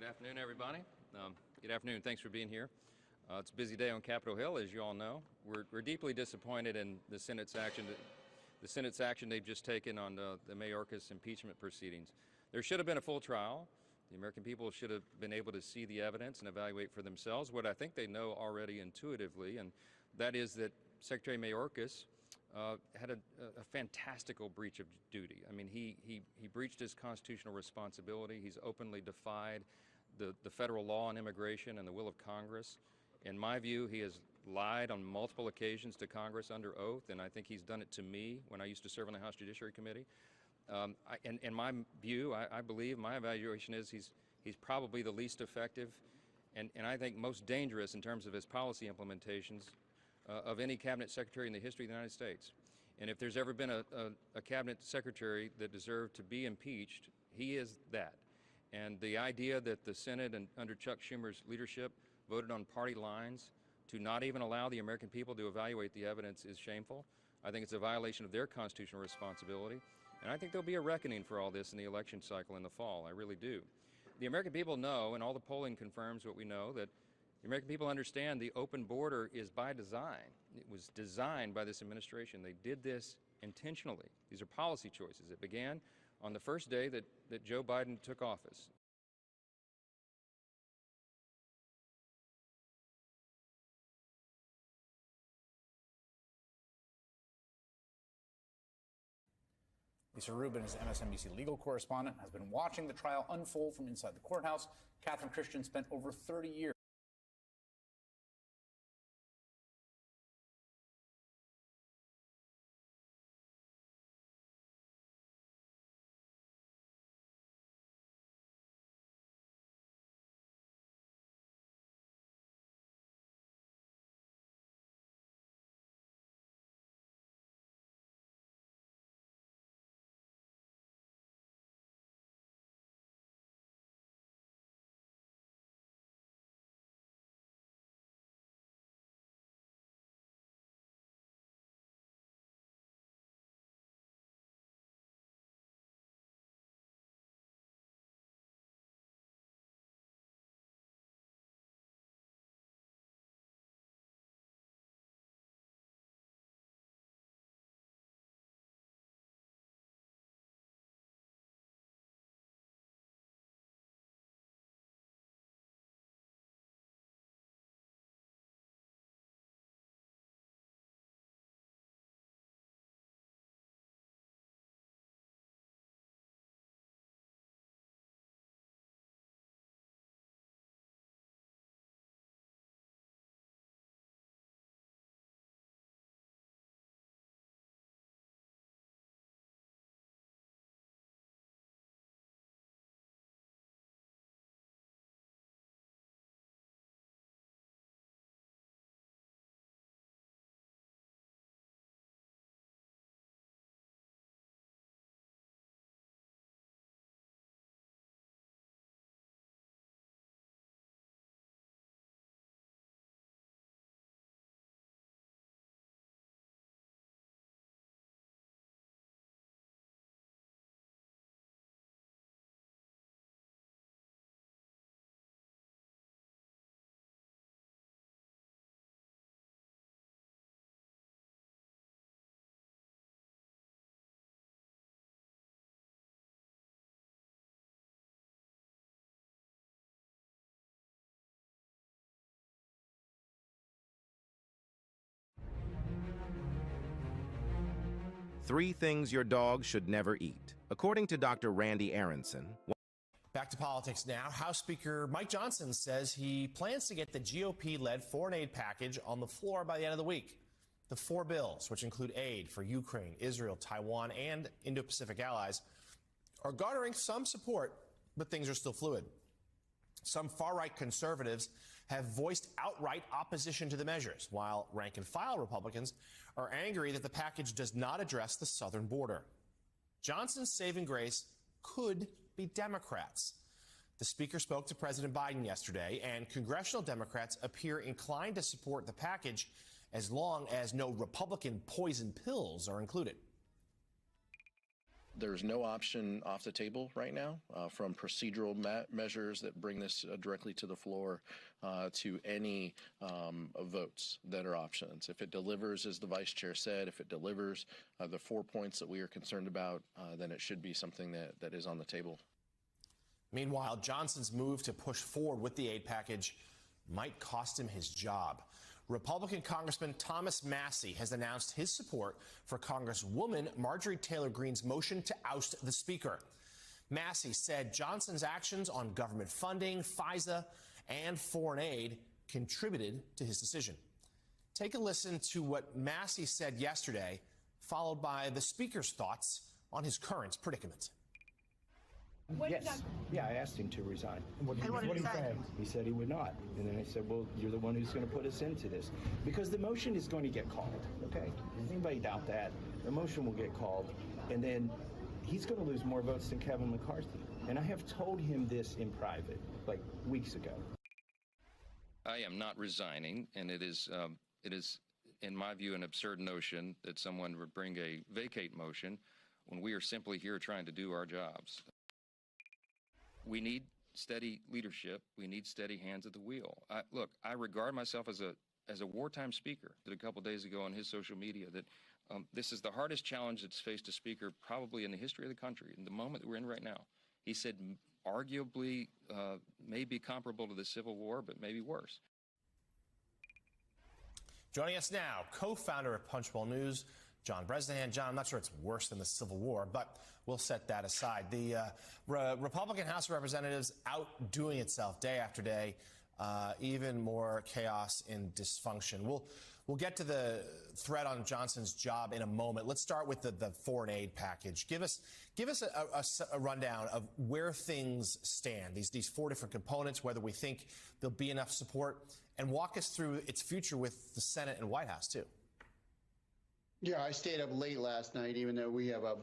afternoon, everybody. Good afternoon. Thanks for being here. It's a busy day on Capitol Hill, as you all know. We're deeply disappointed in the Senate's action. The Senate's action they've just taken on the Mayorkas impeachment proceedings. There should have been a full trial. The American people should have been able to see the evidence and evaluate for themselves what I think they know already intuitively, and that is that Secretary Mayorkas had a fantastical breach of duty. I mean, he breached his constitutional responsibility. He's openly defied the federal law on immigration and the will of Congress. In my view, he has lied on multiple occasions to Congress under oath, and I think he's done it to me when I used to serve on the House Judiciary Committee. In my view, I believe, my evaluation is he's probably the least effective and I think most dangerous in terms of his policy implementations of any cabinet secretary in the history of the United States. And if there's ever been a cabinet secretary that deserved to be impeached, he is that. And the idea that the Senate and under Chuck Schumer's leadership voted on party lines to not even allow the American people to evaluate the evidence is shameful. I think it's a violation of their constitutional responsibility. And I think there'll be a reckoning for all this in the election cycle in the fall. I really do. The American people know, and all the polling confirms what we know, that the American people understand the open border is by design. It was designed by this administration. They did this intentionally. These are policy choices. It began on the first day that Joe Biden took office. Lisa Rubin is MSNBC legal correspondent, has been watching the trial unfold from inside the courthouse. Catherine Christian spent over 30 years. Three things your dog should never eat. According to Dr. Randy Aronson. Back to politics now. House Speaker Mike Johnson says he plans to get the GOP-led foreign aid package on the floor by the end of the week. The four bills, which include aid for Ukraine, Israel, Taiwan, and Indo-Pacific allies, are garnering some support, but things are still fluid. Some far-right conservatives have voiced outright opposition to the measures, while rank-and-file Republicans are angry that the package does not address the southern border. Johnson's saving grace could be Democrats. The speaker spoke to President Biden yesterday, and congressional Democrats appear inclined to support the package as long as no Republican poison pills are included. There's no option off the table right now, from procedural measures that bring this directly to the floor to any votes that are options. If it delivers, as the Vice Chair said, if it delivers the 4 points that we are concerned about, then it should be something that is on the table. Meanwhile, Johnson's move to push forward with the aid package might cost him his job. Republican Congressman Thomas Massie has announced his support for Congresswoman Marjorie Taylor Greene's motion to oust the Speaker. Massie said Johnson's actions on government funding, FISA, and foreign aid contributed to his decision. Take a listen to what Massie said yesterday, followed by the Speaker's thoughts on his current predicament. Yes. Yeah, I asked him to resign. What did he say? He said he would not. And then I said, well, you're the one who's going to put us into this. Because the motion is going to get called, okay? Does anybody doubt that? The motion will get called, and then he's going to lose more votes than Kevin McCarthy. And I have told him this in private, like weeks ago. I am not resigning, and it is, in my view, an absurd notion that someone would bring a vacate motion when we are simply here trying to do our jobs. We need steady leadership. We need steady hands at the wheel. Look, I regard myself as a wartime speaker. Did a couple days ago on his social media that this is the hardest challenge that's faced a speaker probably in the history of the country, in the moment that we're in right now. He said arguably may be comparable to the Civil War, but maybe worse. Joining us now, co-founder of Punchbowl News, John Bresnahan. John, I'm not sure it's worse than the Civil War, but we'll set that aside. The Republican House of Representatives outdoing itself day after day, even more chaos and dysfunction. We'll get to the threat on Johnson's job in a moment. Let's start with the foreign aid package. Give us a rundown of where things stand, these four different components, whether we think there'll be enough support, and walk us through its future with the Senate and White House, too. Yeah, I stayed up late last night, even though we have a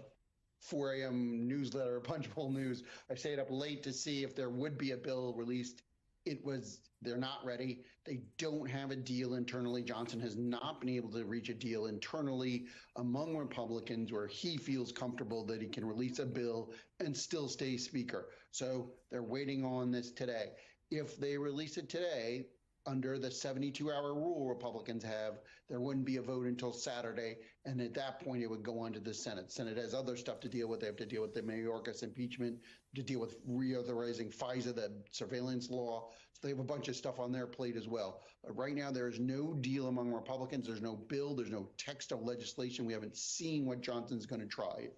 4 a.m. newsletter, Punchbowl News. I stayed up late to see if there would be a bill released. They're not ready. They don't have a deal internally. Johnson has not been able to reach a deal internally among Republicans where he feels comfortable that he can release a bill and still stay Speaker. So they're waiting on this today. If they release it today, under the 72-hour rule Republicans have, there wouldn't be a vote until Saturday, and at that point it would go on to the Senate. Senate has other stuff to deal with. They have to deal with the Mayorkas impeachment, to deal with reauthorizing FISA, the surveillance law. So they have a bunch of stuff on their plate as well. But right now there is no deal among Republicans. There's no bill. There's no text of legislation. We haven't seen what Johnson's going to try.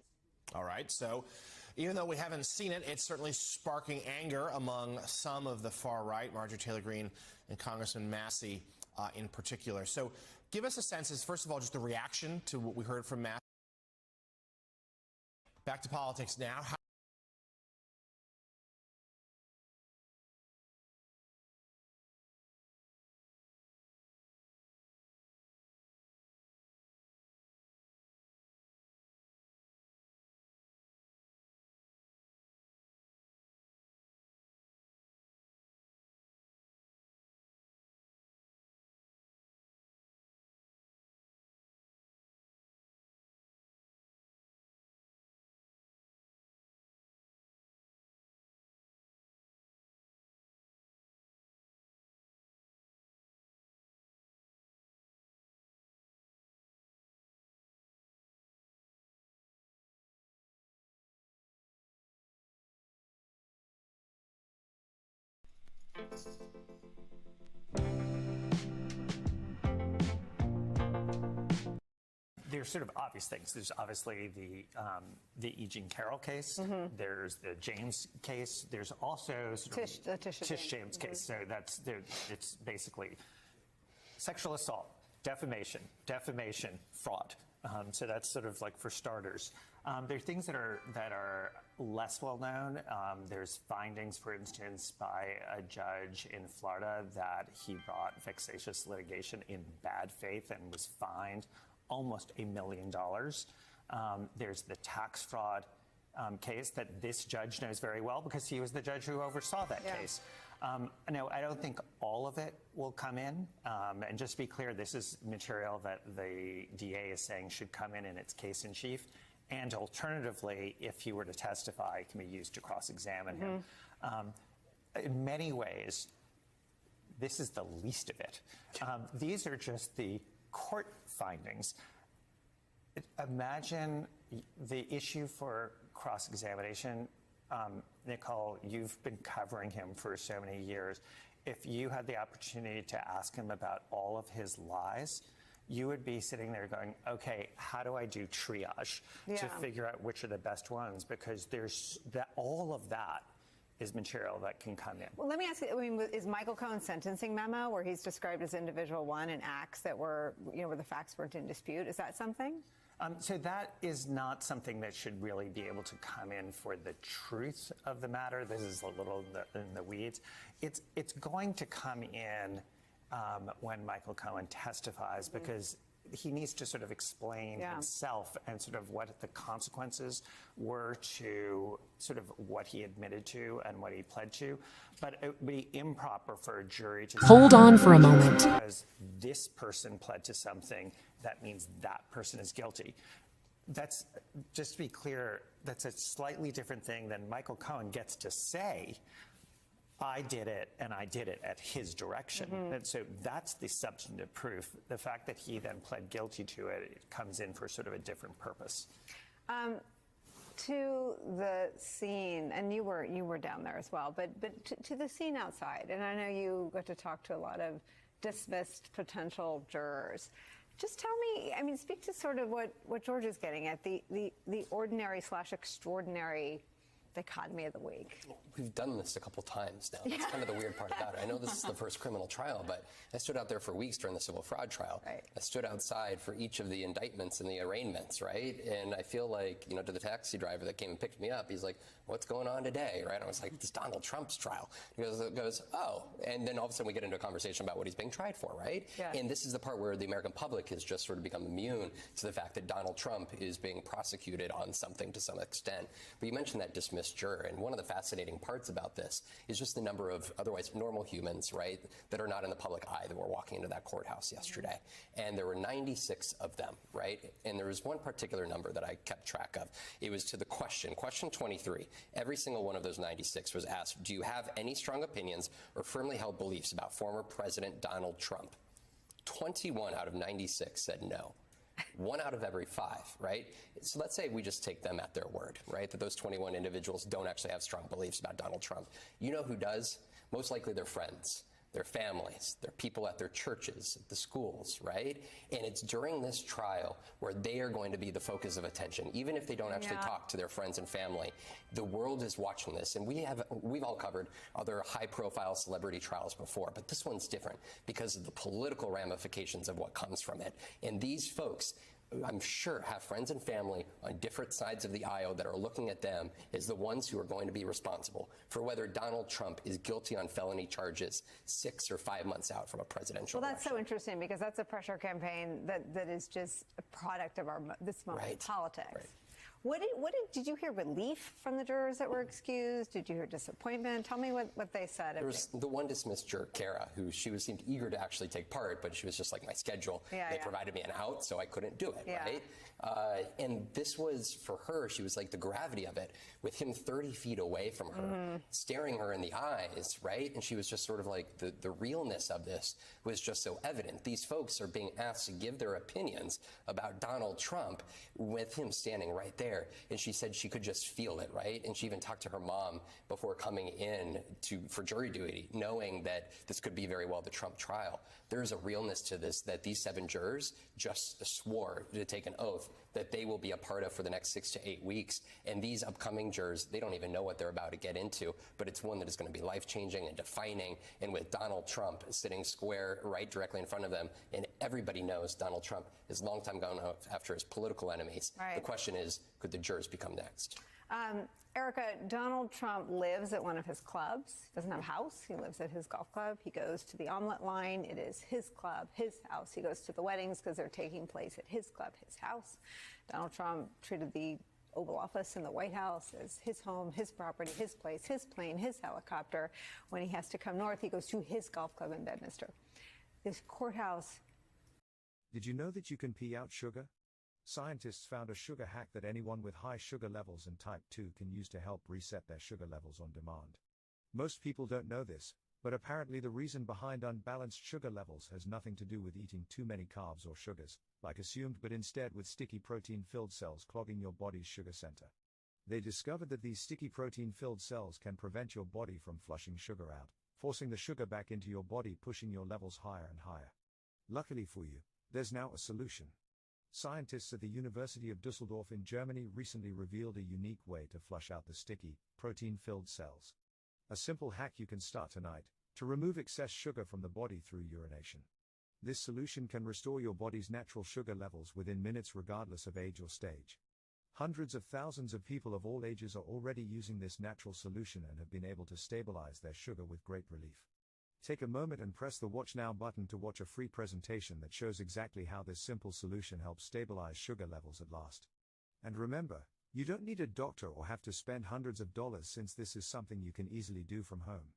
All right, so even though we haven't seen it, it's certainly sparking anger among some of the far right, Marjorie Taylor Greene and Congressman Massie in particular. So give us a sense, first of all, just the reaction to what we heard from Massie. Back to politics now. There's sort of obvious things. There's obviously the E. Jean Carroll case. Mm-hmm. There's the James case. There's also Tish James case. So it's basically sexual assault, defamation, fraud. So that's sort of like for starters. There are things that are less well known. There's findings, for instance, by a judge in Florida that he brought vexatious litigation in bad faith and was fined almost $1 million. There's the tax fraud case that this judge knows very well because he was the judge who oversaw that case. No, I don't think all of it will come in. And just to be clear, this is material that the DA is saying should come in its case in chief. And alternatively, if he were to testify, it can be used to cross-examine him. In many ways, this is the least of it. These are just the court findings. Imagine the issue for cross-examination. Nicole, you've been covering him for so many years. If you had the opportunity to ask him about all of his lies, you would be sitting there going, okay, how do I do triage to figure out which are the best ones? Because there's that, all of that is material that can come in. Well, let me ask you, I mean, is Michael Cohen's sentencing memo where he's described as individual one and acts that were, where the facts weren't in dispute, is that something? So that is not something that should really be able to come in for the truth of the matter. This is a little in the weeds. It's going to come in when Michael Cohen testifies, because he needs to sort of explain himself and sort of what the consequences were to sort of what he admitted to and what he pled to. But it would be improper for a jury to hold on for a moment. Because this person pled to something, that means that person is guilty. That's, just to be clear, that's a slightly different thing than Michael Cohen gets to say, I did it, and I did it at his direction. And so that's the substantive proof. The fact that he then pled guilty to it, it comes in for sort of a different purpose. To the scene, and you were down there as well, but to the scene outside, and I know you got to talk to a lot of dismissed potential jurors. Just tell me, I mean, speak to sort of what George is getting at, the ordinary/extraordinary dichotomy of the week. We've done this a couple times now. That's kind of the weird part about it. I know this is the first criminal trial, but I stood out there for weeks during the civil fraud trial. Right. I stood outside for each of the indictments and the arraignments, right? And I feel like, to the taxi driver that came and picked me up, he's like, what's going on today, right? I was like, it's Donald Trump's trial. He goes, oh. And then all of a sudden we get into a conversation about what he's being tried for, right? Yeah. And this is the part where the American public has just sort of become immune to the fact that Donald Trump is being prosecuted on something to some extent. But you mentioned that dismissed juror, and one of the fascinating parts about this is just the number of otherwise normal humans, right, that are not in the public eye that were walking into that courthouse yesterday. And there were 96 of them, right? And there was one particular number that I kept track of. It was to the question 23. Every single one of those 96 was asked, do you have any strong opinions or firmly held beliefs about former President Donald Trump? 21 out of 96 said no. 1 out of every 5, right? So let's say we just take them at their word, right? That those 21 individuals don't actually have strong beliefs about Donald Trump. You know who does? Most likely their friends, their families, their people at their churches, the schools, right? And it's during this trial where they are going to be the focus of attention, even if they don't actually talk to their friends and family. The world is watching this, and we've all covered other high-profile celebrity trials before, but this one's different because of the political ramifications of what comes from it. And these folks, I'm sure, have friends and family on different sides of the aisle that are looking at them as the ones who are going to be responsible for whether Donald Trump is guilty on felony charges 6 or 5 months out from a presidential election. So interesting, because that's a pressure campaign that is just a product of this moment of politics. Right. Did you hear relief from the jurors that were excused? Did you hear disappointment? Tell me what they said. There was the one dismissed juror, Kara, who seemed eager to actually take part, but she was just like, my schedule. They provided me an out, so I couldn't do it, right? And this was, for her, she was like the gravity of it, with him 30 feet away from her, staring her in the eyes, right? And she was just sort of like, the realness of this was just so evident. These folks are being asked to give their opinions about Donald Trump with him standing right there. And she said she could just feel it, right? And she even talked to her mom before coming in for jury duty, knowing that this could be very well the Trump trial. There's a realness to this that these 7 jurors just swore to take an oath that they will be a part of for the next 6 to 8 weeks. And these upcoming jurors, they don't even know what they're about to get into, but it's one that is going to be life-changing and defining. And with Donald Trump sitting square right directly in front of them, and everybody knows Donald Trump is a long time going after his political enemies. Right. The question is, could the jurors become next? Erica, Donald Trump lives at one of his clubs. He doesn't have a house. He lives at his golf club. He goes to the omelet line. It is his club, his house. He goes to the weddings because they're taking place at his club, his house. Donald Trump treated the Oval Office in the White House as his home, his property, his place, his plane, his helicopter. When he has to come north, he goes to his golf club in Bedminster. This courthouse. Did you know that you can pee out sugar? Scientists found a sugar hack that anyone with high sugar levels and type 2 can use to help reset their sugar levels on demand. Most people don't know this, but apparently the reason behind unbalanced sugar levels has nothing to do with eating too many carbs or sugars, like assumed, but instead with sticky protein-filled cells clogging your body's sugar center. They discovered that these sticky protein-filled cells can prevent your body from flushing sugar out, forcing the sugar back into your body, pushing your levels higher and higher. Luckily for you, there's now a solution. Scientists at the University of Düsseldorf in Germany recently revealed a unique way to flush out the sticky, protein-filled cells. A simple hack you can start tonight, to remove excess sugar from the body through urination. This solution can restore your body's natural sugar levels within minutes regardless of age or stage. Hundreds of thousands of people of all ages are already using this natural solution and have been able to stabilize their sugar with great relief. Take a moment and press the Watch Now button to watch a free presentation that shows exactly how this simple solution helps stabilize sugar levels at last. And remember, you don't need a doctor or have to spend hundreds of dollars, since this is something you can easily do from home.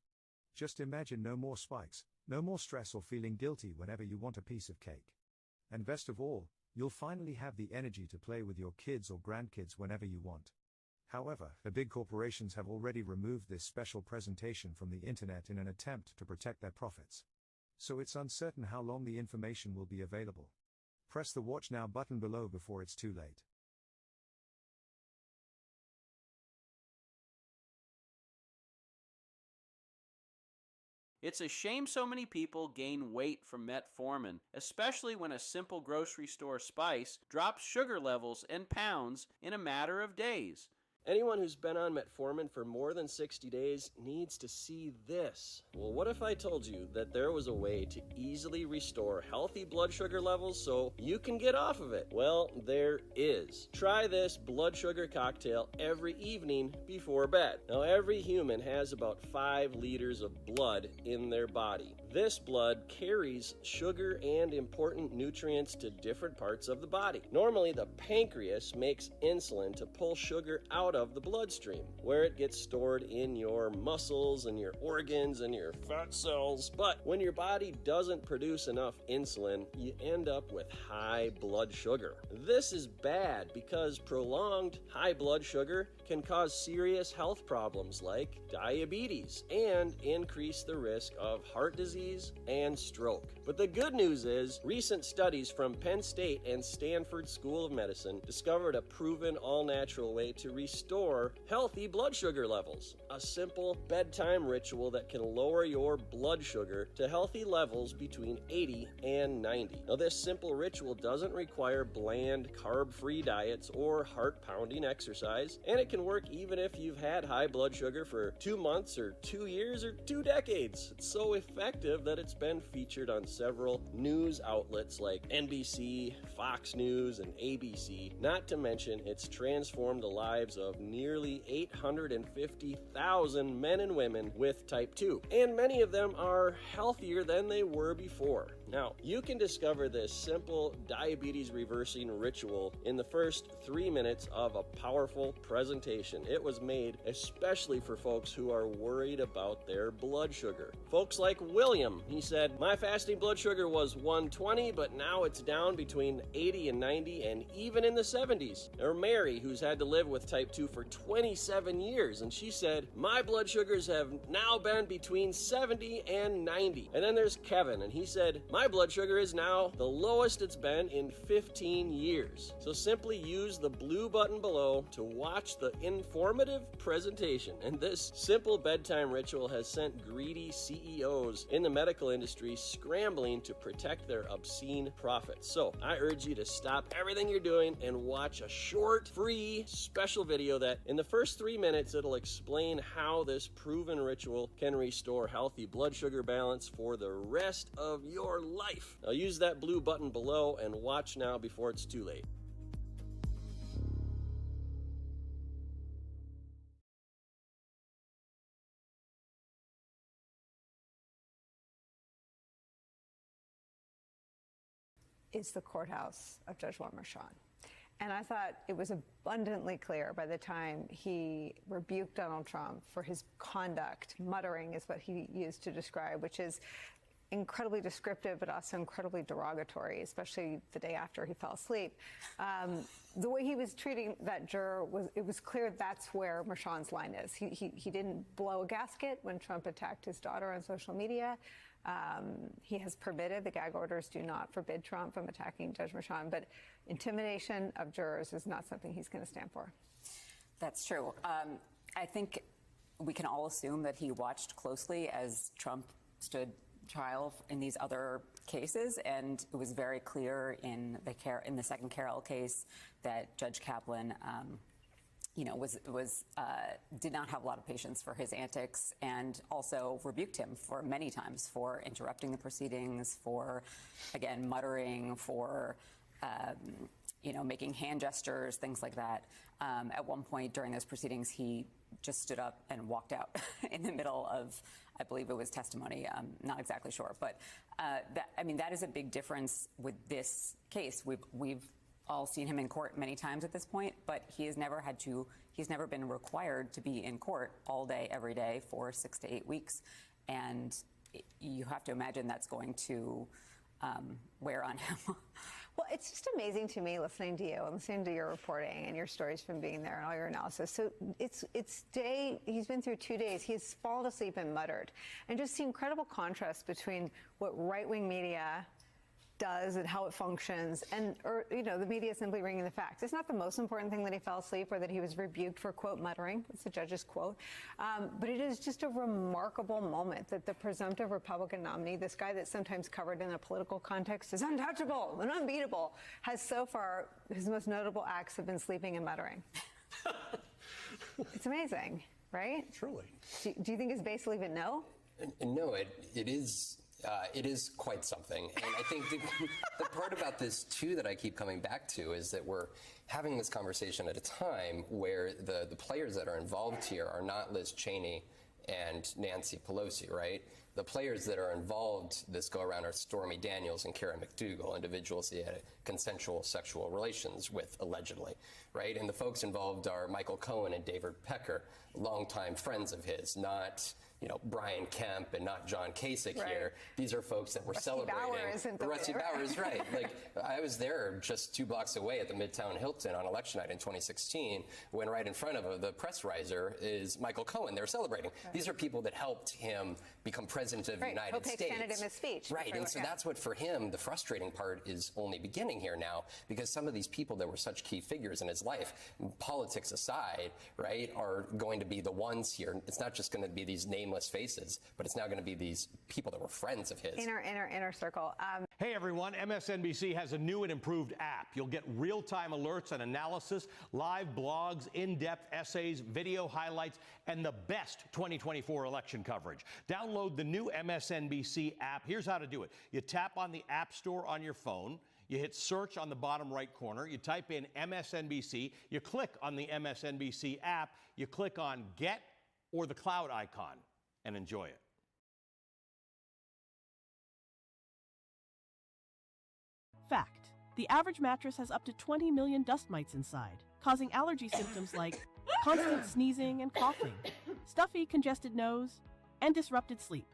Just imagine no more spikes, no more stress or feeling guilty whenever you want a piece of cake. And best of all, you'll finally have the energy to play with your kids or grandkids whenever you want. However, the big corporations have already removed this special presentation from the internet in an attempt to protect their profits. So it's uncertain how long the information will be available. Press the Watch Now button below before it's too late. It's a shame so many people gain weight from metformin, especially when a simple grocery store spice drops sugar levels and pounds in a matter of days. Anyone who's been on metformin for more than 60 days needs to see this. Well, what if I told you that there was a way to easily restore healthy blood sugar levels so you can get off of it? Well, there is. Try this blood sugar cocktail every evening before bed. Now, every human has about 5 liters of blood in their body. This blood carries sugar and important nutrients to different parts of the body. Normally, the pancreas makes insulin to pull sugar out of the bloodstream, where it gets stored in your muscles and your organs and your fat cells. But when your body doesn't produce enough insulin, you end up with high blood sugar. This is bad because prolonged high blood sugar can cause serious health problems like diabetes and increase the risk of heart disease and stroke. But the good news is, recent studies from Penn State and Stanford School of Medicine discovered a proven all-natural way to restore healthy blood sugar levels. A simple bedtime ritual that can lower your blood sugar to healthy levels between 80 and 90. Now, this simple ritual doesn't require bland, carb-free diets or heart-pounding exercise, and it can work even if you've had high blood sugar for 2 months or 2 years or 2 decades. It's so effective that it's been featured on several news outlets like NBC, Fox News, and ABC. Not to mention, it's transformed the lives of nearly 850,000 men and women with type 2, and many of them are healthier than they were before. Now, you can discover this simple diabetes reversing ritual in the first 3 minutes of a powerful presentation. It was made especially for folks who are worried about their blood sugar. Folks like William, he said, "My fasting blood sugar was 120, but now it's down between 80 and 90 and even in the 70s. Or Mary, who's had to live with type 2 for 27 years, and she said, "My blood sugars have now been between 70 and 90. And then there's Kevin, and he said, "My blood sugar is now the lowest it's been in 15 years. So simply use the blue button below to watch the informative presentation. And this simple bedtime ritual has sent greedy CEOs in the medical industry scrambling to protect their obscene profits. So I urge you to stop everything you're doing and watch a short, free, special video that in the first 3 minutes, it'll explain how this proven ritual can restore healthy blood sugar balance for the rest of your life. Now use that blue button below and watch now before it's too late. Is the courthouse of Judge Marchand. And I thought it was abundantly clear by the time he rebuked Donald Trump for his conduct. Muttering is what he used to describe, which is incredibly descriptive, but also incredibly derogatory, especially the day after he fell asleep. The way he was treating that juror it was clear that's where Mershon's line is. He didn't blow a gasket when Trump attacked his daughter on social media. He has permitted, the gag orders do not forbid Trump from attacking Judge Mershon, but intimidation of jurors is not something he's going to stand for. That's true. I think we can all assume that he watched closely as Trump stood trial in these other cases, and it was very clear in the second Carroll case that Judge Kaplan, did not have a lot of patience for his antics, and also rebuked him for many times for interrupting the proceedings, for again muttering, for making hand gestures, things like that. At one point during those proceedings, he just stood up and walked out in the middle of, I believe it was testimony. I'm not exactly sure, but that is a big difference with this case. We've all seen him in court many times at this point, but he's never been required to be in court all day, every day for 6 to 8 weeks, and you have to imagine that's going to wear on him. Well, it's just amazing to me listening to you and listening to your reporting and your stories from being there and all your analysis. So he's been through 2 days. He's fallen asleep and muttered. And just the incredible contrast between what right-wing media does and how it functions, and the media simply bringing the facts. It's not the most important thing that he fell asleep or that he was rebuked for, quote, muttering. It's the judge's quote. But it is just a remarkable moment that the presumptive Republican nominee, this guy that's sometimes covered in a political context is untouchable and unbeatable, has so far, his most notable acts have been sleeping and muttering. It's amazing, right? Truly. Do you think his base will even know? No, it is. It is quite something. And I think the part about this, too, that I keep coming back to is that we're having this conversation at a time where the players that are involved here are not Liz Cheney and Nancy Pelosi, right? The players that are involved this go around are Stormy Daniels and Karen McDougal, individuals he had consensual sexual relations with, allegedly, right? And the folks involved are Michael Cohen and David Pecker, longtime friends of his, not Brian Kemp and not John Kasich here. These are folks that were celebrating. Rusty Bowers, right. Like, I was there just 2 blocks away at the Midtown Hilton on election night in 2016, when right in front of the press riser is Michael Cohen. They were celebrating. Right. These are people that helped him become president of the United States. Extended him his speech. Right, and so that's what, for him, the frustrating part is only beginning here now, because some of these people that were such key figures in his life, politics aside, right, are going to be the ones here. It's not just going to be these nameless faces, but it's now going to be these people that were friends of his. Inner circle. Hey everyone, MSNBC has a new and improved app. You'll get real-time alerts and analysis, live blogs, in-depth essays, video highlights, and the best 2024 election coverage. Download the new MSNBC app. Here's how to do it. You tap on the App Store on your phone. You hit search on the bottom right corner. You type in MSNBC. You click on the MSNBC app. You click on Get or the cloud icon and enjoy it. Fact: the average mattress has up to 20 million dust mites inside, causing allergy symptoms like constant sneezing and coughing, stuffy, congested nose, and disrupted sleep.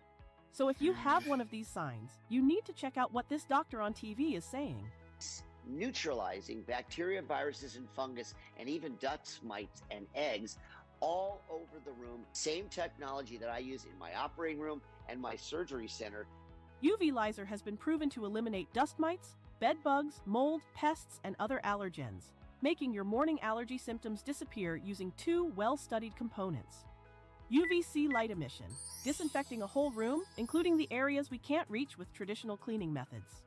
So if you have one of these signs, you need to check out what this doctor on TV is saying. Neutralizing bacteria, viruses, and fungus, and even dust mites and eggs all over the room. Same technology that I use in my operating room and my surgery center. UV Lizer has been proven to eliminate dust mites, bed bugs, mold, pests, and other allergens, making your morning allergy symptoms disappear using 2 well-studied components. UVC light emission, disinfecting a whole room, including the areas we can't reach with traditional cleaning methods.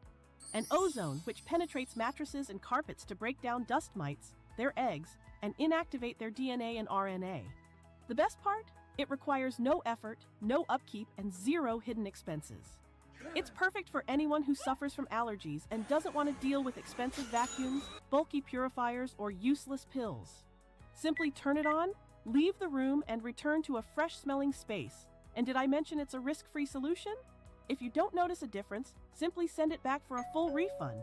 And ozone, which penetrates mattresses and carpets to break down dust mites, their eggs, and inactivate their DNA and RNA. The best part? It requires no effort, no upkeep, and 0 hidden expenses. It's perfect for anyone who suffers from allergies and doesn't want to deal with expensive vacuums, bulky purifiers, or useless pills. Simply turn it on, leave the room, and return to a fresh-smelling space. And did I mention it's a risk-free solution? If you don't notice a difference, simply send it back for a full refund.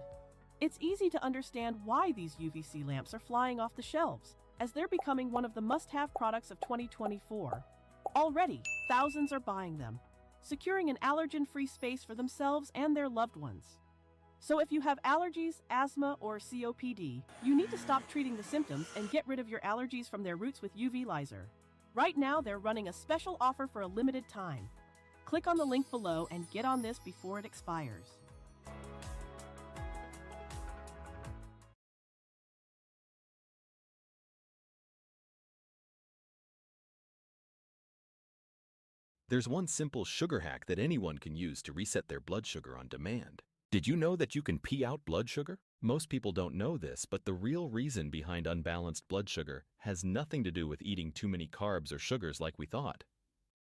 It's easy to understand why these UVC lamps are flying off the shelves, as they're becoming one of the must-have products of 2024. Already, thousands are buying them. securing an allergen-free space for themselves and their loved ones. So if you have allergies, asthma, or COPD, you need to stop treating the symptoms and get rid of your allergies from their roots with UV Laser. Right now, they're running a special offer for a limited time. Click on the link below and get on this before it expires. There's one simple sugar hack that anyone can use to reset their blood sugar on demand. Did you know that you can pee out blood sugar? Most people don't know this, but the real reason behind unbalanced blood sugar has nothing to do with eating too many carbs or sugars like we thought,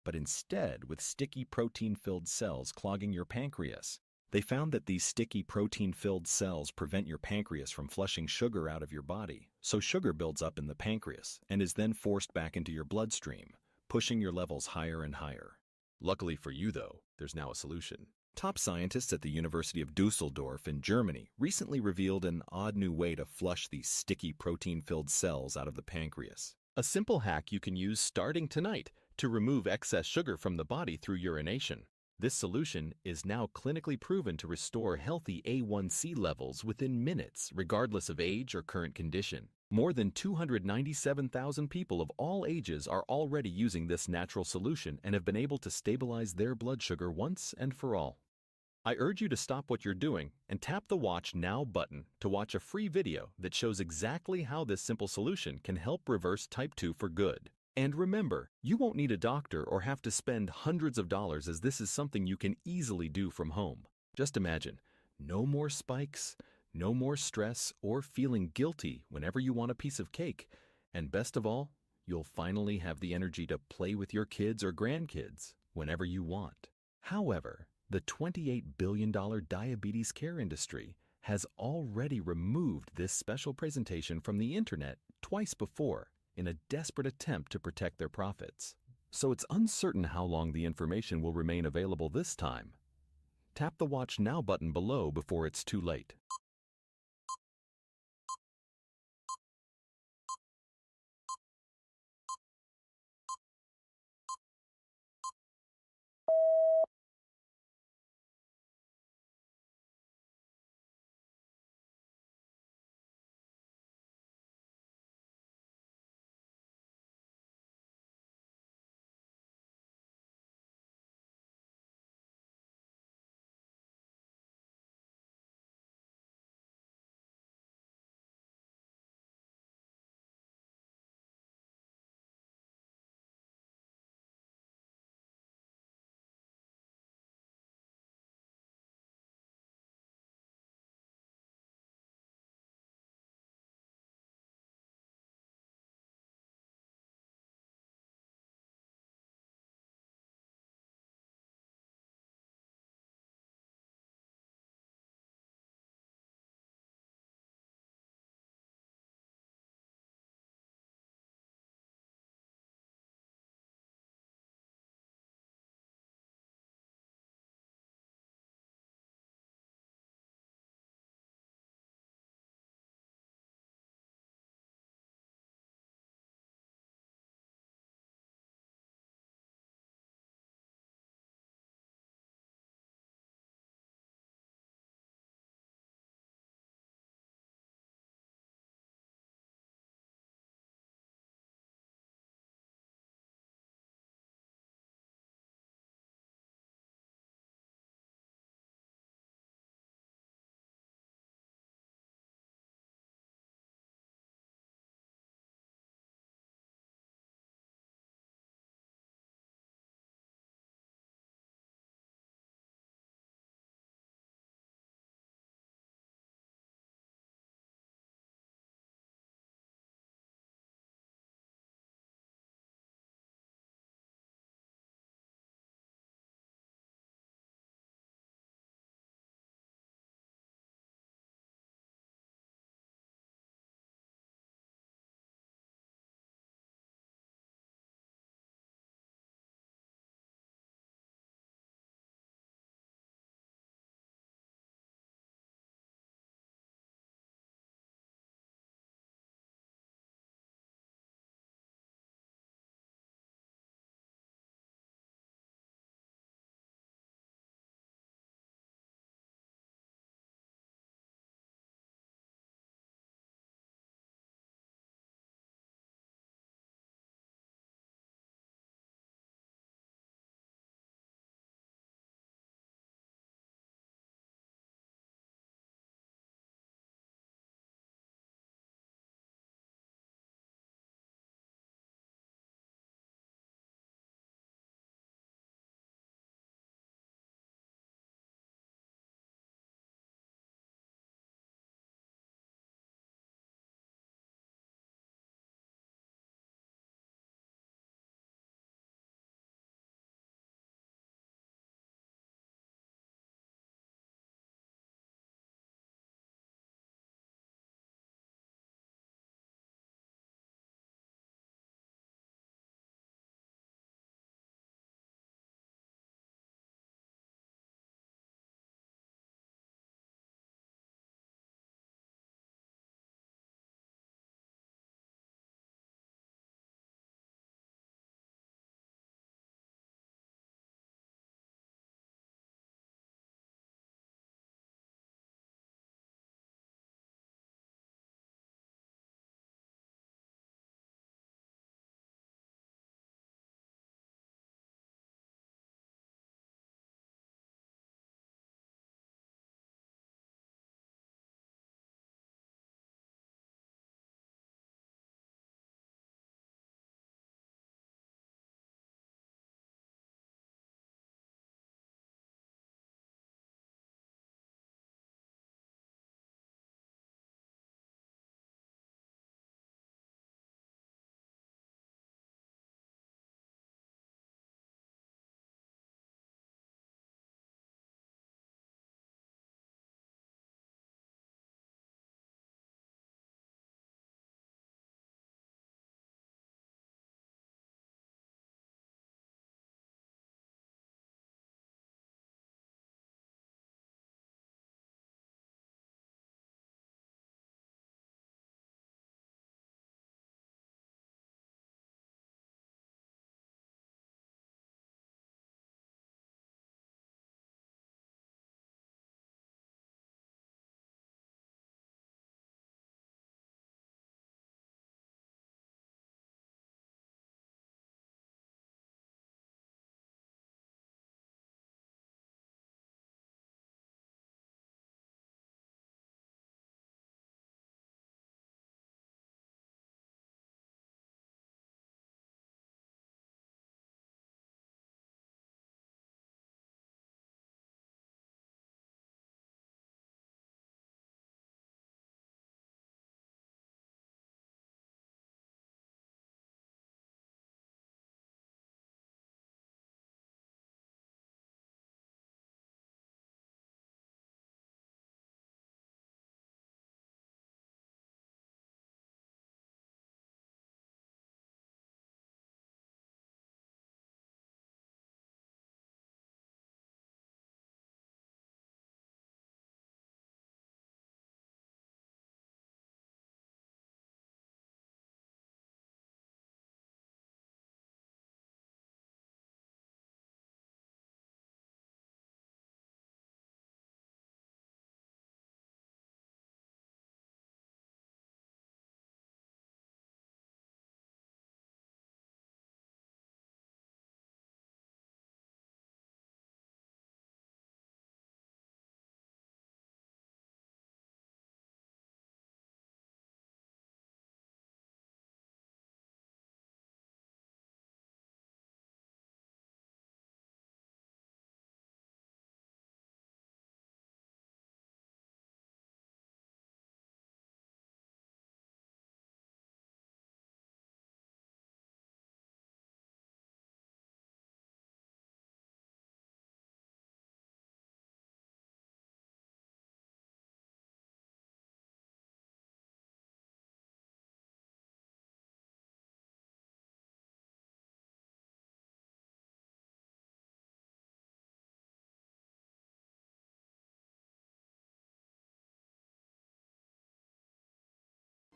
but instead with sticky protein-filled cells clogging your pancreas. They found that these sticky protein-filled cells prevent your pancreas from flushing sugar out of your body, so sugar builds up in the pancreas and is then forced back into your bloodstream, pushing your levels higher and higher. Luckily for you, though, there's now a solution. Top scientists at the University of Dusseldorf in Germany recently revealed an odd new way to flush these sticky protein-filled cells out of the pancreas. A simple hack you can use starting tonight to remove excess sugar from the body through urination. This solution is now clinically proven to restore healthy A1C levels within minutes, regardless of age or current condition. More than 297,000 people of all ages are already using this natural solution and have been able to stabilize their blood sugar once and for all. I urge you to stop what you're doing and tap the Watch Now button to watch a free video that shows exactly how this simple solution can help reverse type 2 for good. And remember, you won't need a doctor or have to spend hundreds of dollars, as this is something you can easily do from home. Just imagine, no more spikes, no more stress or feeling guilty whenever you want a piece of cake. And best of all, you'll finally have the energy to play with your kids or grandkids whenever you want. However, the $28 billion diabetes care industry has already removed this special presentation from the internet twice before in a desperate attempt to protect their profits. So it's uncertain how long the information will remain available this time. Tap the Watch Now button below before it's too late.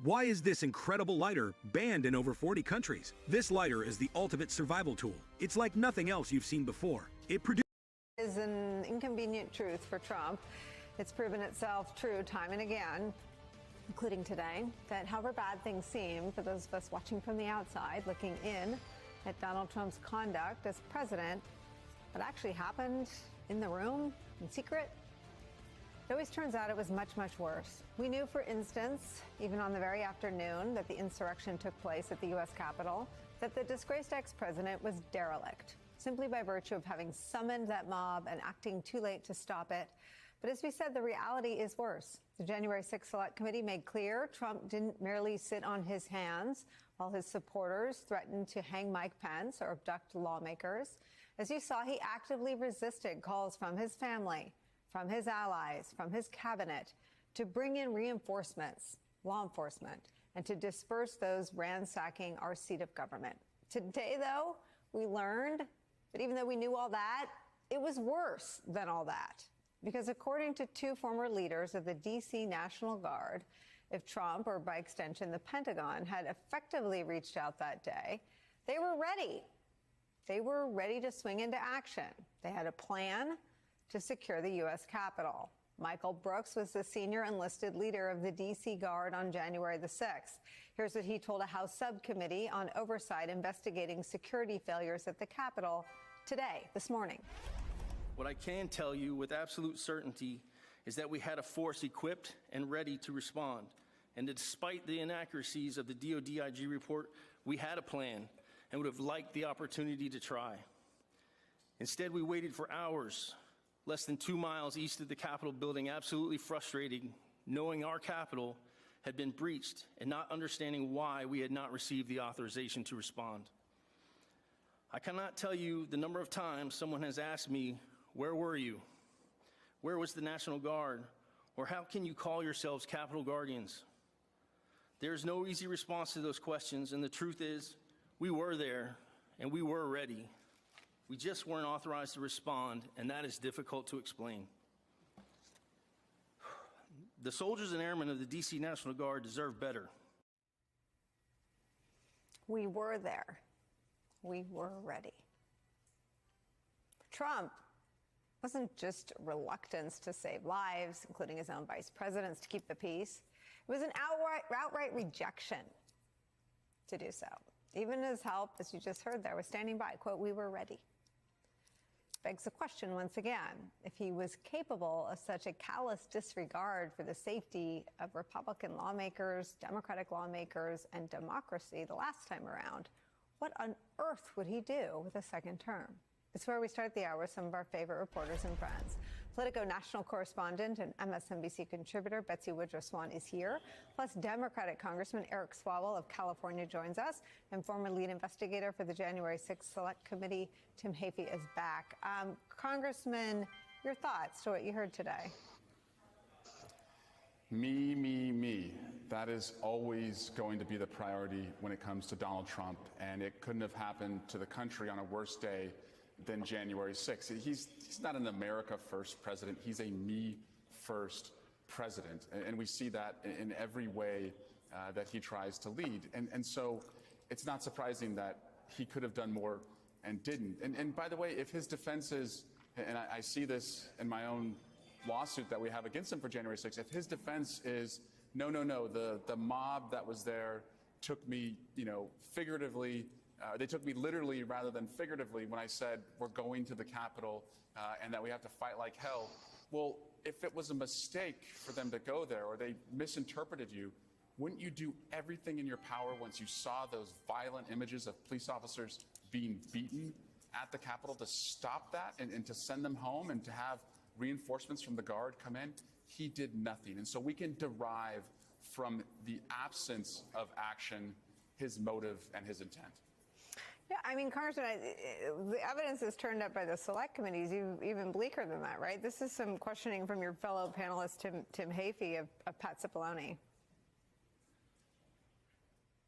Why is this incredible lighter banned in over 40 countries? This lighter is the ultimate survival tool. It's like nothing else you've seen before. It produces Is an inconvenient truth for Trump. It's proven itself true time and again, including today, that however bad things seem for those of us watching from the outside, looking in at Donald Trump's conduct as president, what actually happened in the room in secret, it always turns out it was much, much worse. We knew, for instance, even on the very afternoon that the insurrection took place at the U.S. Capitol, that the disgraced ex-president was derelict, simply by virtue of having summoned that mob and acting too late to stop it. But as we said, the reality is worse. The January 6th Select Committee made clear Trump didn't merely sit on his hands while his supporters threatened to hang Mike Pence or abduct lawmakers. As you saw, he actively resisted calls from his family, from his allies, from his cabinet to bring in reinforcements, law enforcement, and to disperse those ransacking our seat of government. Today, though, we learned that even though we knew all that, it was worse than all that. Because according to two former leaders of the D.C. National Guard, if Trump, or by extension the Pentagon, had effectively reached out that day, they were ready. They were ready to swing into action. They had a plan to secure the U.S. Capitol. Michael Brooks was the senior enlisted leader of the D.C. Guard on January the 6th. Here's what he told a House subcommittee on oversight investigating security failures at the Capitol today, this morning. What I can tell you with absolute certainty is that we had a force equipped and ready to respond. And despite the inaccuracies of the DOD-IG report, we had a plan and would have liked the opportunity to try. Instead, we waited for hours, less than 2 miles east of the Capitol building, absolutely frustrating, knowing our Capitol had been breached and not understanding why we had not received the authorization to respond. I cannot tell you the number of times someone has asked me, where were you? Where was the National Guard? Or how can you call yourselves Capitol Guardians? There is no easy response to those questions, and the truth is, we were there and we were ready. We just weren't authorized to respond, and that is difficult to explain. The soldiers and airmen of the D.C. National Guard deserve better. We were there. We were ready. Trump wasn't just reluctance to save lives, including his own vice presidents, to keep the peace. It was an outright rejection to do so. Even his help, as you just heard there, was standing by, quote, we were ready. Begs the question once again, if he was capable of such a callous disregard for the safety of Republican lawmakers, Democratic lawmakers, and democracy the last time around, what on earth would he do with a second term? It's where we start the hour with some of our favorite reporters and friends. Politico national correspondent and MSNBC contributor Betsy Woodruff-Swan is here. Plus, Democratic Congressman Eric Swalwell of California joins us, and former lead investigator for the January 6th Select Committee, Tim Hafey, is back. Congressman, your thoughts to what you heard today? Me. That is always going to be the priority when it comes to Donald Trump, and it couldn't have happened to the country on a worse day than January 6th. He's not an America first president. He's a me first president. And we see that in every way that he tries to lead. And so it's not surprising that he could have done more and didn't. And by the way, if his defense is, and I see this in my own lawsuit that we have against him for January 6th, if his defense is, no, the mob that was there took me, figuratively, they took me literally rather than figuratively when I said we're going to the Capitol and that we have to fight like hell. Well, if it was a mistake for them to go there or they misinterpreted you, wouldn't you do everything in your power once you saw those violent images of police officers being beaten at the Capitol to stop that and to send them home and to have reinforcements from the Guard come in? He did nothing. And so we can derive from the absence of action his motive and his intent. Yeah, I mean, Congressman, the evidence is turned up by the select committees even bleaker than that, right? This is some questioning from your fellow panelist, Tim Hafey of Pat Cipollone.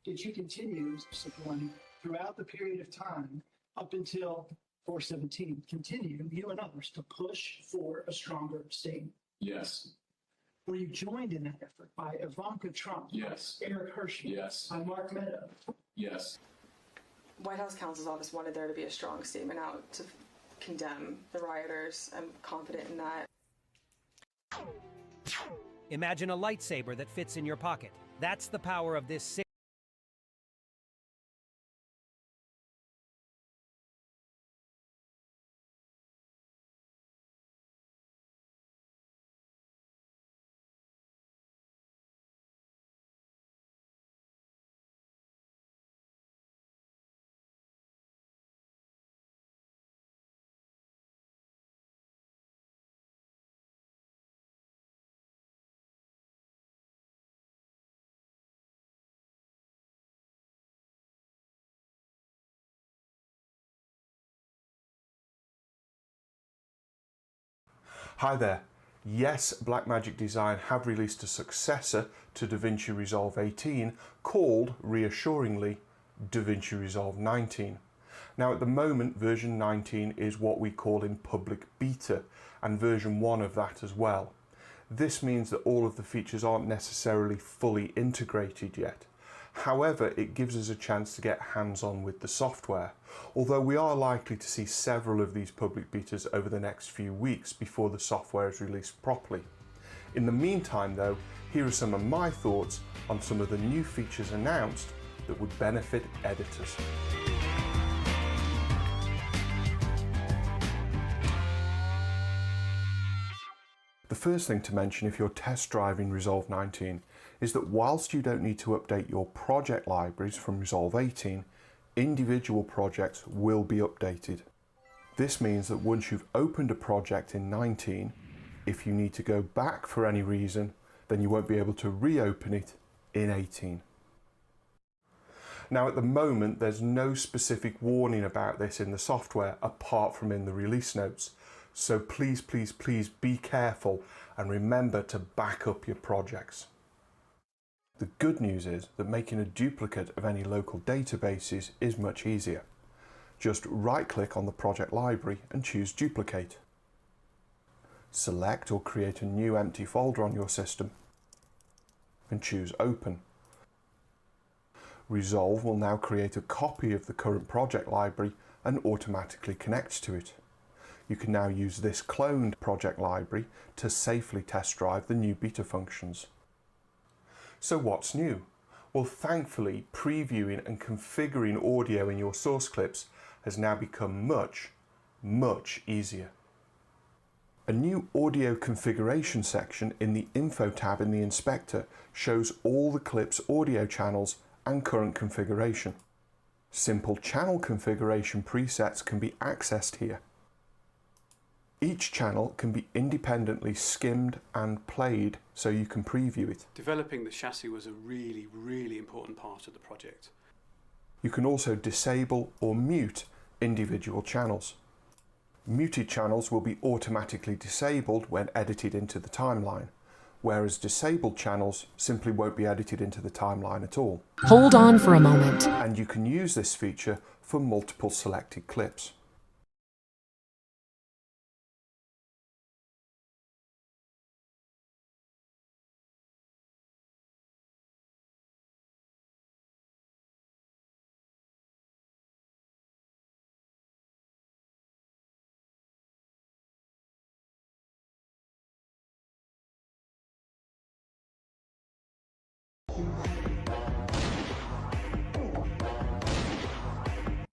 Did you continue, Mr. Cipollone, throughout the period of time up until 4/17, continue, you and others, to push for a stronger state? Yes. Were you joined in that effort by Ivanka Trump? Yes. Eric Hershey? Yes. By Mark Meadows? Yes. White House counsel's office wanted there to be a strong statement out to condemn the rioters. I'm confident in that. Imagine a lightsaber that fits in your pocket. That's the power of this Hi there. Yes, Blackmagic Design have released a successor to DaVinci Resolve 18 called, reassuringly, DaVinci Resolve 19. Now at the moment version 19 is what we call in public beta, and version 1 of that as well. This means that all of the features aren't necessarily fully integrated yet. However, it gives us a chance to get hands-on with the software, although we are likely to see several of these public betas over the next few weeks before the software is released properly. In the meantime though, here are some of my thoughts on some of the new features announced that would benefit editors. The first thing to mention if you're test driving Resolve 19 is that whilst you don't need to update your project libraries from Resolve 18, individual projects will be updated. This means that once you've opened a project in 19, if you need to go back for any reason, then you won't be able to reopen it in 18. Now at the moment there's no specific warning about this in the software apart from in the release notes, so please be careful and remember to back up your projects. The good news is that making a duplicate of any local databases is much easier. Just right-click on the project library and choose Duplicate. Select or create a new empty folder on your system and choose Open. Resolve will now create a copy of the current project library and automatically connect to it. You can now use this cloned project library to safely test drive the new beta functions. So what's new? Well, thankfully, previewing and configuring audio in your source clips has now become much easier. A new audio configuration section in the Info tab in the inspector shows all the clip's audio channels and current configuration. Simple channel configuration presets can be accessed here. Each channel can be independently skimmed and played so you can preview it. Developing the chassis was a really important part of the project. You can also disable or mute individual channels. Muted channels will be automatically disabled when edited into the timeline, whereas disabled channels simply won't be edited into the timeline at all. Hold on for a moment. And you can use this feature for multiple selected clips.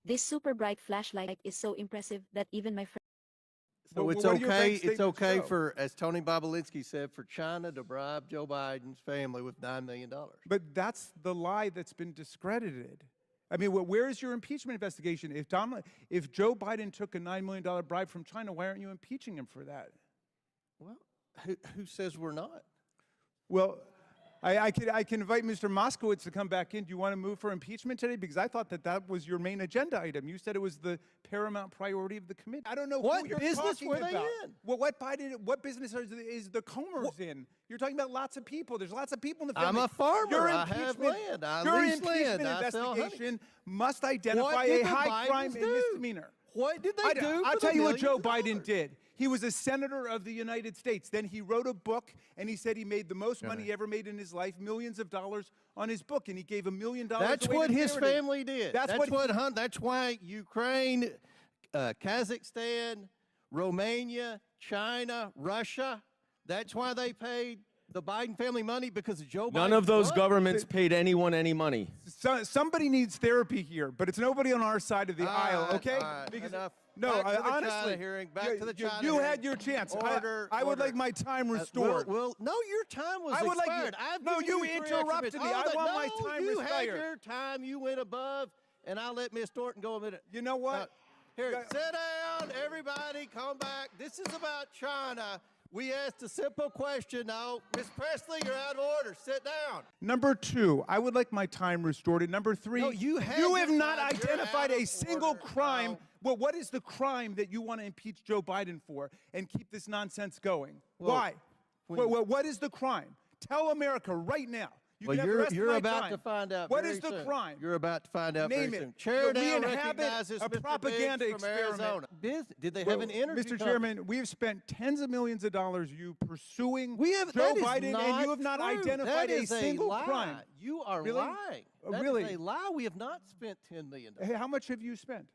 This super bright flashlight is so impressive that even my friend. So it's okay for, as Tony Bobulinski said, for China to bribe Joe Biden's family with $9 million. But that's the lie that's been discredited. I mean, where is your impeachment investigation? If Joe Biden took a $9 million bribe from China, why aren't you impeaching him for that? Well, who says we're not? Well, I can invite Mr. Moskowitz to come back in. Do you want to move for impeachment today? Because I thought that was your main agenda item. You said it was the paramount priority of the committee. I don't know what who you're business talking were about. they in? Well, what business is the Comers in? You're talking about lots of people. There's lots of people in the family. I'm a farmer. Your I have land. I your lease impeachment land. I sell honey. investigation must identify What a did the high crime Bidens and do? misdemeanor. What did they do? I'll for tell the you what Joe millions of Biden did. He was a senator of the United States. Then he wrote a book, and he said he made the most money he ever made in his life, millions of dollars on his book, and he gave $1 million That's away what to to his charity. family did. That's why Ukraine, Kazakhstan, Romania, China, Russia, that's why they paid the Biden family money, because of Joe Biden. None of those governments paid anyone any money. Somebody needs therapy here, but it's nobody on our side of the aisle, okay? Because enough. No, Back to the honestly, China hearing. Back to the China you hearing. had your chance. Order, I would like my time restored. No, your time was I would expired. like I've no, given you three interrupted extra me. minutes. I want my time you restored. had your time. You went above, and I'll let Ms. Thornton go a minute. You know what? Here, sit down, everybody. Come back. This is about China. We asked a simple question. Now, Ms. Presley, you're out of order. Sit down. Number 2, I would like my time restored. And number 3, No, you have not time. You're identified out a of single order. crime. No. Well, what is the crime that you want to impeach Joe Biden for and keep this nonsense going? Well, Why? What is the crime? Tell America right now. You can have the rest of you're my about time. to find out. What very is the soon. crime? You're about to find out Name very it. soon. Chair We now inhabit recognizes a Mr. propaganda Biggs from experiment. Arizona. Did they have an interview? Mr. Chairman, we have spent tens of millions of dollars you pursuing Joe that is Biden, and you have not true. identified That a is single lie. crime. You are Really? lying. That Really? is a lie. We have not spent $10 million. Hey, how much have you spent?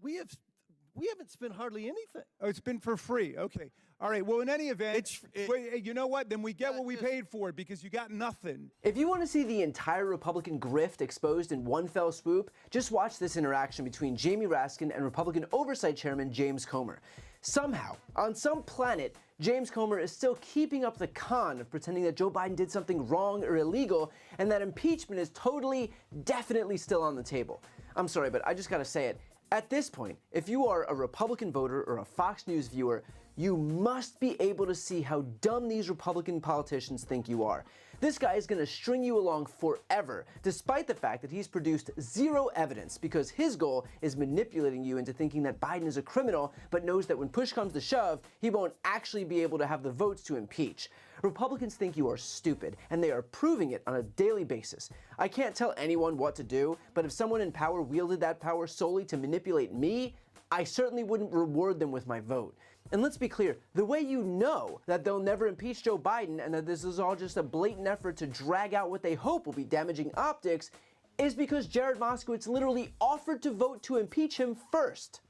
We haven't spent hardly anything. Oh, it's been for free. Okay. All right. Well, in any event, you know what? Then we get what we paid for because you got nothing. If you want to see the entire Republican grift exposed in one fell swoop, just watch this interaction between Jamie Raskin and Republican Oversight Chairman James Comer. Somehow, on some planet, James Comer is still keeping up the con of pretending that Joe Biden did something wrong or illegal and that impeachment is totally, definitely still on the table. I'm sorry, but I just gotta say it. At this point, if you are a Republican voter or a Fox News viewer, you must be able to see how dumb these Republican politicians think you are. This guy is going to string you along forever, despite the fact that he's produced zero evidence, because his goal is manipulating you into thinking that Biden is a criminal, but knows that when push comes to shove, he won't actually be able to have the votes to impeach. Republicans think you are stupid, and they are proving it on a daily basis. I can't tell anyone what to do, but if someone in power wielded that power solely to manipulate me, I certainly wouldn't reward them with my vote. And let's be clear, the way you know that they'll never impeach Joe Biden and that this is all just a blatant effort to drag out what they hope will be damaging optics is because Jared Moskowitz literally offered to vote to impeach him first.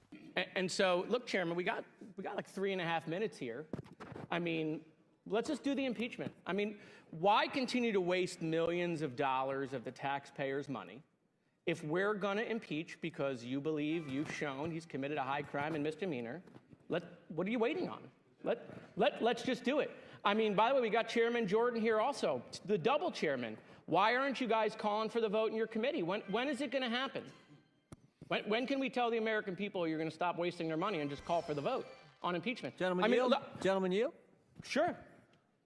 And so, look, Chairman, we got like 3.5 minutes here. I mean, let's just do the impeachment. I mean, why continue to waste millions of dollars of the taxpayers' money if we're going to impeach because you believe you've shown he's committed a high crime and misdemeanor? What are you waiting on? Let's just do it. I mean, by the way, we got Chairman Jordan here also, the double chairman. Why aren't you guys calling for the vote in your committee? When is it going to happen? When can we tell the American people you're going to stop wasting their money and just call for the vote on impeachment? Gentlemen, yield? Sure.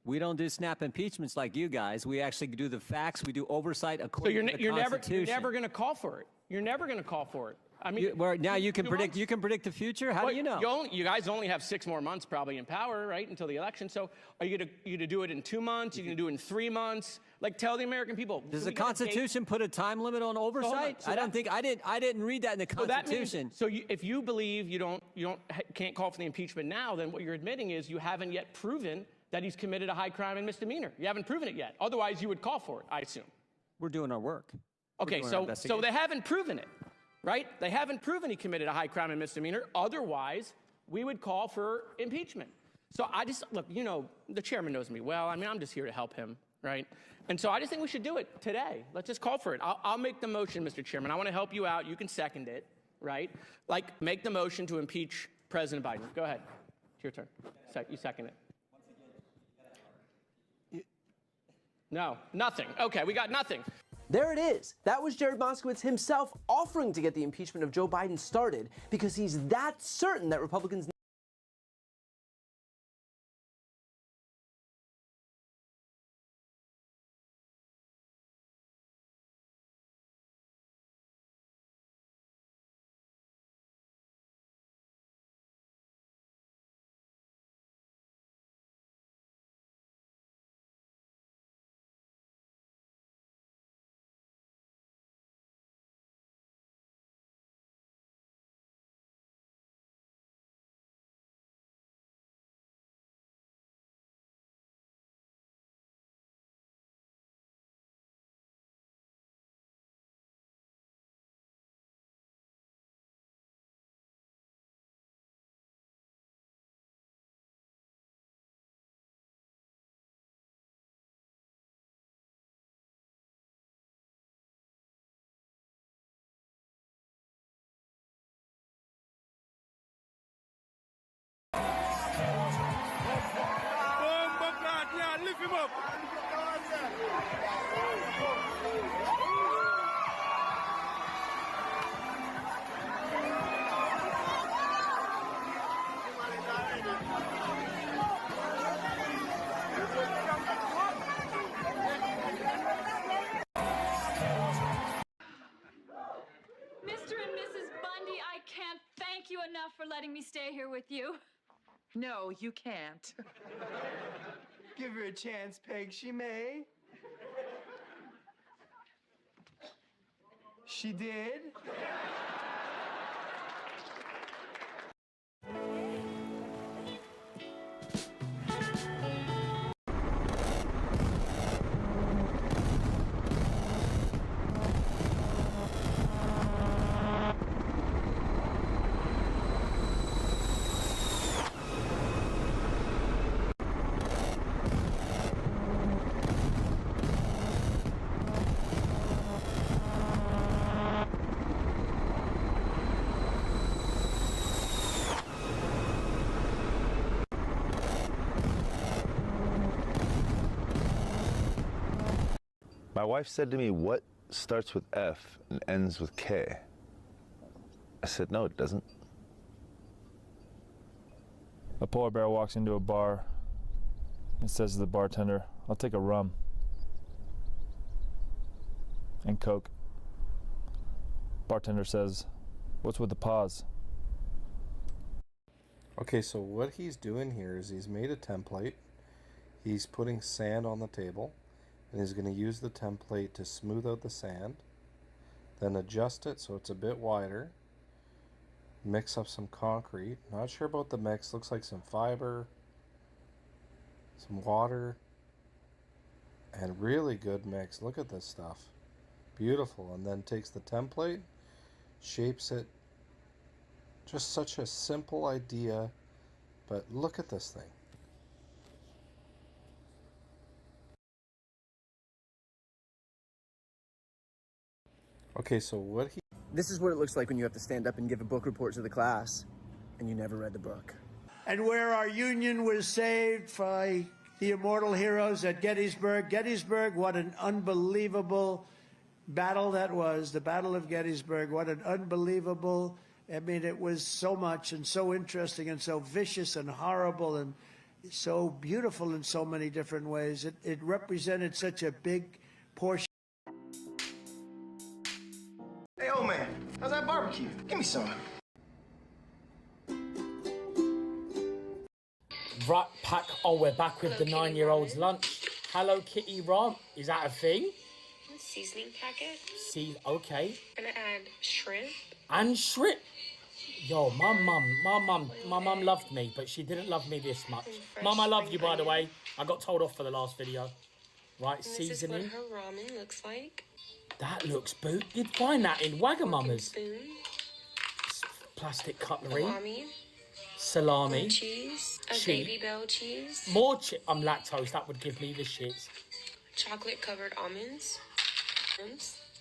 We don't do snap impeachments like you guys. We actually do the facts. We do oversight according to the Constitution. You're never going to call for it. You're never going to call for it. I mean, now you can predict. You can predict the future. How do you know? You guys only have 6 more months probably in power, right, until the election. So, are you to do it in 2 months? Are you going to do it in 3 months? Like, tell the American people. Does the Constitution put a time limit on oversight? I don't think I didn't read that in the Constitution. If you believe you can't call for the impeachment now, then what you're admitting is you haven't yet proven that he's committed a high crime and misdemeanor. You haven't proven it yet. Otherwise, you would call for it, I assume. We're doing our work. Okay, so they haven't proven it. Right? They haven't proven he committed a high crime and misdemeanor. Otherwise, we would call for impeachment. So look, the chairman knows me well. I mean, I'm just here to help him, right? And so I just think we should do it today. Let's just call for it. I'll make the motion, Mr. Chairman. I want to help you out. You can second it, right? Like, make the motion to impeach President Biden. Go ahead. It's your turn. You second it. No, nothing. Okay, we got nothing. There it is. That was Jared Moskowitz himself offering to get the impeachment of Joe Biden started because he's that certain that Republicans you enough for letting me stay here with you. No, you can't. Give her a chance, Peg. She may. She did. My wife said to me, "What starts with F and ends with K?" I said, "No, it doesn't." A polar bear walks into a bar and says to the bartender, "I'll take a rum and Coke." Bartender says, "What's with the pause?" Okay, so what he's doing here is he's made a template. He's putting sand on the table, and he's going to use the template to smooth out the sand, then adjust it so it's a bit wider, mix up some concrete. Not sure about the mix, looks like some fiber, some water, and really good mix. Look at this stuff. Beautiful. And then takes the template, shapes it. Just such a simple idea, but look at this thing. Okay, so what he... This is what it looks like when you have to stand up and give a book report to the class, and you never read the book. And where our Union was saved by the immortal heroes at Gettysburg. Gettysburg, what an unbelievable battle that was. The Battle of Gettysburg, what an unbelievable... I mean, it was so much and so interesting and so vicious and horrible and so beautiful in so many different ways. It represented such a big portion. Hey, old man, how's that barbecue? Give me some. Right, pack. Oh, we're back with the 9-year-old's lunch. Hello Kitty Rom. Is that a thing? Seasoning packet. See, okay. Gonna add shrimp. And shrimp. Yo, my mum loved me, but she didn't love me this much. Mum, I love you, by the way. I got told off for the last video. Right, And seasoning. This is what her ramen looks like. That looks boot. You'd find that in Wagamama's. Spoon. Plastic cutlery. Salami. Salami. And cheese. A baby bell cheese. More I'm lactose. That would give me the shits. Chocolate covered almonds.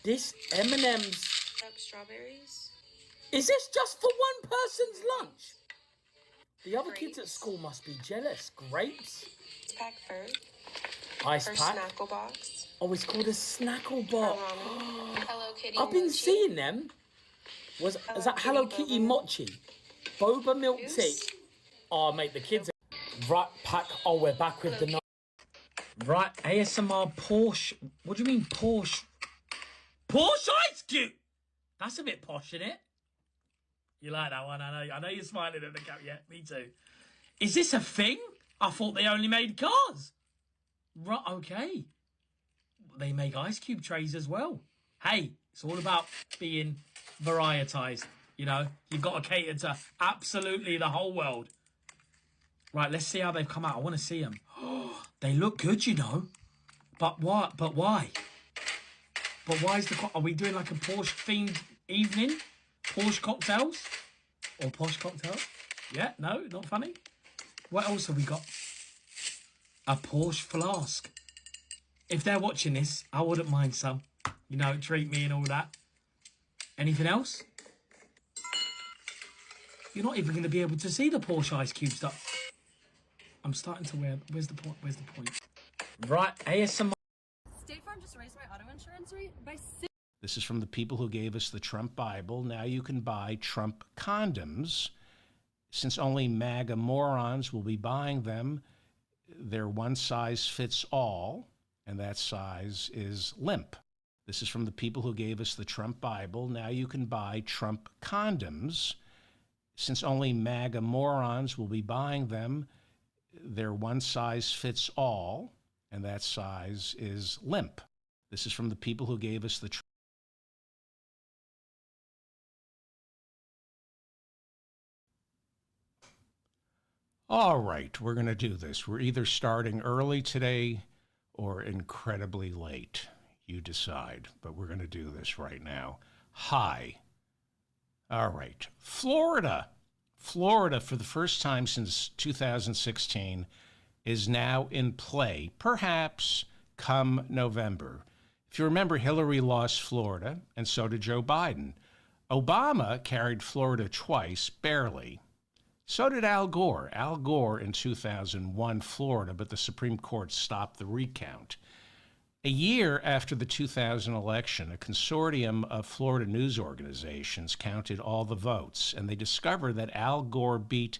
This M&M's. Up strawberries. Is this just for one person's lunch? The other kids at school must be jealous. Grapes. Pack first. Ice Her pack. snackle box. Oh, it's called a snackle box. Hello Kitty. I've been mochi. seeing them. Was that Hello Kitty mochi? Boba milk tea. Oh, mate, the kids are... Right, pack. Oh, we're back with the... Right, ASMR Porsche. What do you mean Porsche? Porsche Ice Cube! That's a bit posh, isn't it? You like that one? I know you're smiling at the cap. Yeah, me too. Is this a thing? I thought they only made cars. Right, okay. They make ice cube trays as well. Hey, it's all about being varietized. You know, you've got to cater to absolutely the whole world. Right, let's see how they've come out. I want to see them. They look good, you know. But what? But why? But why is the... Are we doing like a Porsche themed evening? Porsche cocktails? Or posh cocktails? Yeah, no, not funny. What else have we got? A Porsche flask. If they're watching this, I wouldn't mind some. You know, treat me and all that. Anything else? You're not even going to be able to see the Porsche ice cube stuff. I'm starting to wear... Where's the point? Where's the point? Right, ASMR. State Farm just raised my auto insurance rate by 6. This is from the people who gave us the Trump Bible. Now you can buy Trump condoms. Since only MAGA morons will be buying them, they're one size fits all, and that size is limp. This is from the people who gave us the Trump Bible. Now you can buy Trump condoms. since only MAGA morons will be buying them, they're one size fits all, and that size is limp. This is from the people who gave us the All right, we're going to do this. We're either starting early today or incredibly late. You decide, but we're going to do this right now. Hi. All right. Florida. Florida, for the first time since 2016, is now in play, perhaps come November. If you remember, Hillary lost Florida, and so did Joe Biden. Obama carried Florida twice, barely. So did Al Gore. Al Gore in 2001 Florida, but the Supreme Court stopped the recount. A year after the 2000 election, a consortium of Florida news organizations counted all the votes, and they discovered that Al Gore beat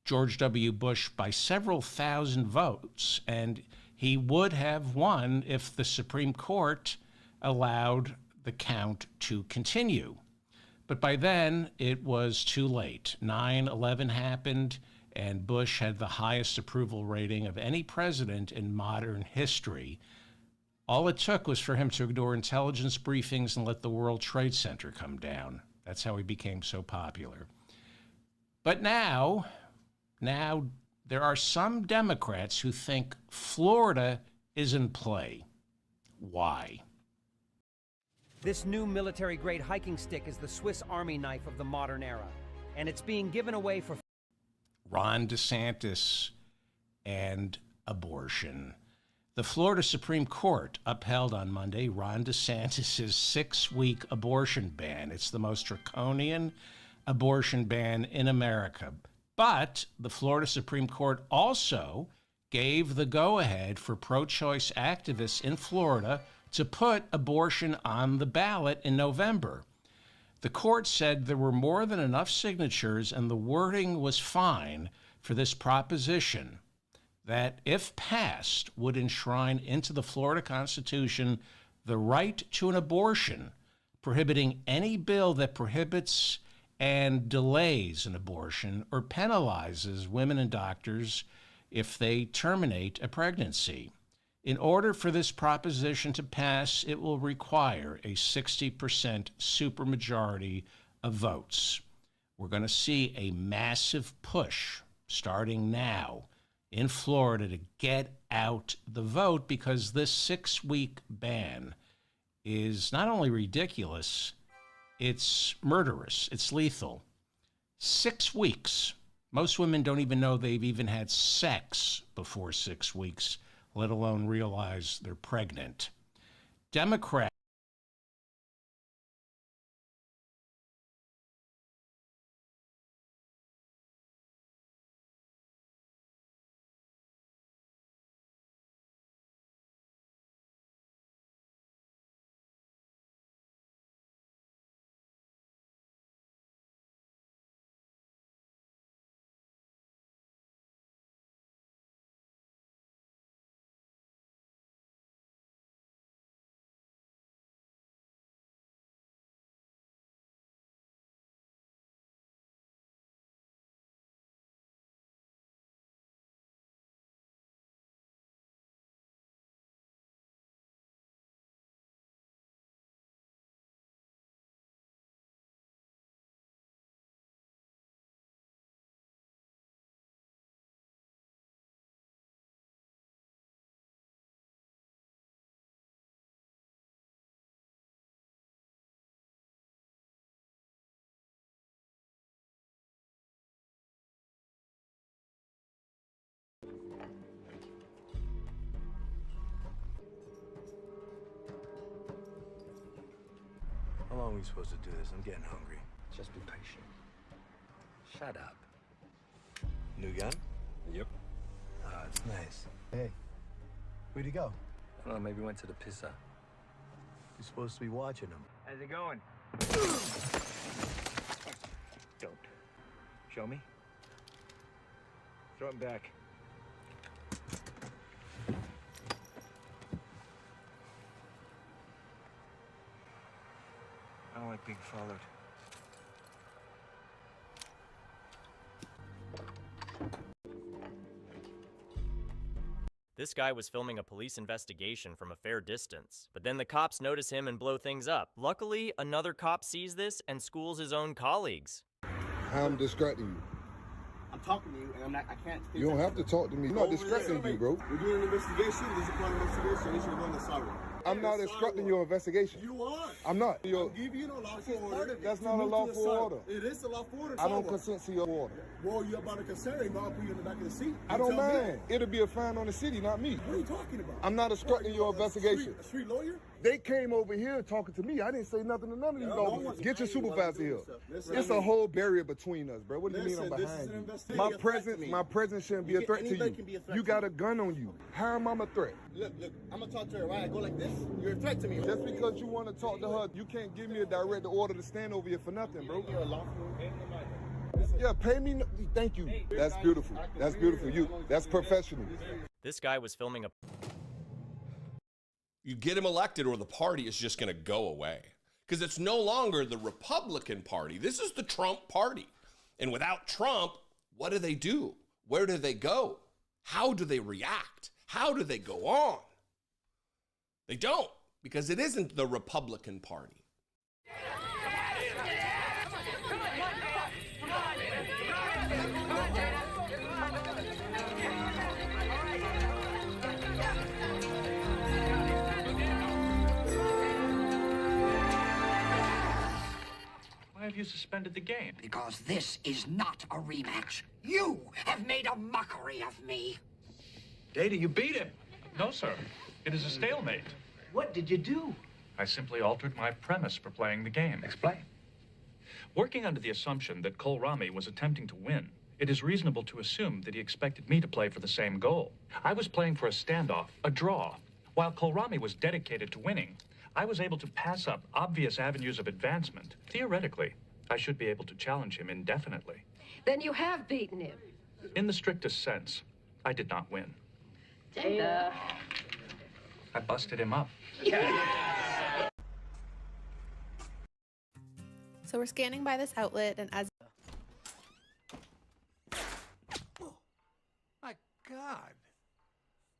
George W. Bush by several thousand votes, and he would have won if the Supreme Court allowed the count to continue. But by then, it was too late. 9/11 happened, and Bush had the highest approval rating of any president in modern history. All it took was for him to ignore intelligence briefings and let the World Trade Center come down. That's how he became so popular. But now there are some Democrats who think Florida is in play. Why? This new military-grade hiking stick is the Swiss Army knife of the modern era, and it's being given away for Ron DeSantis and abortion. The Florida Supreme Court upheld on Monday Ron DeSantis' 6-week abortion ban. It's the most draconian abortion ban in America. But the Florida Supreme Court also gave the go-ahead for pro-choice activists in Florida to put abortion on the ballot in November. The court said there were more than enough signatures and the wording was fine for this proposition that, if passed, would enshrine into the Florida Constitution the right to an abortion, prohibiting any bill that prohibits and delays an abortion or penalizes women and doctors if they terminate a pregnancy. In order for this proposition to pass, it will require a 60% supermajority of votes. We're going to see a massive push starting now in Florida to get out the vote, because this 6-week ban is not only ridiculous, it's murderous, it's lethal. 6 weeks. Most women don't even know they've even had sex before 6 weeks, let alone realize they're pregnant. Democrats How long are we supposed to do this? I'm getting hungry. Just be patient. Shut up. New gun? Yep. Ah, it's nice. Hey, where'd he go? I don't know, maybe went to the pisser. You're supposed to be watching him. How's it going? Don't. Show me. Throw him back. I don't like being followed. This guy was filming a police investigation from a fair distance, but then the cops notice him and blow things up. Luckily, another cop sees this and schools his own colleagues. I'm distracting you. I'm talking to you, and I can't. You don't have to talk to me. I'm not distracting you, bro. We're doing an investigation. This is part of the investigation. You should go in the siren. I'm not instructing your investigation. You are. I'm not. I'm giving you a lawful order. That's not a lawful order. It is a lawful order. I don't consent to your order. Well, you're about to consent it. I'll put you in the back of the seat. I don't mind. It'll be a fine on the city, not me. What are you talking about? I'm not instructing your investigation. A street lawyer? They came over here talking to me. I didn't say nothing to none of these officers. Get your supervisor here. It's a whole barrier between us, bro. What do you mean I'm behind you? My presence shouldn't be a threat to you. You got a gun on you. How am I a threat? Look, I'm gonna talk to her. Right? I go like this. You're a threat to me. Just because you want to talk to her, you can't give me a direct order to stand over here for nothing, bro. Yeah, pay me. Thank you. That's beautiful. That's beautiful. That's professional. This guy was filming a... You get him elected or the party is just going to go away. Because it's no longer the Republican Party. This is the Trump Party. And without Trump, what do they do? Where do they go? How do they react? How do they go on? They don't, because it isn't the Republican Party. Why have you suspended the game? Because this is not a rematch. You have made a mockery of me. Data, you beat him. No, sir. It is a stalemate. What did you do? I simply altered my premise for playing the game. Explain. Working under the assumption that Kohlrami was attempting to win, it is reasonable to assume that he expected me to play for the same goal. I was playing for a standoff, a draw. While Kohlrami was dedicated to winning, I was able to pass up obvious avenues of advancement. Theoretically, I should be able to challenge him indefinitely. Then you have beaten him. In the strictest sense, I did not win. Data. I busted him up. So we're scanning by this outlet, and as... My God.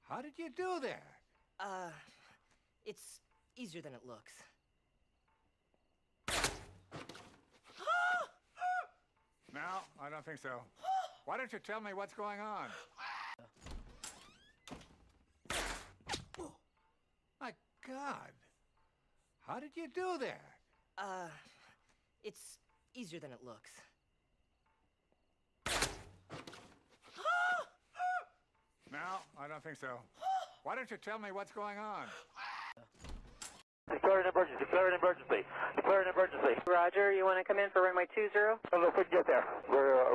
How did you do there? It's easier than it looks. No, I don't think so. Why don't you tell me what's going on? My God. How did you do there? It's easier than it looks. No, I don't think so. Why don't you tell me what's going on? Declare an emergency. Declare an emergency. Declare an emergency. Roger, you want to come in for runway 20? I don't know if we can get there.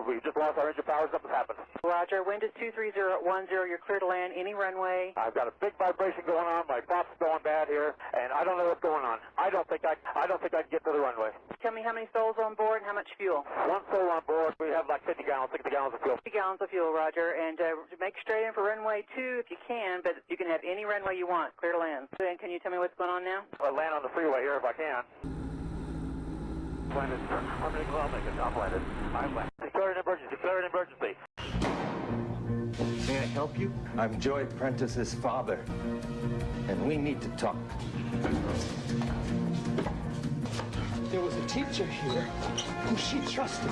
We just lost our engine power. Something's happened. Roger, wind is 230 at 10. You're clear to land any runway. I've got a big vibration going on. My prop's going bad here, and I don't know what's going on. I don't think I can get to the runway. Tell me how many souls on board and how much fuel. One soul on board. We have like 50 gallons, 60 gallons of fuel. 50 gallons of fuel, Roger. And make straight in for runway 2 if you can, but you can have any runway you want. Clear to land. And can you tell me what's going on now? I'll land on the freeway here if I can. Landed. How many kilometers? I'm landed. I'm landed. Declare an emergency. Declare an emergency. May I help you? I'm Joy Prentice's father, and we need to talk. There was a teacher here who she trusted,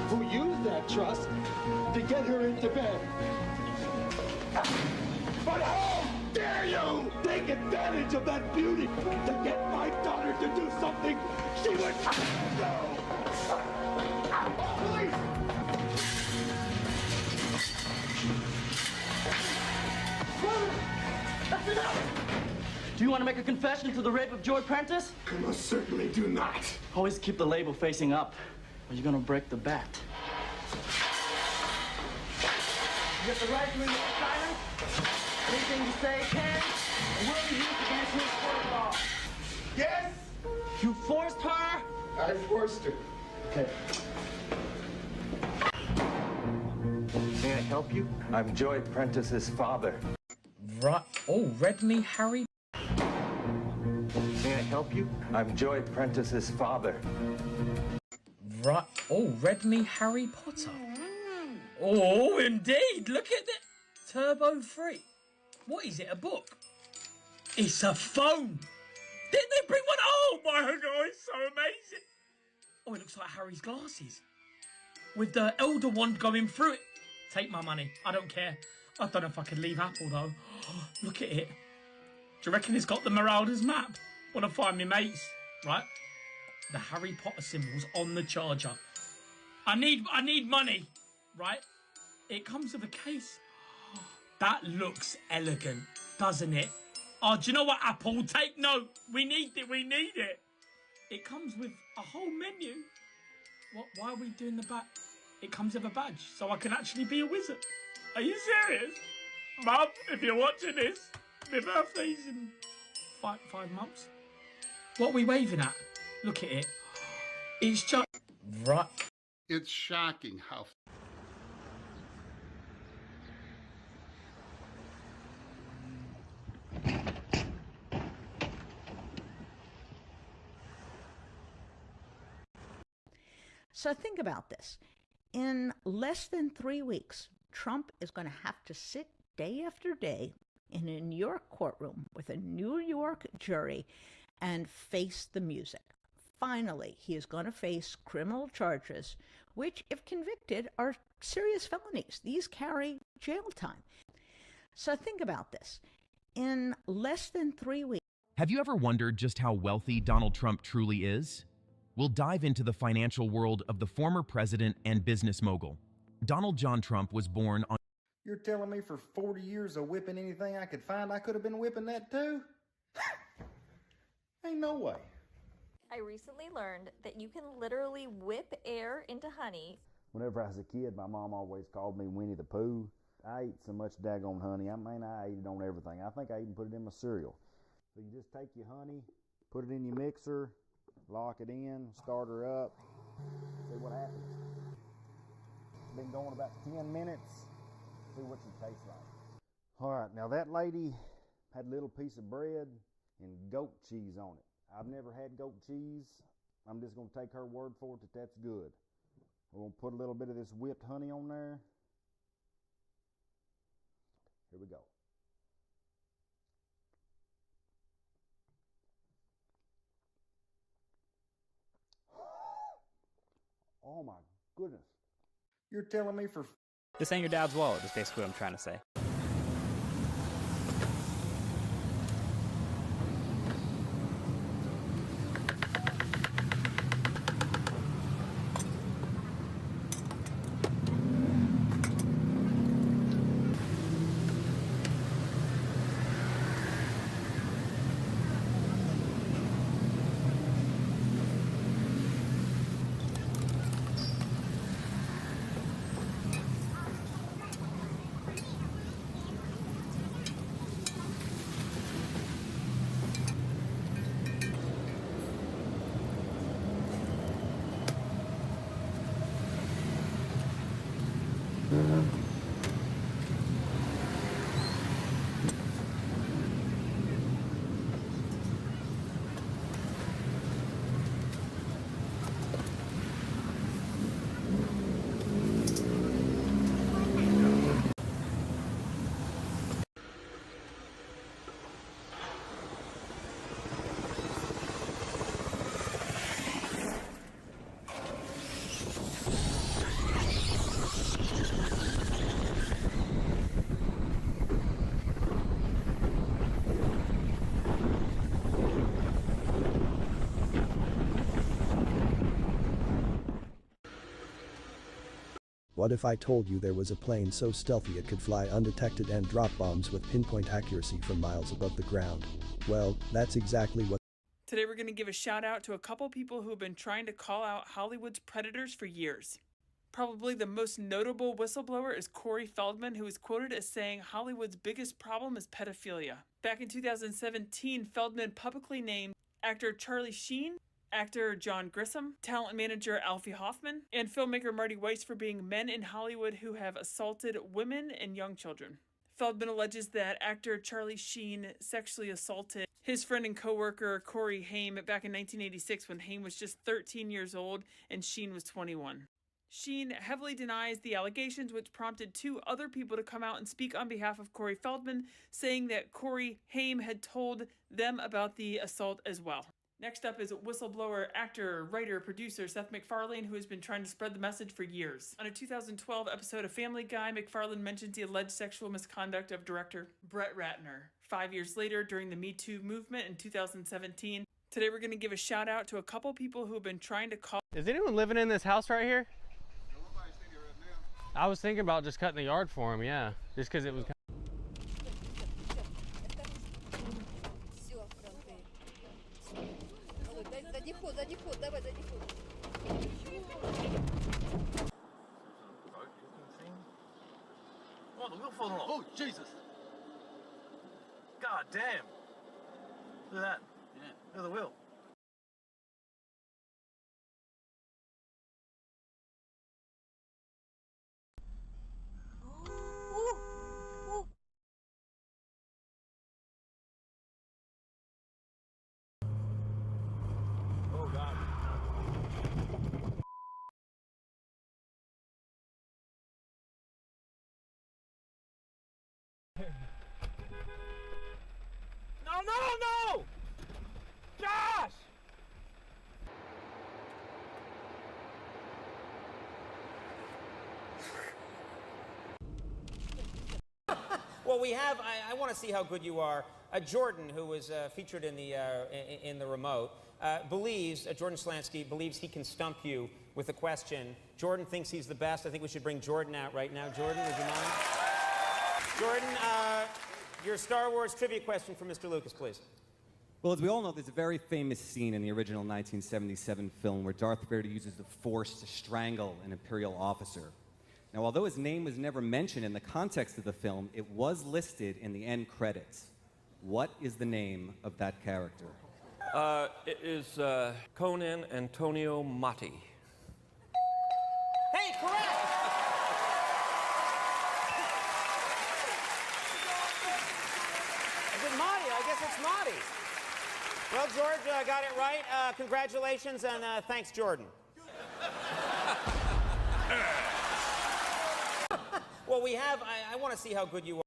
who used that trust to get her into bed. But how dare you take advantage of that beauty to get my daughter to do something she would do? Police! That's enough! Do you want to make a confession to the rape of Joy Prentice? I most certainly do not. Always keep the label facing up, or you're gonna break the bat. You have the right to remain silent. Anything you say can and will be used against you in court of law. Yes? You forced her? I forced her. Okay. May I help you? I'm Joy Prentice's father. Right. Oh, read me, Harry. May I help you? I'm Joy Prentice's father. Right. Oh, read me, Harry Potter. Oh, indeed. Look at that. Turbo 3. What is it, a book? It's a phone. Didn't they bring one? Oh my God, it's so amazing. Oh, it looks like Harry's glasses. With the elder wand going through it. Take my money, I don't care. I don't know if I could leave Apple though. Look at it. Do you reckon it's got the Marauders map? Wanna find me mates, right? The Harry Potter symbols on the charger. I need money, right? It comes with a case. That looks elegant, doesn't it? Oh, do you know what, Apple? Take note. We need it. It comes with a whole menu. What? Why are we doing the back? It comes with a badge, so I can actually be a wizard. Are you serious? Mum, if you're watching this, my birthday's in five months. What are we waving at? Look at it. It's just... Right. It's shocking how... So think about this. In less than 3 weeks, Trump is going to have to sit day after day in a New York courtroom with a New York jury and face the music. Finally, he is going to face criminal charges, which, if convicted, are serious felonies. These carry jail time. So think about this. In less than 3 weeks... Have you ever wondered just how wealthy Donald Trump truly is? We'll dive into the financial world of the former president and business mogul. Donald John Trump was born on... You're telling me for 40 years of whipping anything I could find, I could have been whipping that too? Ain't no way. I recently learned that you can literally whip air into honey. Whenever I was a kid, my mom always called me Winnie the Pooh. I ate so much daggone honey. I mean, I ate it on everything. I think I even put it in my cereal. So you just take your honey, put it in your mixer, lock it in, start her up, see what happens. It's been going about 10 minutes, see what she tastes like. All right, now that lady had a little piece of bread and goat cheese on it. I've never had goat cheese. I'm just going to take her word for it that that's good. We're going to put a little bit of this whipped honey on there. Here we go. Oh my goodness. You're telling me for... This ain't your dad's wallet, is basically what I'm trying to say. What if I told you there was a plane so stealthy it could fly undetected and drop bombs with pinpoint accuracy from miles above the ground? Well, that's exactly what... Today we're going to give a shout out to a couple people who have been trying to call out Hollywood's predators for years. Probably the most notable whistleblower is Corey Feldman, who is quoted as saying Hollywood's biggest problem is pedophilia. Back in 2017, Feldman publicly named actor Charlie Sheen, actor John Grissom, talent manager Alfie Hoffman, and filmmaker Marty Weiss for being men in Hollywood who have assaulted women and young children. Feldman alleges that actor Charlie Sheen sexually assaulted his friend and co-worker Corey Haim back in 1986 when Haim was just 13 years old and Sheen was 21. Sheen heavily denies the allegations, which prompted two other people to come out and speak on behalf of Corey Feldman, saying that Corey Haim had told them about the assault as well. Next up is whistleblower, actor, writer, producer Seth MacFarlane, who has been trying to spread the message for years. On a 2012 episode of Family Guy, MacFarlane mentions the alleged sexual misconduct of director Brett Ratner. 5 years later, during the Me Too movement in 2017, today we're going to give a shout out to a couple people who have been trying to call. Is anyone living in this house right here? I was thinking about just cutting the yard for him, yeah. Just because it was Oh, the wheel falling off. Oh, Jesus. God damn. Look at that. Yeah. Look at the wheel. Oh, God. No! Josh! Well, we have, I want to see how good you are. Jordan, who was featured in the remote, Jordan Slansky believes he can stump you with a question. Jordan thinks he's the best. I think we should bring Jordan out right now. Jordan, would you mind? Jordan, your Star Wars trivia question for Mr. Lucas, please. Well, as we all know, there's a very famous scene in the original 1977 film where Darth Vader uses the Force to strangle an Imperial officer. Now, although his name was never mentioned in the context of the film, it was listed in the end credits. What is the name of that character? It is Conan Antonio Motti. Hey, correct! Is it Motti? I guess it's Motti. Well, George got it right. Congratulations, and thanks, Jordan. Well, we have, I want to see how good you are.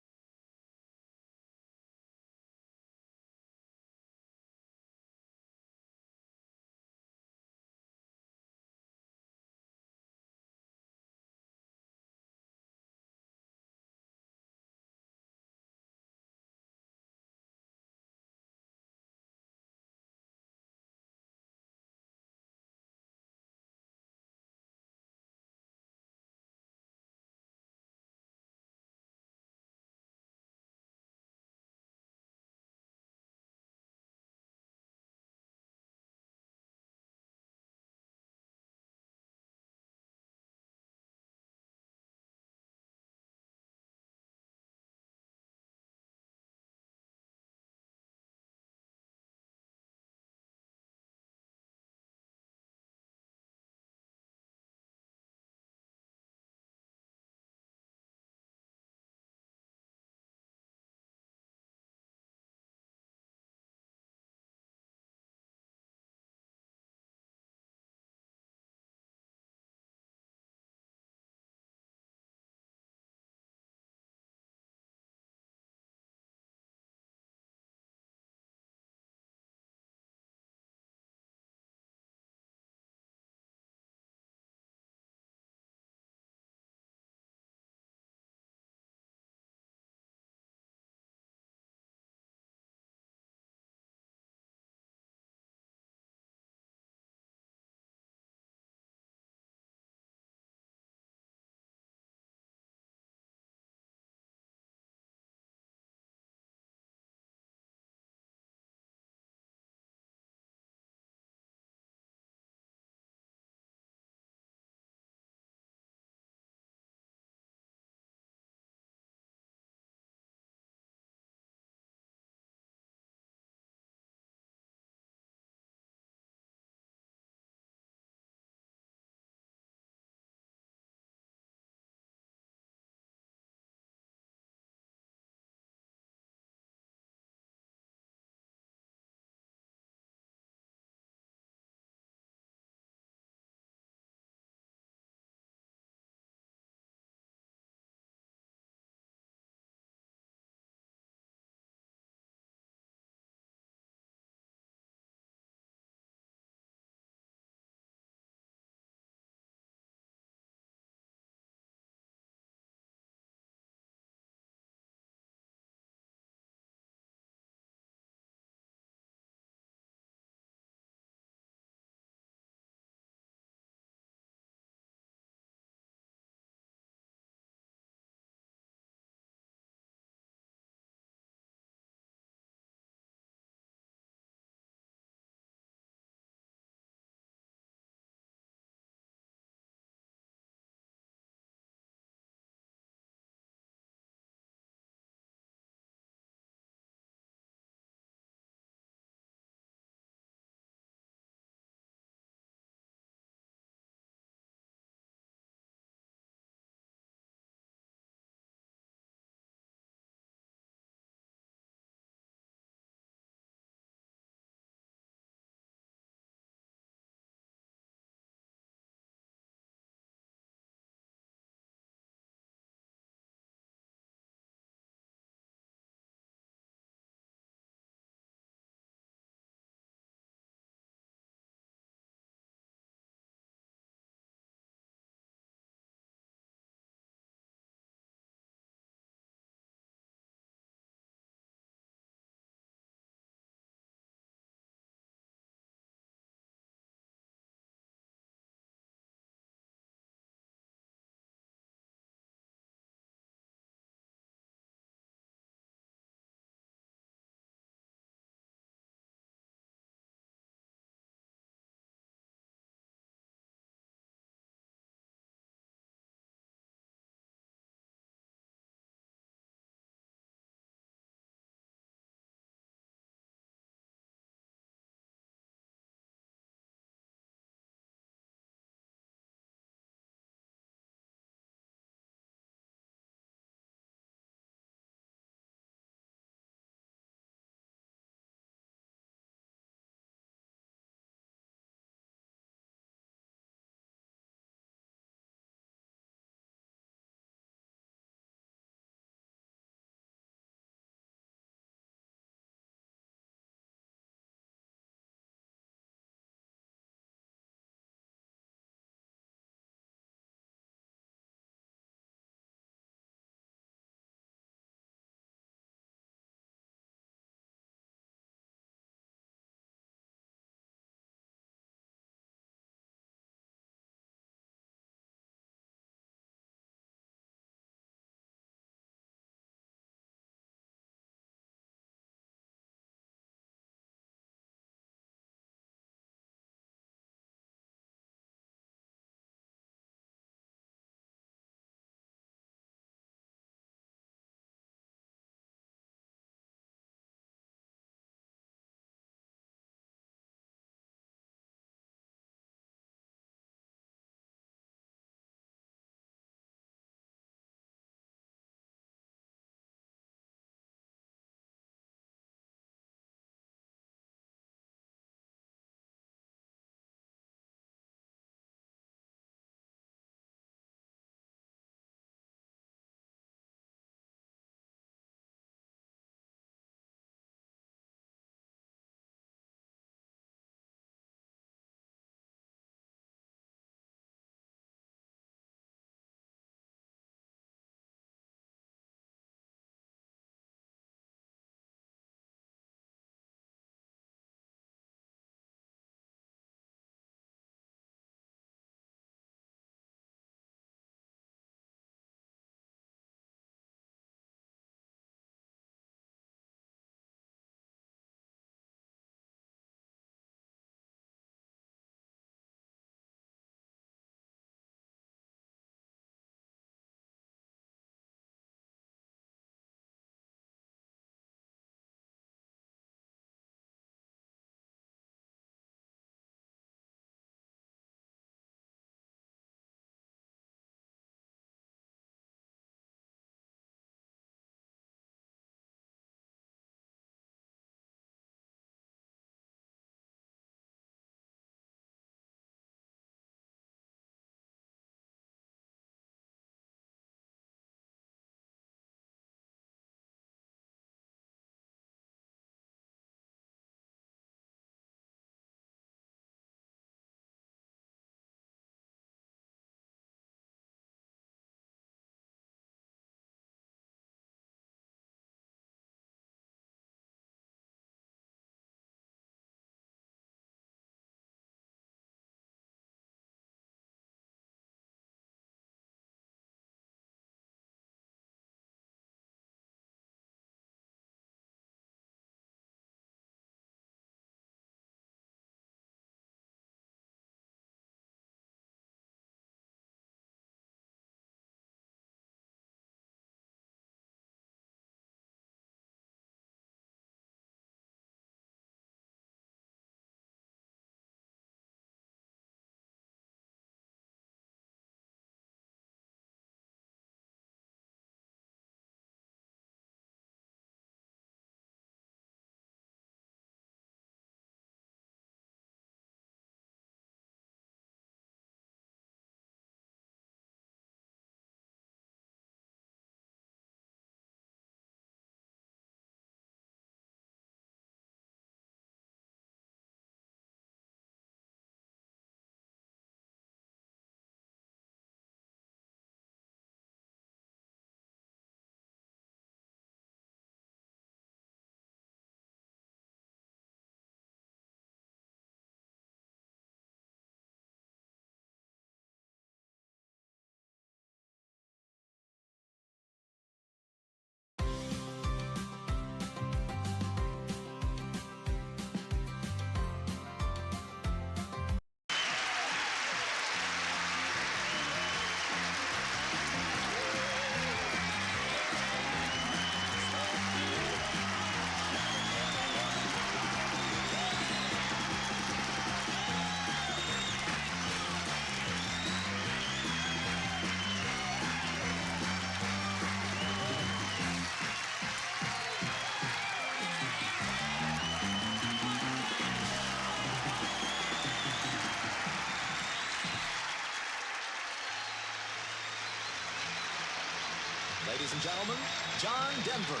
Ladies and gentlemen, John Denver.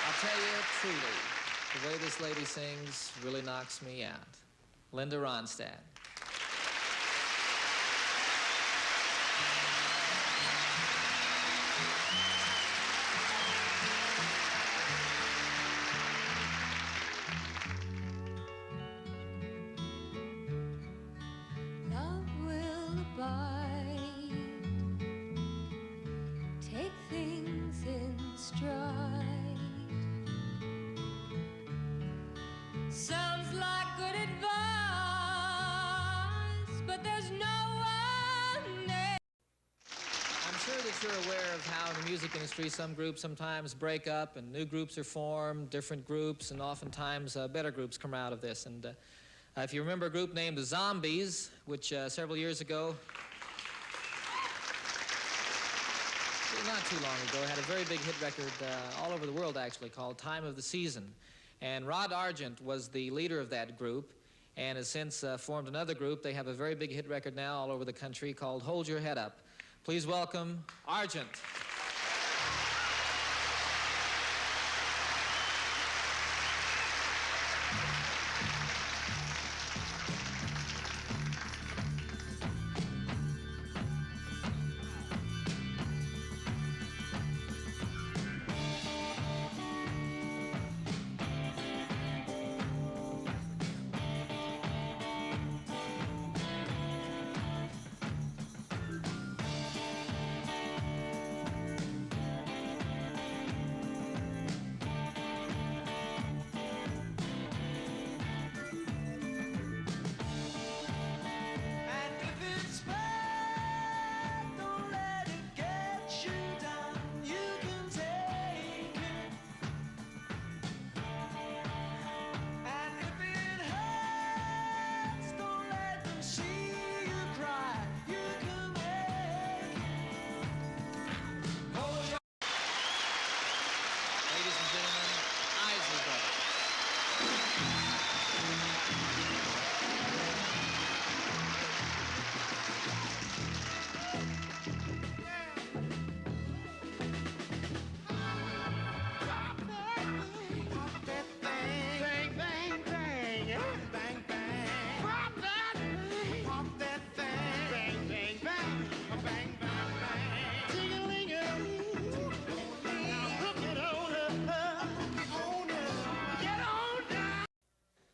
I'll tell you truly, the way this lady sings really knocks me out. Linda Ronstadt. Love will abide. Take things in stride. Sounds like good advice, but there's no one there. I'm sure that you're aware of how in the music industry some groups sometimes break up and new groups are formed, different groups, and oftentimes better groups come out of this. And if you remember a group named the Zombies, which several years ago, not too long ago, had a very big hit record all over the world actually called Time of the Season. And Rod Argent was the leader of that group and has since formed another group. They have a very big hit record now all over the country called Hold Your Head Up. Please welcome Argent.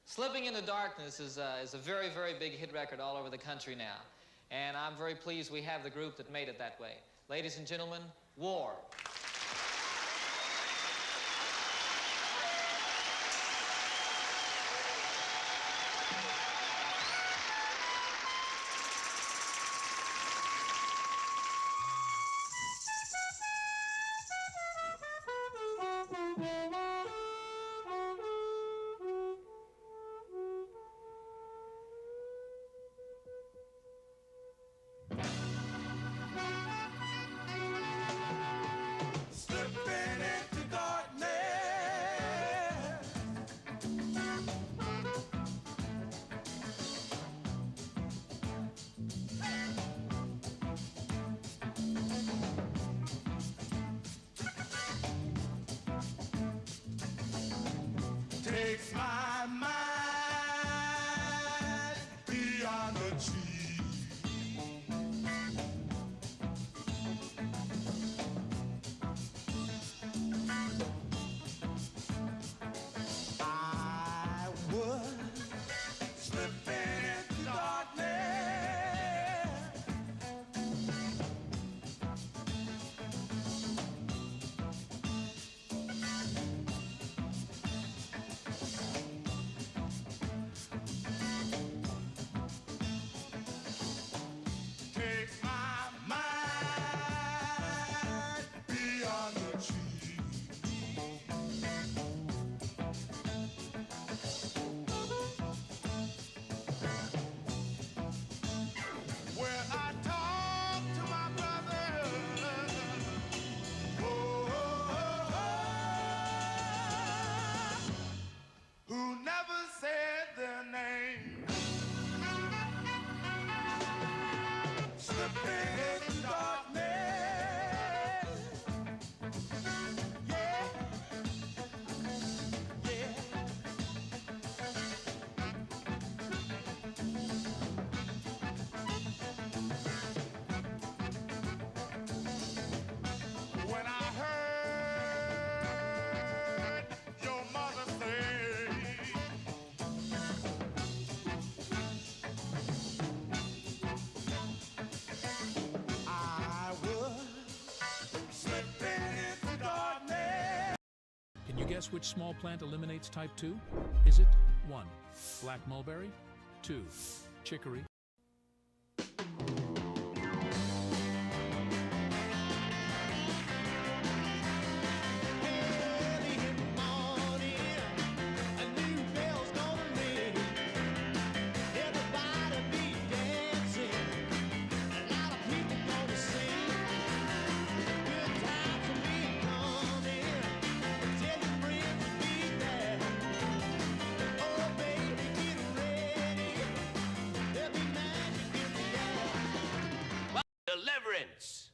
Slipping into Darkness is a very, very big hit record all over the country now. And I'm very pleased we have the group that made it that way. Ladies and gentlemen, War. You guess which small plant eliminates type 2? Is it 1. Black mulberry, 2. Chicory, Deliverance.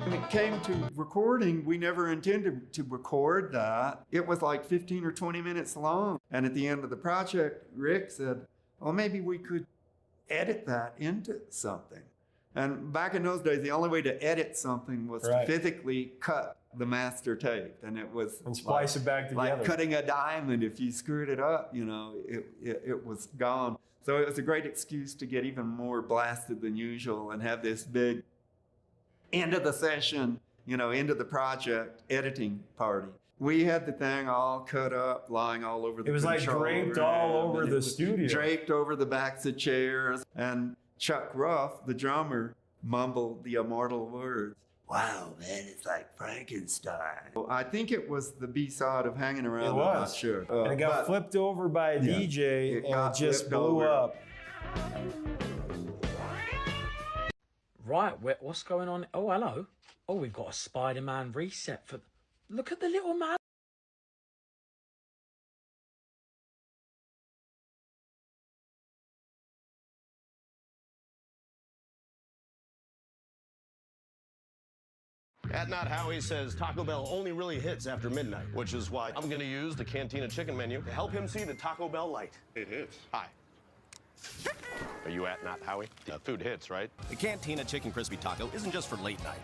When it came to recording, we never intended to record that. It was like 15 or 20 minutes long. And at the end of the project, Rick said, well, maybe we could edit that into something. And back in those days, the only way to edit something was to physically cut the master tape. And it was and splice it back together. Like cutting a diamond. If you screwed it up, you know, it was gone. So it was a great excuse to get even more blasted than usual and have this big end of the session, you know, end of the project editing party. We had the thing all cut up, lying all over the It was like control draped room, all over and it the was studio. Draped over the backs of chairs. And Chuck Ruff, the drummer, mumbled the immortal words, "Wow, man, it's like Frankenstein." Well, I think it was the B-side of Hanging Around. It was. I'm not sure. And it got flipped over by a DJ and it just blew up. Right, what's going on? Oh, hello. Oh, we've got a Spider-Man reset for... Look at the little man. At Not Howie says Taco Bell only really hits after midnight, which is why I'm going to use the Cantina chicken menu to help him see the Taco Bell light. It hits. Hi. Are you at Not Howie? Food hits, right? The Cantina Chicken Crispy Taco isn't just for late night.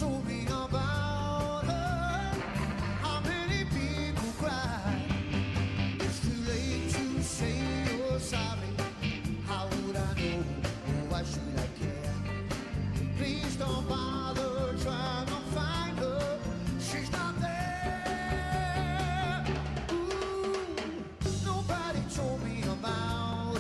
Told me about her, how many people cry. It's too late to say you're sorry. How would I know? Why should I care? Please don't bother trying to find her. She's not there. Ooh, nobody told me about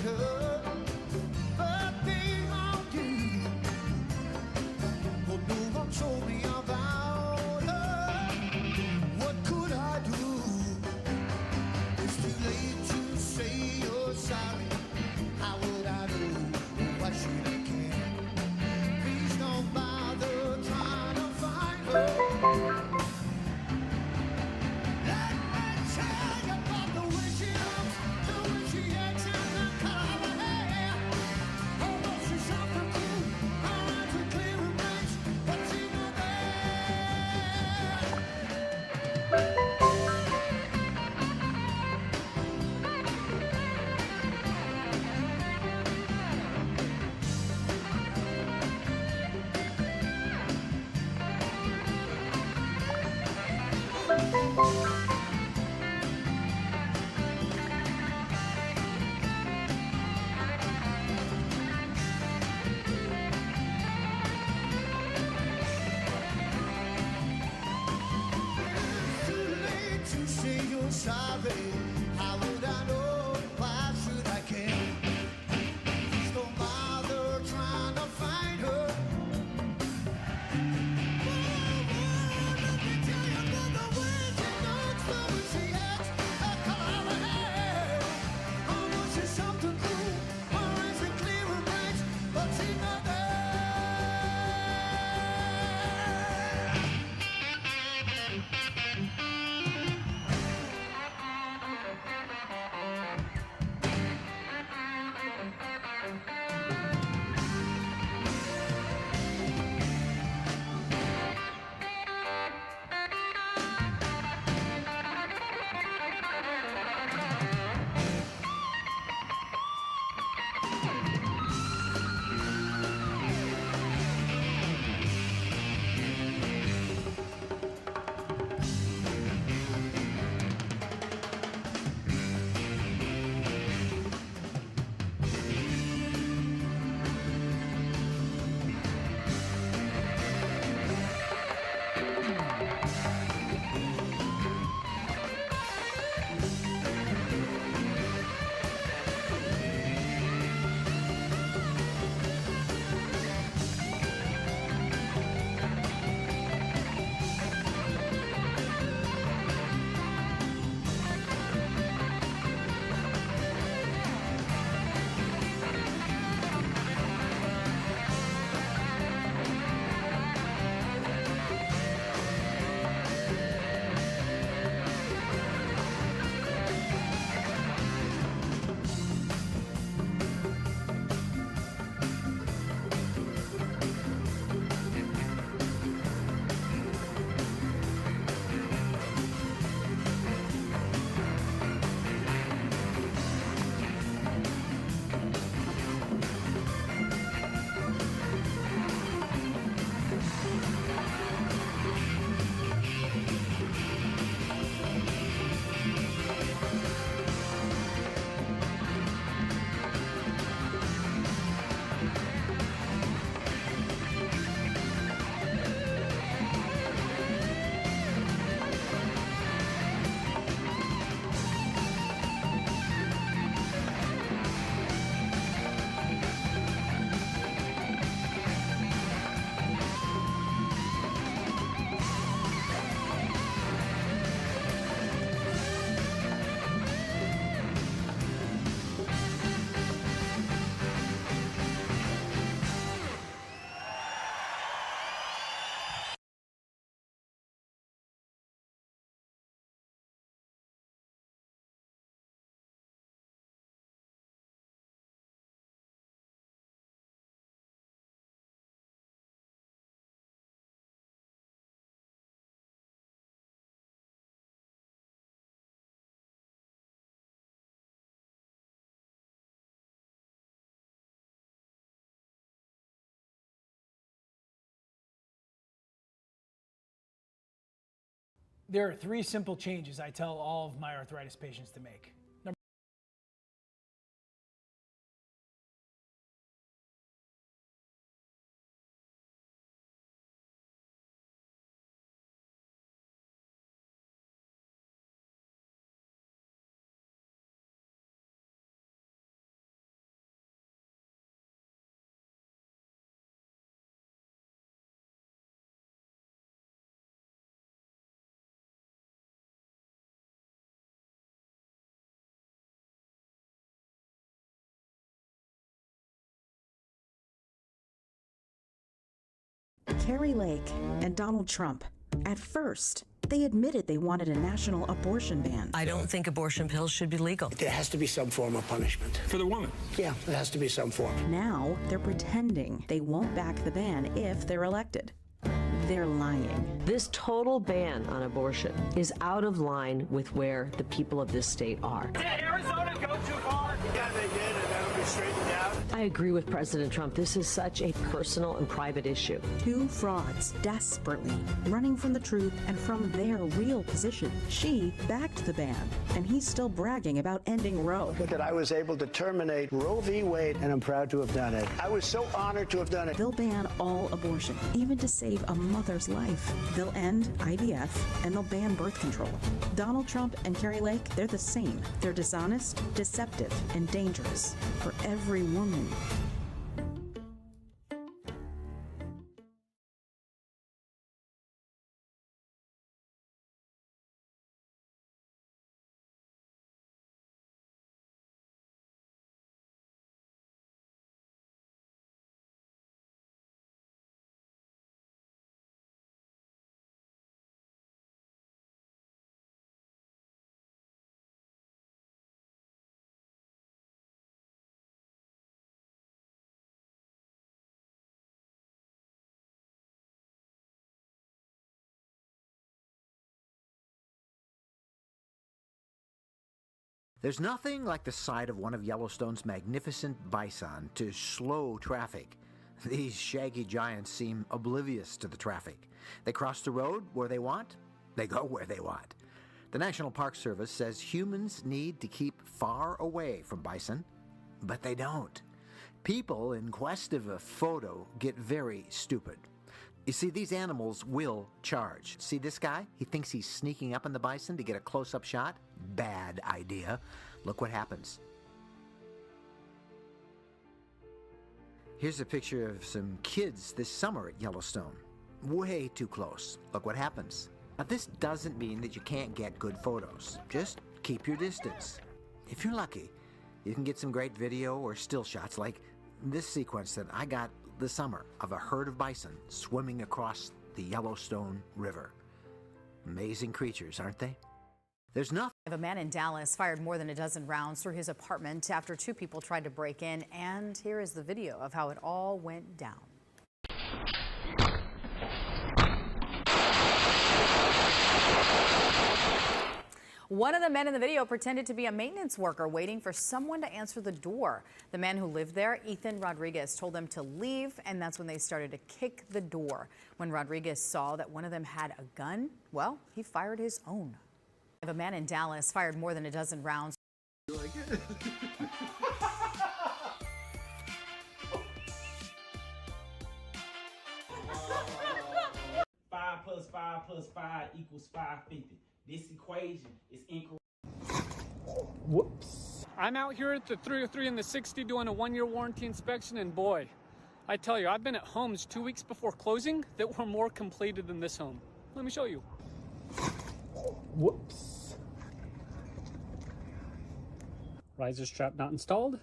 sorry. How would I know? Why should I care? Please don't bother trying to find her. Let me tell you about the way she looks, the way she acts, the color of her hair. Oh, was it something cool, or is it clear and bright? But she's not there. There are 3 simple changes I tell all of my arthritis patients to make. Carrie Lake and Donald Trump. At first, they admitted they wanted a national abortion ban. I don't think abortion pills should be legal. There has to be some form of punishment. For the woman? Yeah, there has to be some form. Now, they're pretending they won't back the ban if they're elected. They're lying. This total ban on abortion is out of line with where the people of this state are. Did Arizona go too far? Yeah, they did, and that'll be get straightened out. I agree with President Trump. This is such a personal and private issue. Two frauds desperately running from the truth and from their real position. She backed the ban, and he's still bragging about ending Roe. That I was able to terminate Roe v. Wade, and I'm proud to have done it. I was so honored to have done it. They'll ban all abortion, even to save a mother's life. They'll end IVF, and they'll ban birth control. Donald Trump and Carrie Lake, they're the same. They're dishonest, deceptive, and dangerous for every woman. There's nothing like the sight of one of Yellowstone's magnificent bison to slow traffic. These shaggy giants seem oblivious to the traffic. They cross the road where they want, they go where they want. The National Park Service says humans need to keep far away from bison, but they don't. People in quest of a photo get very stupid. You see, these animals will charge. See this guy? He thinks he's sneaking up on the bison to get a close-up shot? Bad idea. Look what happens. Here's a picture of some kids this summer at Yellowstone. Way too close. Look what happens. Now, this doesn't mean that you can't get good photos. Just keep your distance. If you're lucky, you can get some great video or still shots like this sequence that I got this summer of a herd of bison swimming across the Yellowstone River. Amazing creatures, aren't they? There's nothing. A man in Dallas fired more than a dozen rounds through his apartment after two people tried to break in, and here is the video of how it all went down. One of the men in the video pretended to be a maintenance worker waiting for someone to answer the door. The man who lived there, Ethan Rodriguez, told them to leave, and that's when they started to kick the door. When Rodriguez saw that one of them had a gun, well, he fired his own. A man in Dallas fired more than a dozen rounds. You like it? 5 plus 5 plus 5 equals 550. This equation is incorrect. Whoops. I'm out here at the 303 and the 60 doing a 1-year warranty inspection, and boy, I tell you, I've been at homes 2 weeks before closing that were more completed than this home. Let me show you. Whoops. Riser strap not installed.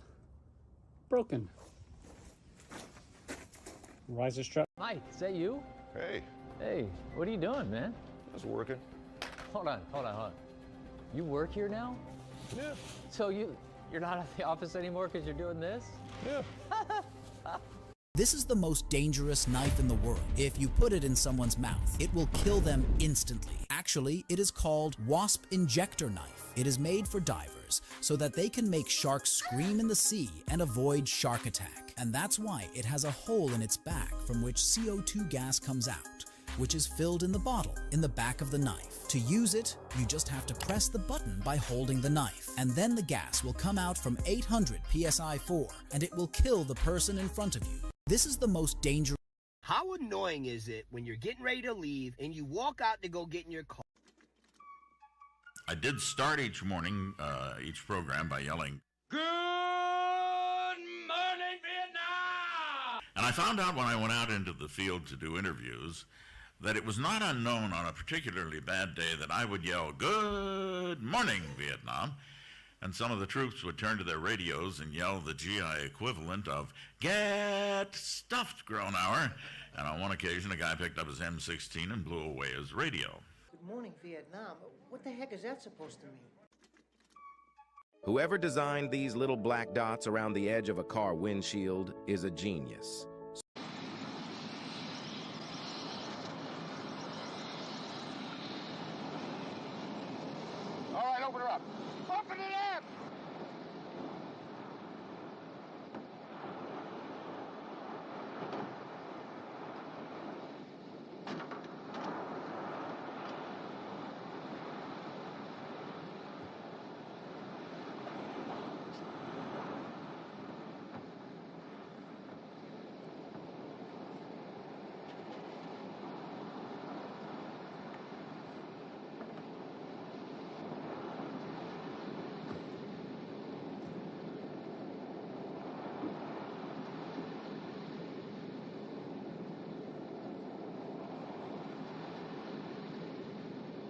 Broken. Riser strap. Mike, is that you? Hey. Hey, what are you doing, man? I was working. Hold on. You work here now? Yeah. So you're not at the office anymore because you're doing this? Yeah. This is the most dangerous knife in the world. If you put it in someone's mouth, it will kill them instantly. Actually, it is called Wasp Injector Knife. It is made for divers so that they can make sharks scream in the sea and avoid shark attack. And that's why it has a hole in its back from which CO2 gas comes out, which is filled in the bottle in the back of the knife. To use it, you just have to press the button by holding the knife, and then the gas will come out from 800 psi-4, and it will kill the person in front of you. This is the most dangerous. How annoying is it when you're getting ready to leave and you walk out to go get in your car? I did start each morning, each program by yelling, Good morning, Vietnam! and I found out when I went out into the field to do interviews that it was not unknown on a particularly bad day that I would yell, "Good morning, Vietnam," and some of the troops would turn to their radios and yell the GI equivalent of, "Get stuffed, Gronauer," and on one occasion a guy picked up his M16 and blew away his radio. Good morning, Vietnam. What the heck is that supposed to mean? Whoever designed these little black dots around the edge of a car windshield is a genius. All right, open her up. Open it up!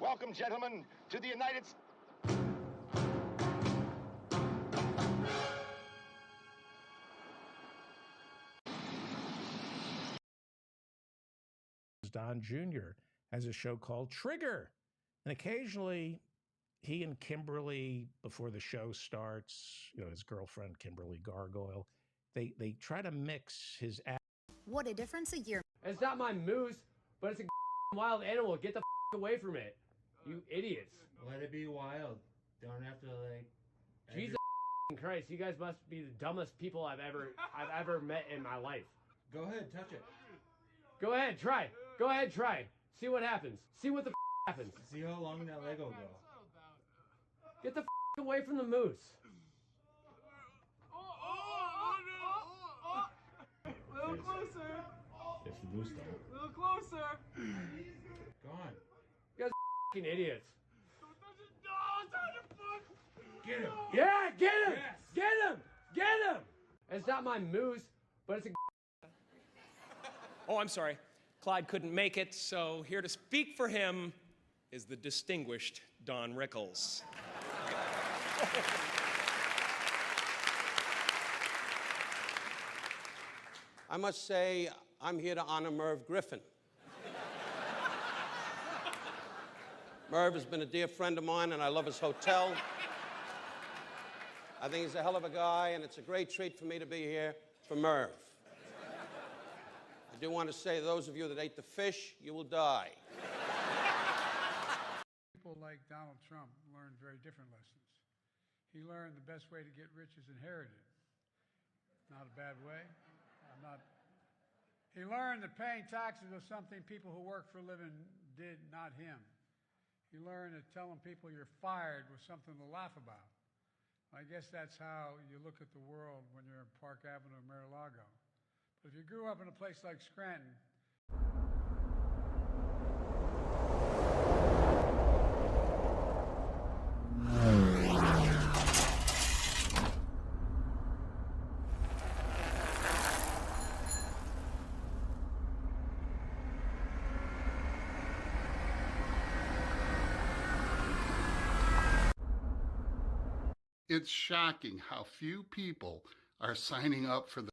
Welcome, gentlemen, to the United States. Don Jr. has a show called Trigger. And occasionally, he and Kimberly, before the show starts, his girlfriend, Kimberly Gargoyle, they try to mix his act. What a difference a year. It's not my moose, but it's a wild animal. Get the away from it, you idiots. Let it be wild. Don't have to Jesus Christ, you guys must be the dumbest people I've ever met in my life. Go ahead, touch it. Go ahead, try. Go ahead, try. See what happens. See what the happens. See how long that leg will go. Get the away from the moose. A little closer. It's the moose though. A little closer. Go on. You guys are idiots. Get him. Yeah, get him. Yes. Get him. Get him. It's not my moose, but it's a. Oh, I'm sorry. Clyde couldn't make it, so here to speak for him is the distinguished Don Rickles. I must say, I'm here to honor Merv Griffin. Merv has been a dear friend of mine, and I love his hotel. I think he's a hell of a guy, and it's a great treat for me to be here for Merv. I do want to say, those of you that ate the fish, you will die. People like Donald Trump learned very different lessons. He learned the best way to get rich is inherited. Not a bad way. He learned that paying taxes was something people who work for a living did, not him. He learned that telling people you're fired was something to laugh about. I guess that's how you look at the world when you're in Park Avenue, Mar-a-Lago. But if you grew up in a place like Scranton, it's shocking how few people are signing up for the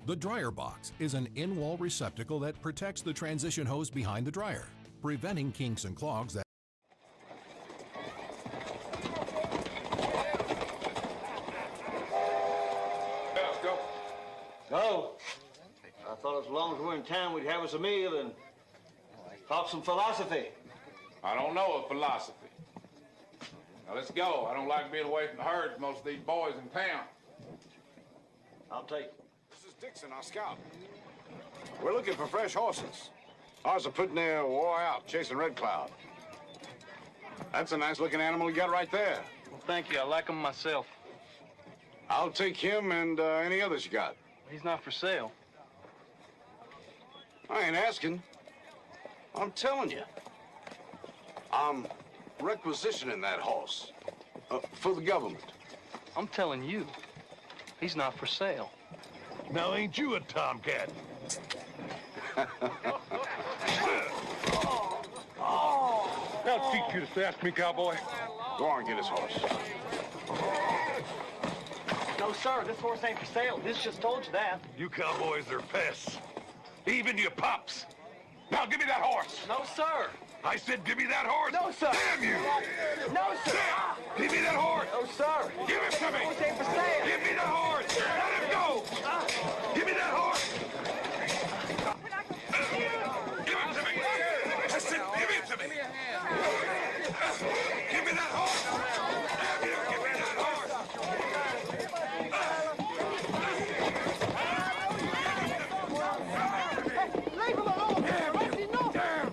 The dryer box is an in-wall receptacle that protects the transition hose behind the dryer, preventing kinks and clogs that Go. I thought as long as we're in town, we'd have us a meal and talk some philosophy. I don't know of philosophy. Now let's go. I don't like being away from the herds. Most of these boys in town. I'll take. This is Dixon, our scout. We're looking for fresh horses. Ours are putting their war out, chasing Red Cloud. That's a nice-looking animal you got right there. Well, thank you. I like him myself. I'll take him and any others you got. He's not for sale. I ain't asking. I'm telling you. I'm requisitioning that horse for the government. I'm telling you, he's not for sale. Now, ain't you a tomcat? I'll teach you to sass me, cowboy. Go on and get his horse. No, sir, this horse ain't for sale. This just told you that. You cowboys are pests. Even your pups. Now give me that horse. No, sir. I said give me that horse. No, sir. Damn you. No, sir. Give me that horse. No, sir. Give it to me. Horse ain't for sale. Give me the horse. Let him go. Give me that horse. Give it to me. I said give it to me. Give me that horse. Damn you. Give me that horse. Leave him alone. Damn.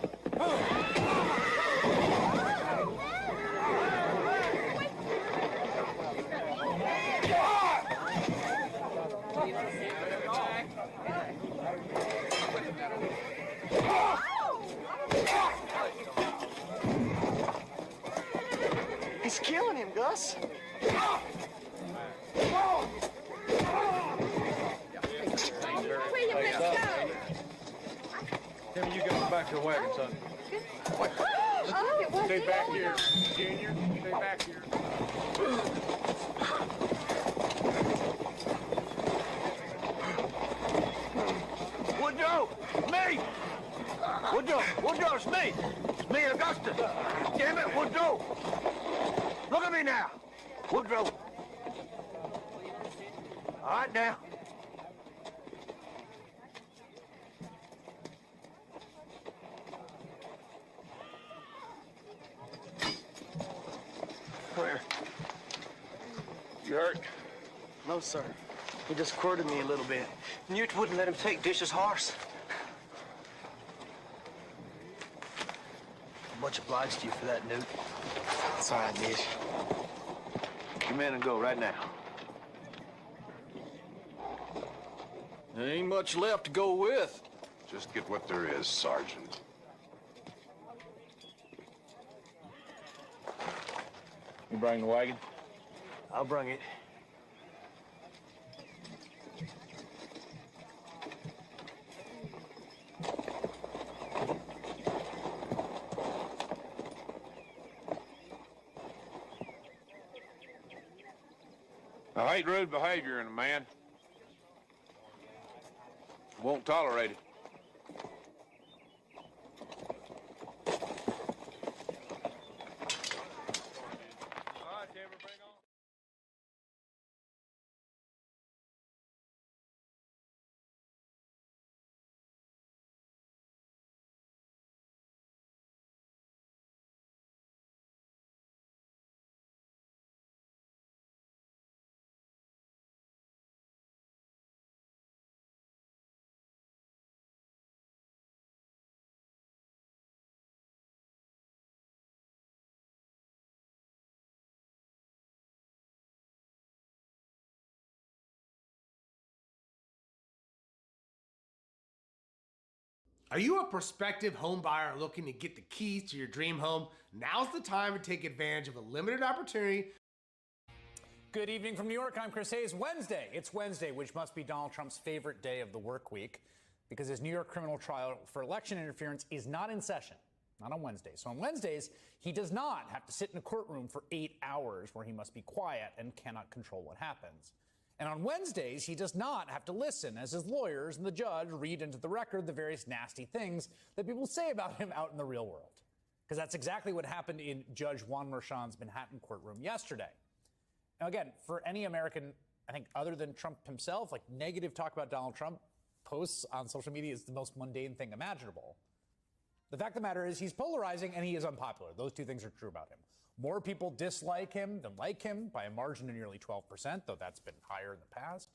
He's killing him, Gus. William, let's go. Timmy, you get back to the wagon, son. Stay back here, Junior. Stay back here. Woodrow, me! Woodrow, it's me! It's me, Augustus! Damn it, Woodrow! Look at me now! Woodrow! All right, now. Where? You hurt? No, sir. He just quirted me a little bit. Newt wouldn't let him take Dish's horse. Much obliged to you for that, Newt. It's all right, Dish. Come in and go right now. There ain't much left to go with. Just get what there is, Sergeant. You bring the wagon? I'll bring it. I hate rude behavior in a man. Won't tolerate it. Are you a prospective home buyer looking to get the keys to your dream home? Now's the time to take advantage of a limited opportunity. Good evening from New York. I'm Chris Hayes. Wednesday. It's Wednesday, which must be Donald Trump's favorite day of the work week because his New York criminal trial for election interference is not in session, not on Wednesdays. So on Wednesdays, he does not have to sit in a courtroom for 8 hours where he must be quiet and cannot control what happens. And on Wednesdays, he does not have to listen as his lawyers and the judge read into the record the various nasty things that people say about him out in the real world. Because that's exactly what happened in Judge Juan Merchan's Manhattan courtroom yesterday. Now, again, for any American, I think, other than Trump himself, like negative talk about Donald Trump posts on social media is the most mundane thing imaginable. The fact of the matter is he's polarizing and he is unpopular. Those two things are true about him. More people dislike him than like him by a margin of nearly 12%, though that's been higher in the past.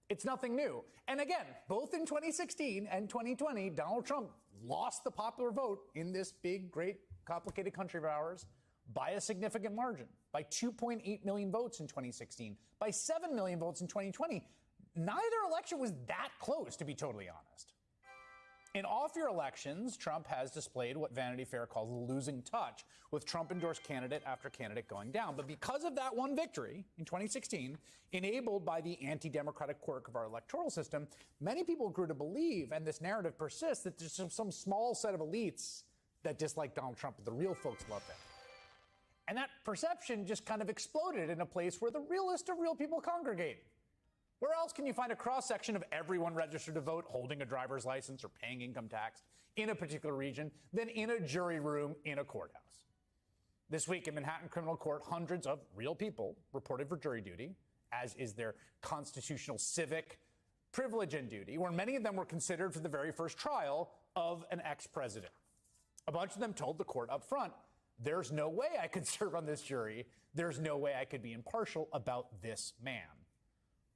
It's nothing new. And again, both in 2016 and 2020, Donald Trump lost the popular vote in this big, great, complicated country of ours by a significant margin, by 2.8 million votes in 2016, by 7 million votes in 2020. Neither election was that close, to be totally honest. In off-year elections, Trump has displayed what Vanity Fair calls a losing touch, with Trump-endorsed candidate after candidate going down. But because of that one victory in 2016, enabled by the anti-democratic quirk of our electoral system, many people grew to believe, and this narrative persists, that there's some small set of elites that dislike Donald Trump, but the real folks love him. And that perception just kind of exploded in a place where the realest of real people congregate. Where else can you find a cross-section of everyone registered to vote, holding a driver's license or paying income tax in a particular region than in a jury room in a courthouse? This week in Manhattan Criminal Court, hundreds of real people reported for jury duty, as is their constitutional civic privilege and duty, where many of them were considered for the very first trial of an ex-president. A bunch of them told the court up front, there's no way I could serve on this jury. There's no way I could be impartial about this man.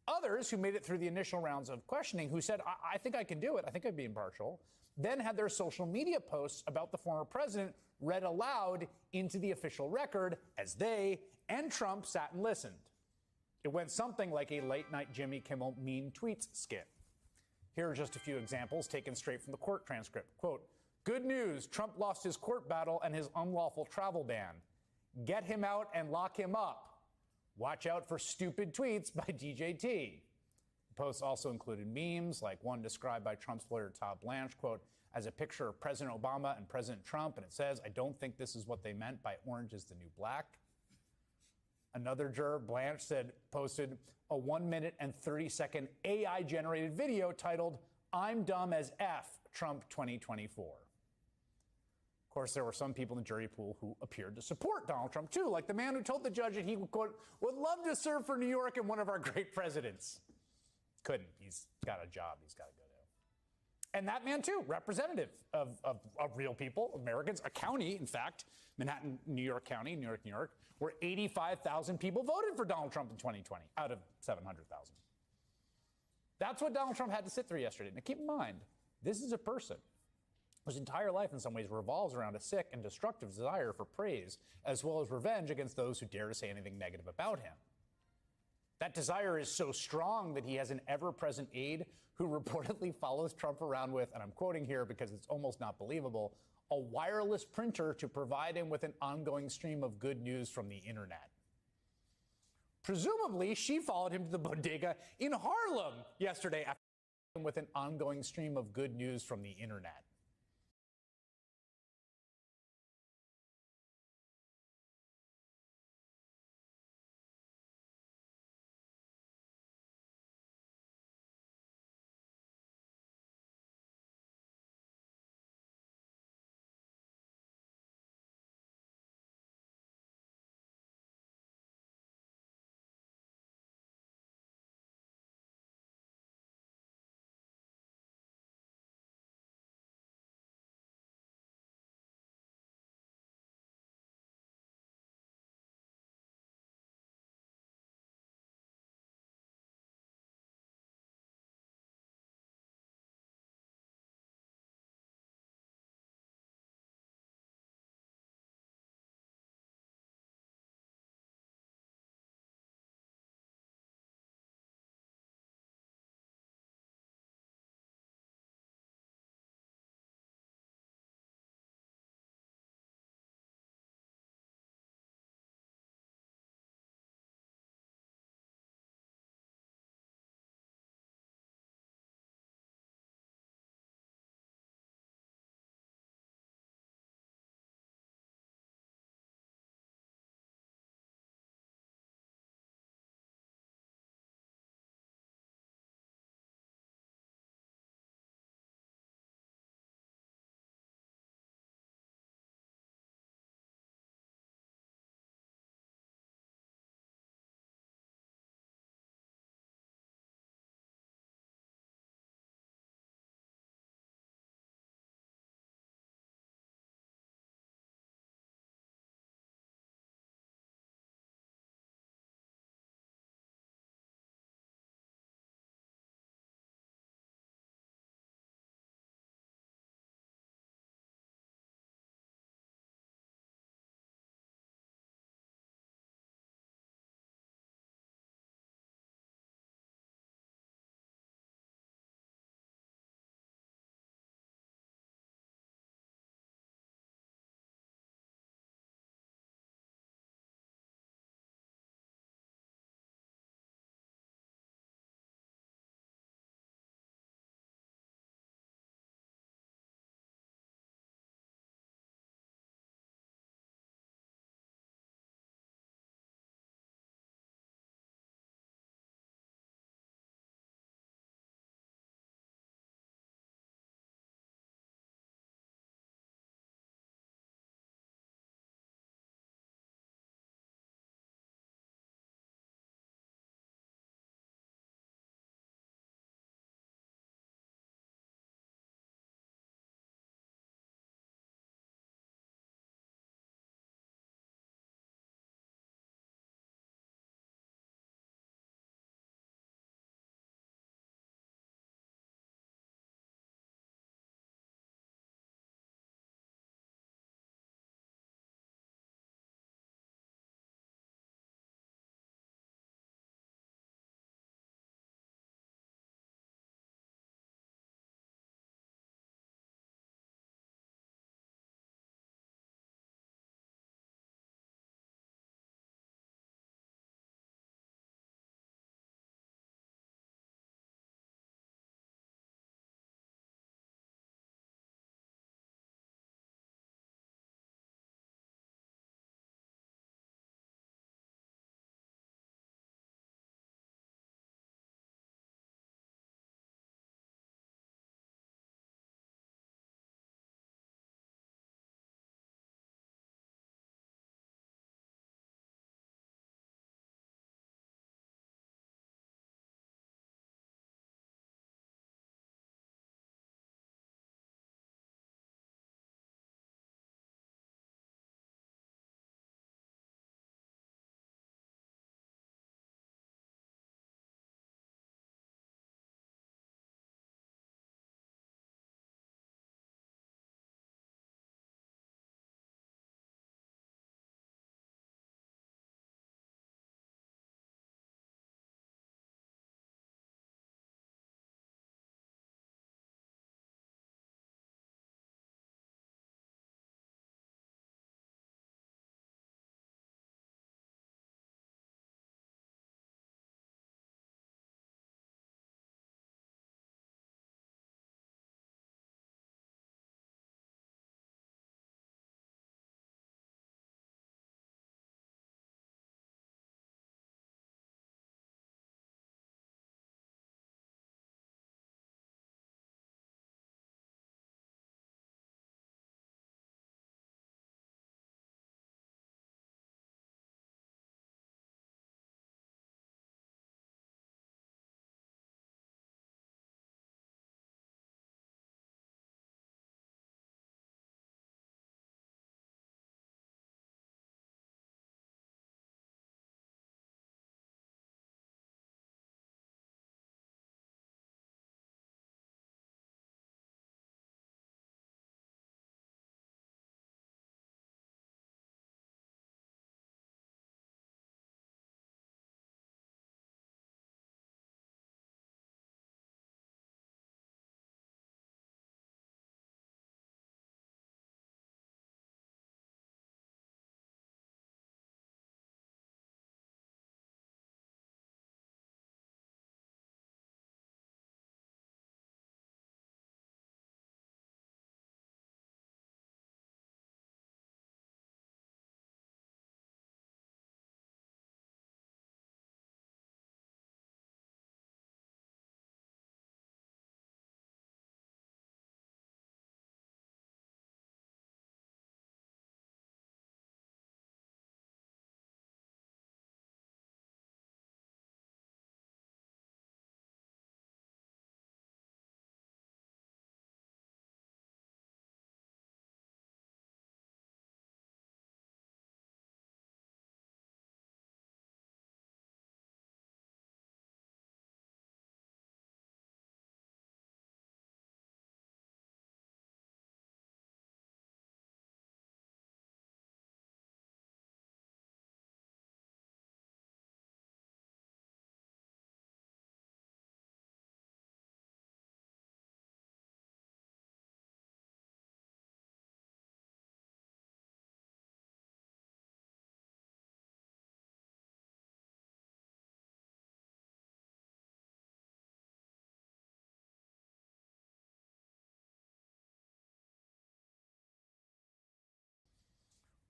Others who made it through the initial rounds of questioning, who said, I think I can do it, I think I'd be impartial, then had their social media posts about the former president read aloud into the official record as they and Trump sat and listened. It went something like a late-night Jimmy Kimmel mean tweets skit. Here are just a few examples taken straight from the court transcript. Quote, good news, Trump lost his court battle and his unlawful travel ban. Get him out and lock him up. Watch out for stupid tweets by DJT. The posts also included memes, like one described by Trump's lawyer Todd Blanche, quote, as a picture of President Obama and President Trump, and it says, I don't think this is what they meant by orange is the new black. Another juror, Blanche, posted a 1 minute and 30-second AI-generated video titled, I'm dumb as F, Trump 2024. Of course, there were some people in the jury pool who appeared to support Donald Trump, too, like the man who told the judge that he, quote, would love to serve for New York and one of our great presidents. Couldn't. He's got a job he's got to go to. And that man, too, representative of real people, Americans, a county, in fact, Manhattan, New York County, New York, where 85,000 people voted for Donald Trump in 2020 out of 700,000. That's what Donald Trump had to sit through yesterday. Now, keep in mind, this is a person whose entire life in some ways revolves around a sick and destructive desire for praise, as well as revenge against those who dare to say anything negative about him. That desire is so strong that he has an ever-present aide who reportedly follows Trump around with, and I'm quoting here because it's almost not believable, a wireless printer to provide him with an ongoing stream of good news from the internet. Presumably, she followed him to the bodega in Harlem yesterday after with an ongoing stream of good news from the internet.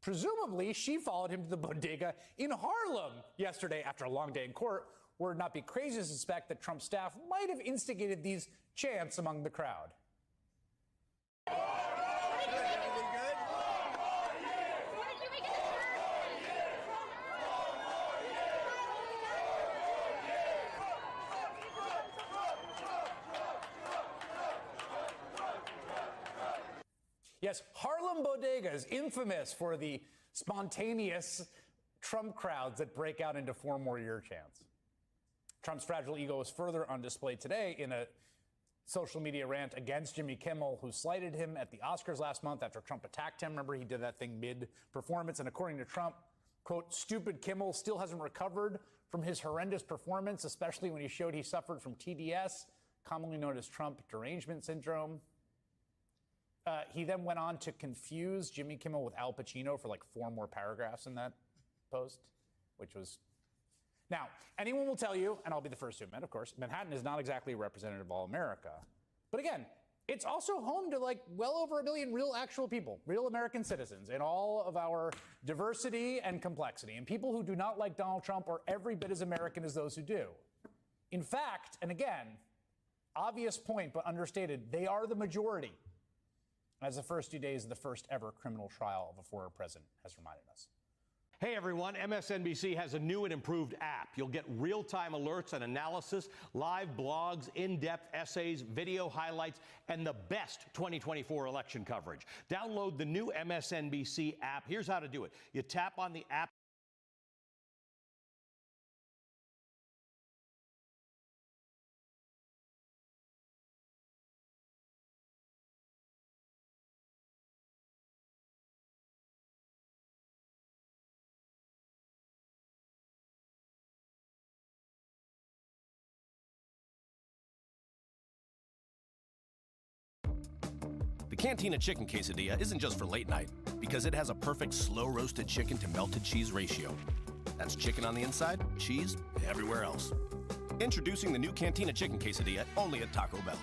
Presumably, she followed him to the bodega in Harlem yesterday after a long day in court, where it would not be crazy to suspect that Trump staff might have instigated these chants among the crowd. Yes, Harlem Bodega is infamous for the spontaneous Trump crowds that break out into 4 more year chants. Trump's fragile ego was further on display today in a social media rant against Jimmy Kimmel, who slighted him at the Oscars last month after Trump attacked him. Remember, he did that thing mid-performance, and according to Trump, quote, stupid Kimmel still hasn't recovered from his horrendous performance, especially when he showed he suffered from TDS, commonly known as Trump derangement syndrome. He then went on to confuse Jimmy Kimmel with Al Pacino for like 4 more paragraphs in that post, which was... Now, anyone will tell you, and I'll be the first to admit, of course, Manhattan is not exactly a representative of all America. But again, it's also home to like well over 1 million real actual people, real American citizens in all of our diversity and complexity. And people who do not like Donald Trump are every bit as American as those who do. In fact, and again, obvious point but understated, they are the majority, as the first 2 days of the first ever criminal trial of a former president has reminded us. Hey everyone, MSNBC has a new and improved app. You'll get real-time alerts and analysis, live blogs, in-depth essays, video highlights, and the best 2024 election coverage. Download the new MSNBC app. Here's how to do it. You tap on the app. The Cantina Chicken Quesadilla isn't just for late night, because it has a perfect slow-roasted chicken to melted cheese ratio. That's chicken on the inside, cheese everywhere else. Introducing the new Cantina Chicken Quesadilla, only at Taco Bell.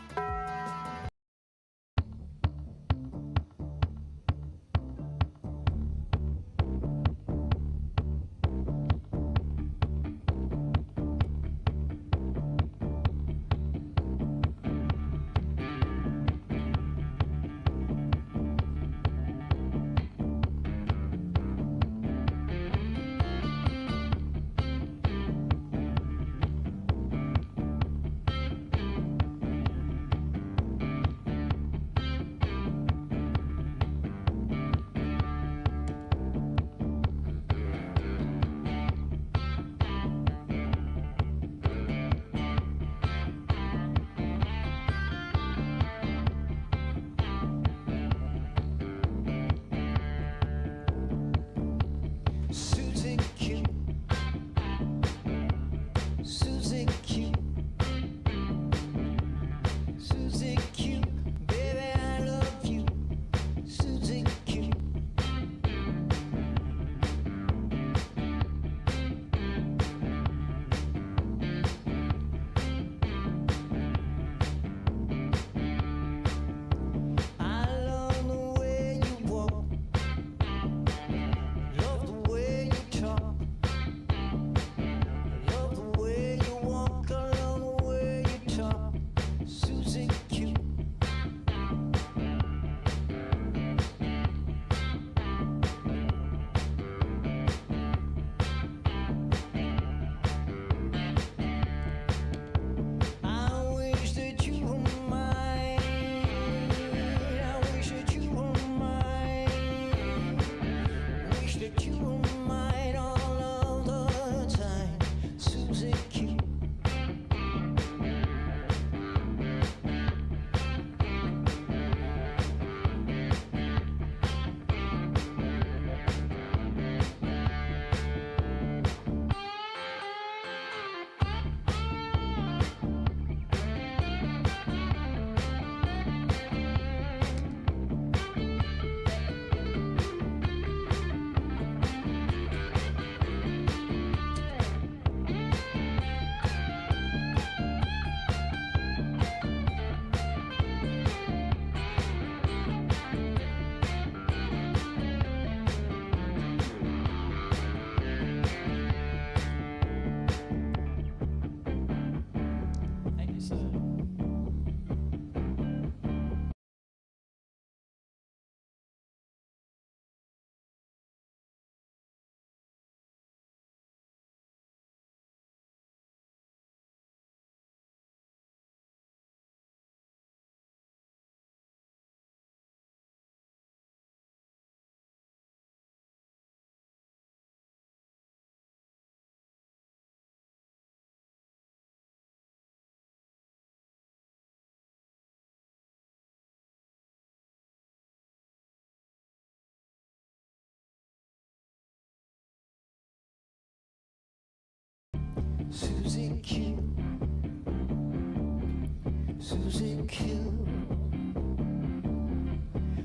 Susie Q.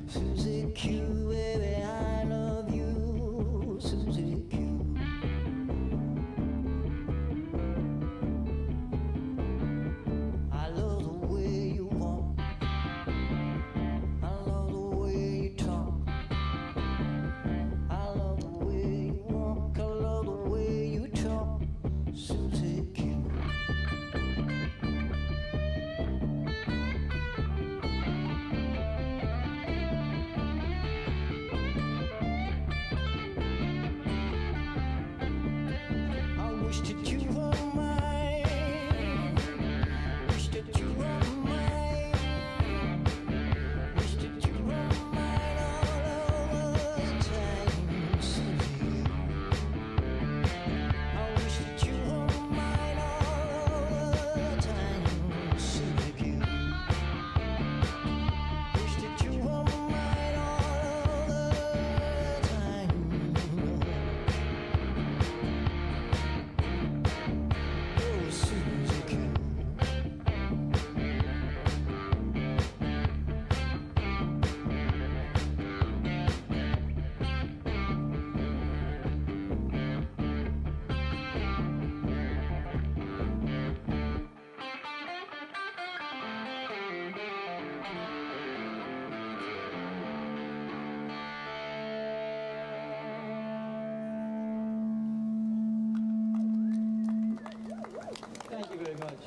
Susie Q, baby, I love you. Susie Q. I love the way you walk. I love the way you talk. I love the way you walk. I love the way you talk. Susie Q. I wish that you were mine. Wish that you were mine. Wish that you were mine all over the time, Susie. I wish that you were mine all over the time, Susie. Wish that you were mine all over the time. Oh, Susie Q. Thank you very much.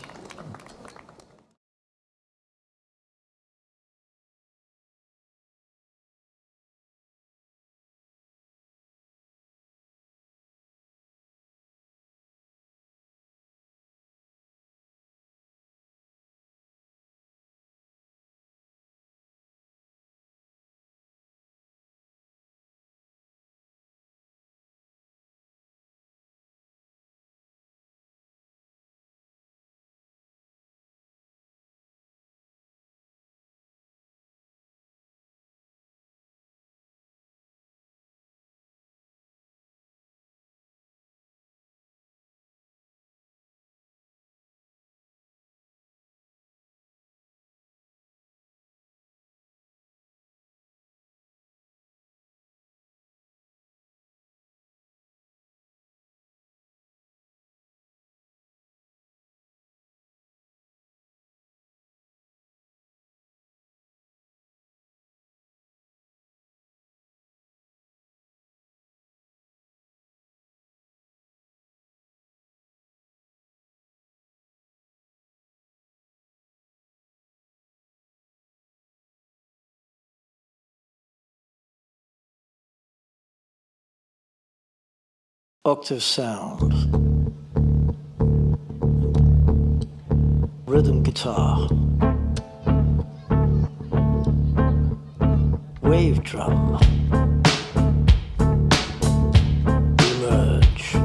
Octave sound, rhythm guitar, wave drum, emerge.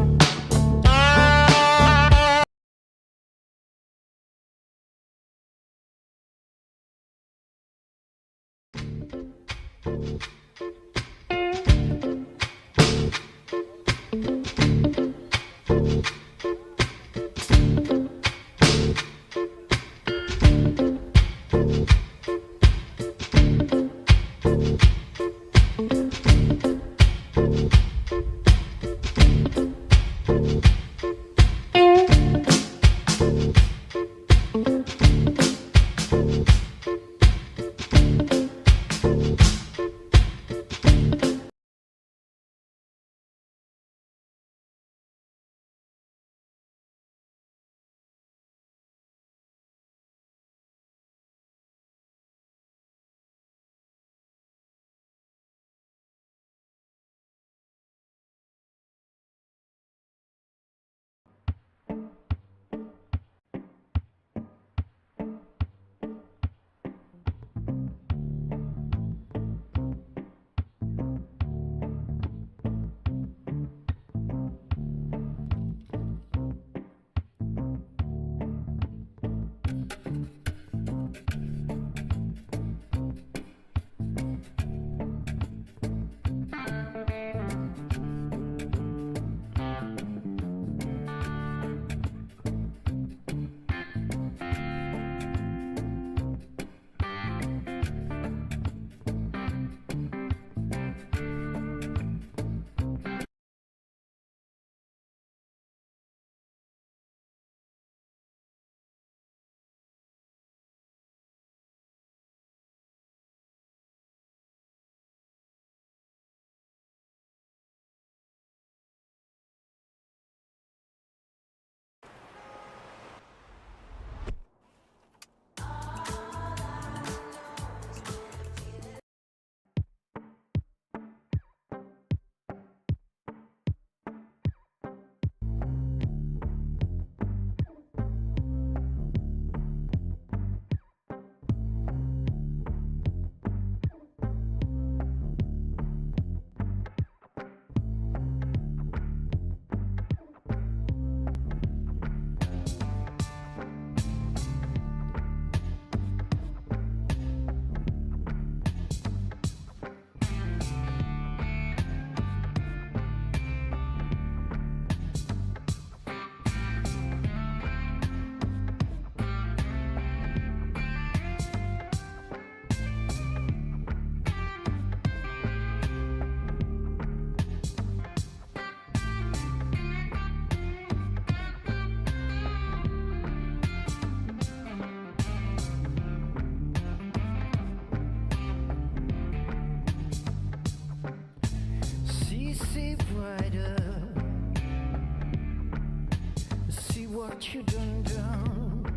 what you done done.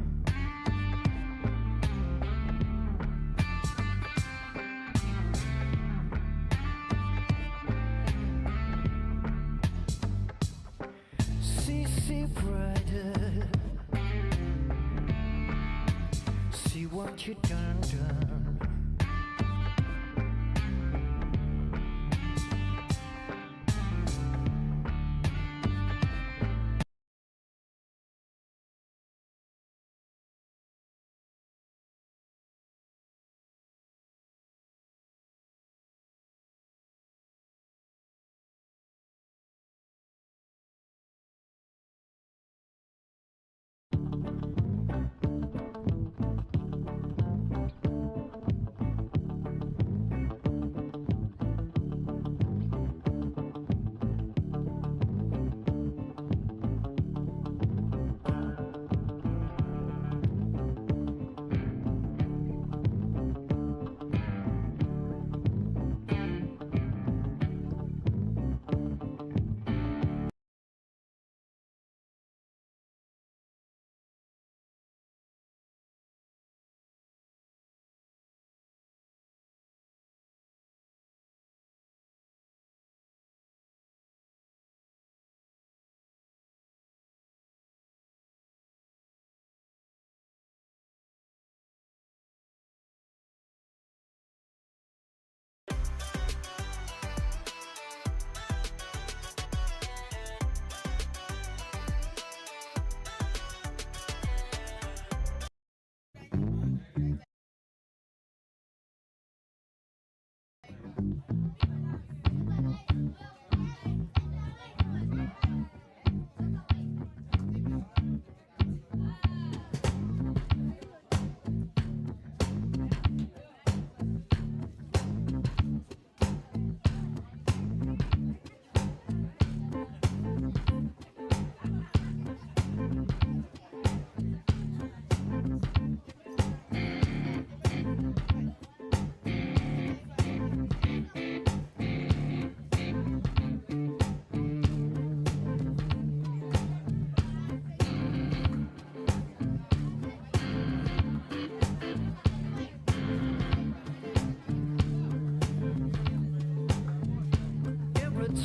See brighter. See what you done done.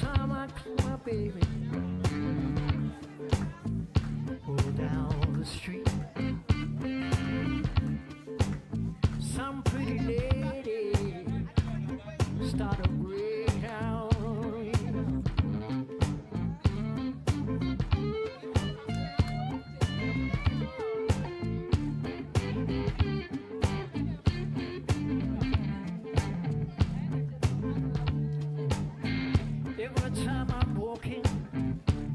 Time I call my baby, go down the street, some pretty lady start a breakdown. Every time I'm walking,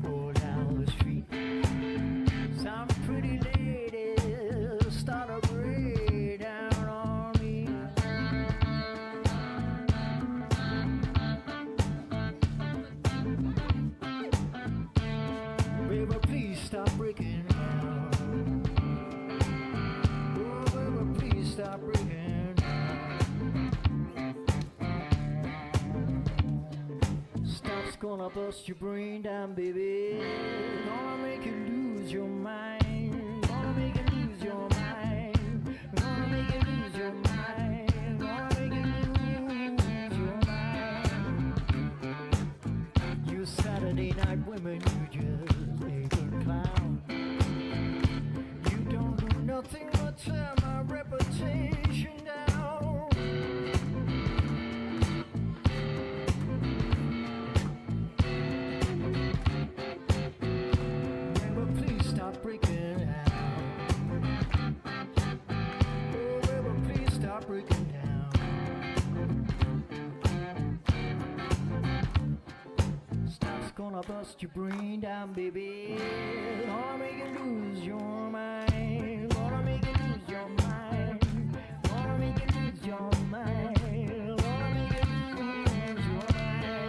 go down the street, some pretty ladies start a breakdown on me. Baby, please stop breaking down. Oh, baby, please stop breaking down. Stop's gonna bust your brain down, baby. Gonna make you lose your mind. Gonna make you lose your mind. Gonna make you lose your mind. Gonna make you lose your mind. You Saturday night women, you just make a clown. You don't do nothing but tear my reputation down. Stop breaking down. Oh, baby, please stop breaking down. Stop's gonna bust your brain down, baby. Gonna make you lose your mind. Gonna make you lose your mind. Gonna make you lose your mind. Gonna make you lose your mind.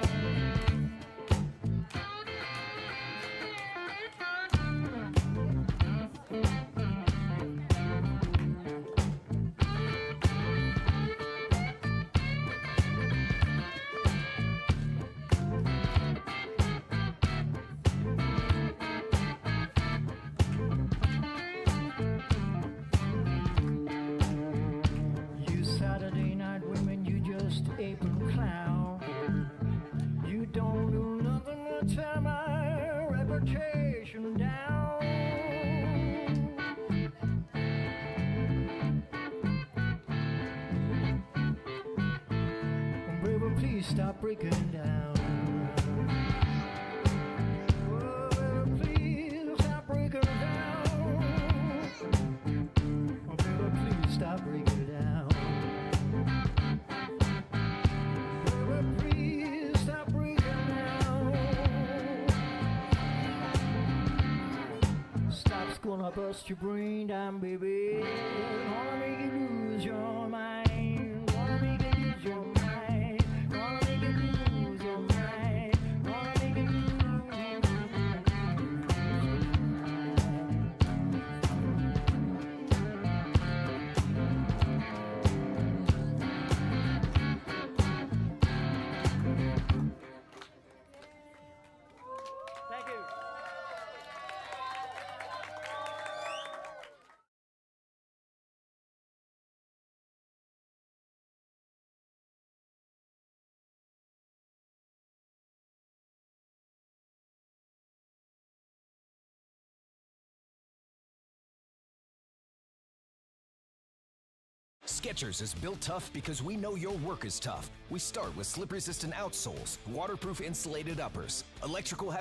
please stop breaking down. Oh, baby, please stop breaking down. Oh, baby, please stop breaking down. Baby, please stop breaking down. Stop's gonna bust your brain down, baby. Gonna make you lose your mind. Gonna make you lose your mind. Gonna make you lose your mind. Gonna make you lose your mind. Thank you. Skechers is built tough because we know your work is tough. We start with slip-resistant outsoles, waterproof insulated uppers, electrical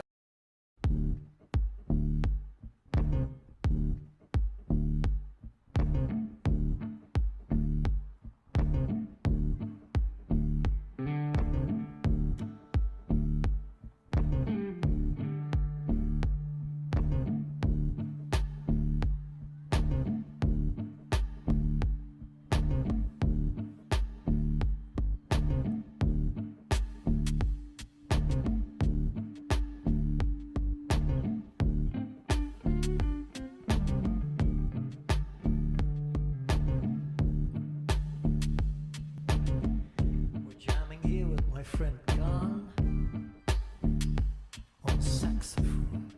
We're jamming here with my friend John on saxophone.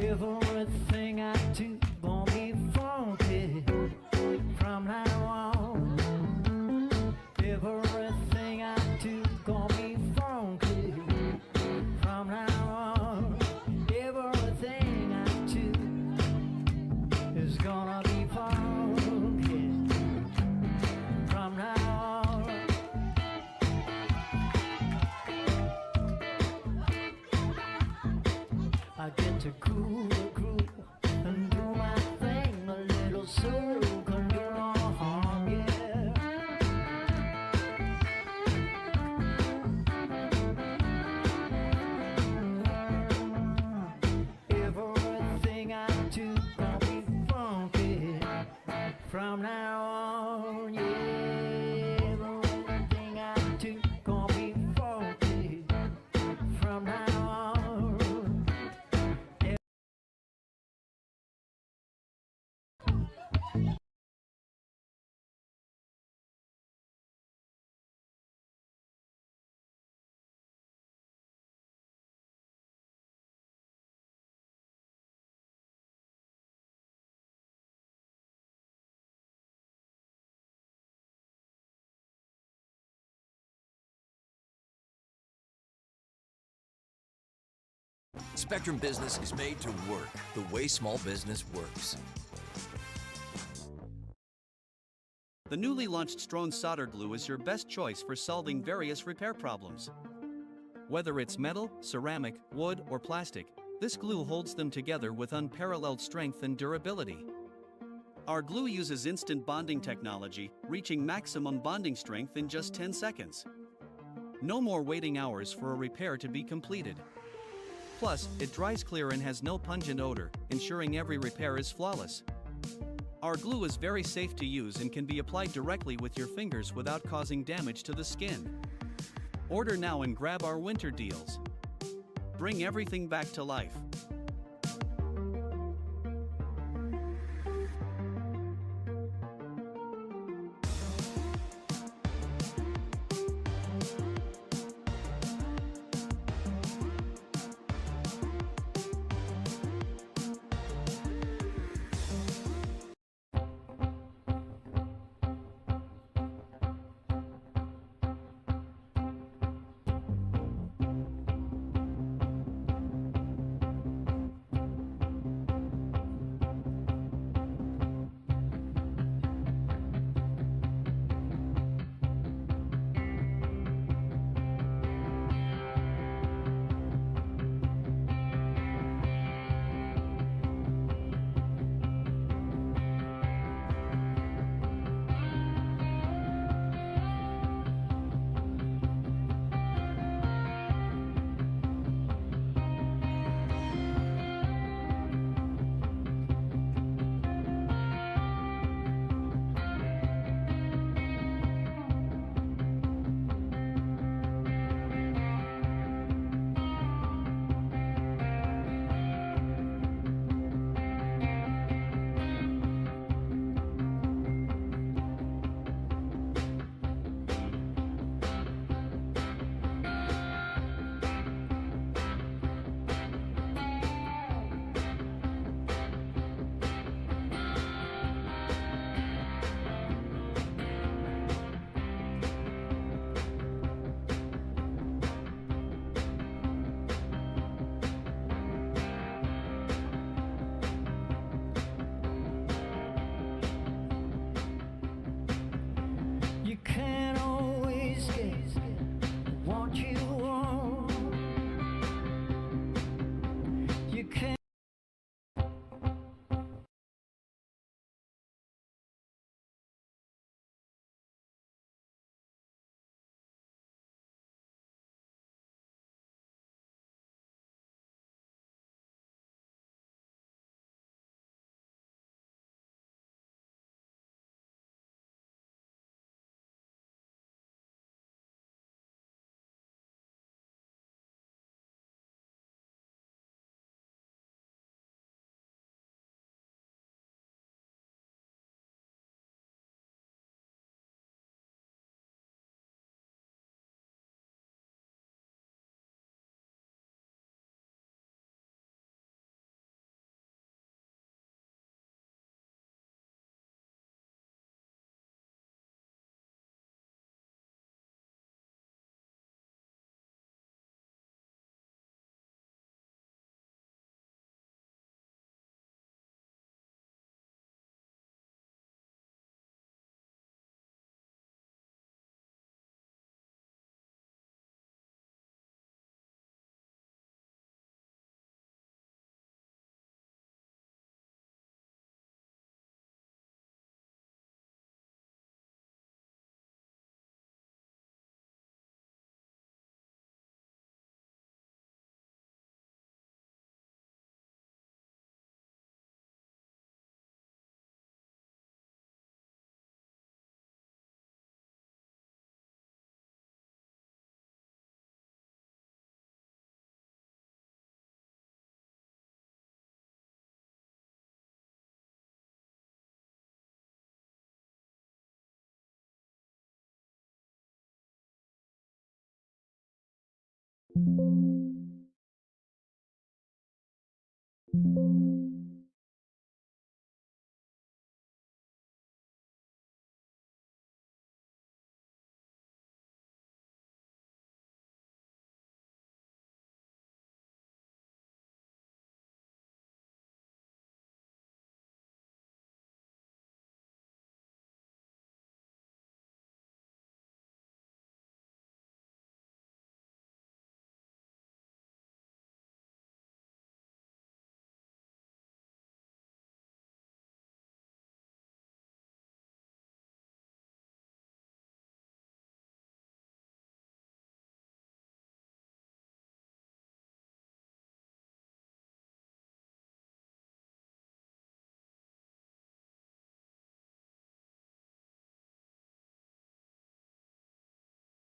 Everything I do gonna be funky from now on. Everything I do gonna be funky from now on. Everything I do is gonna be funky from now on. I get to groove and do my thing, a little soul can do no harm, yeah. Everything I do gonna be funky from now on, yeah. Everything I do gonna be funky from now on. Spectrum Business is made to work the way small business works. The newly launched Strone Solder Glue is your best choice for solving various repair problems. Whether it's metal, ceramic, wood, or plastic, this glue holds them together with unparalleled strength and durability. Our glue uses instant bonding technology, reaching maximum bonding strength in just 10 seconds. No more waiting hours for a repair to be completed. Plus, it dries clear and has no pungent odor, ensuring every repair is flawless. Our glue is very safe to use and can be applied directly with your fingers without causing damage to the skin. Order now and grab our winter deals. Bring everything back to life.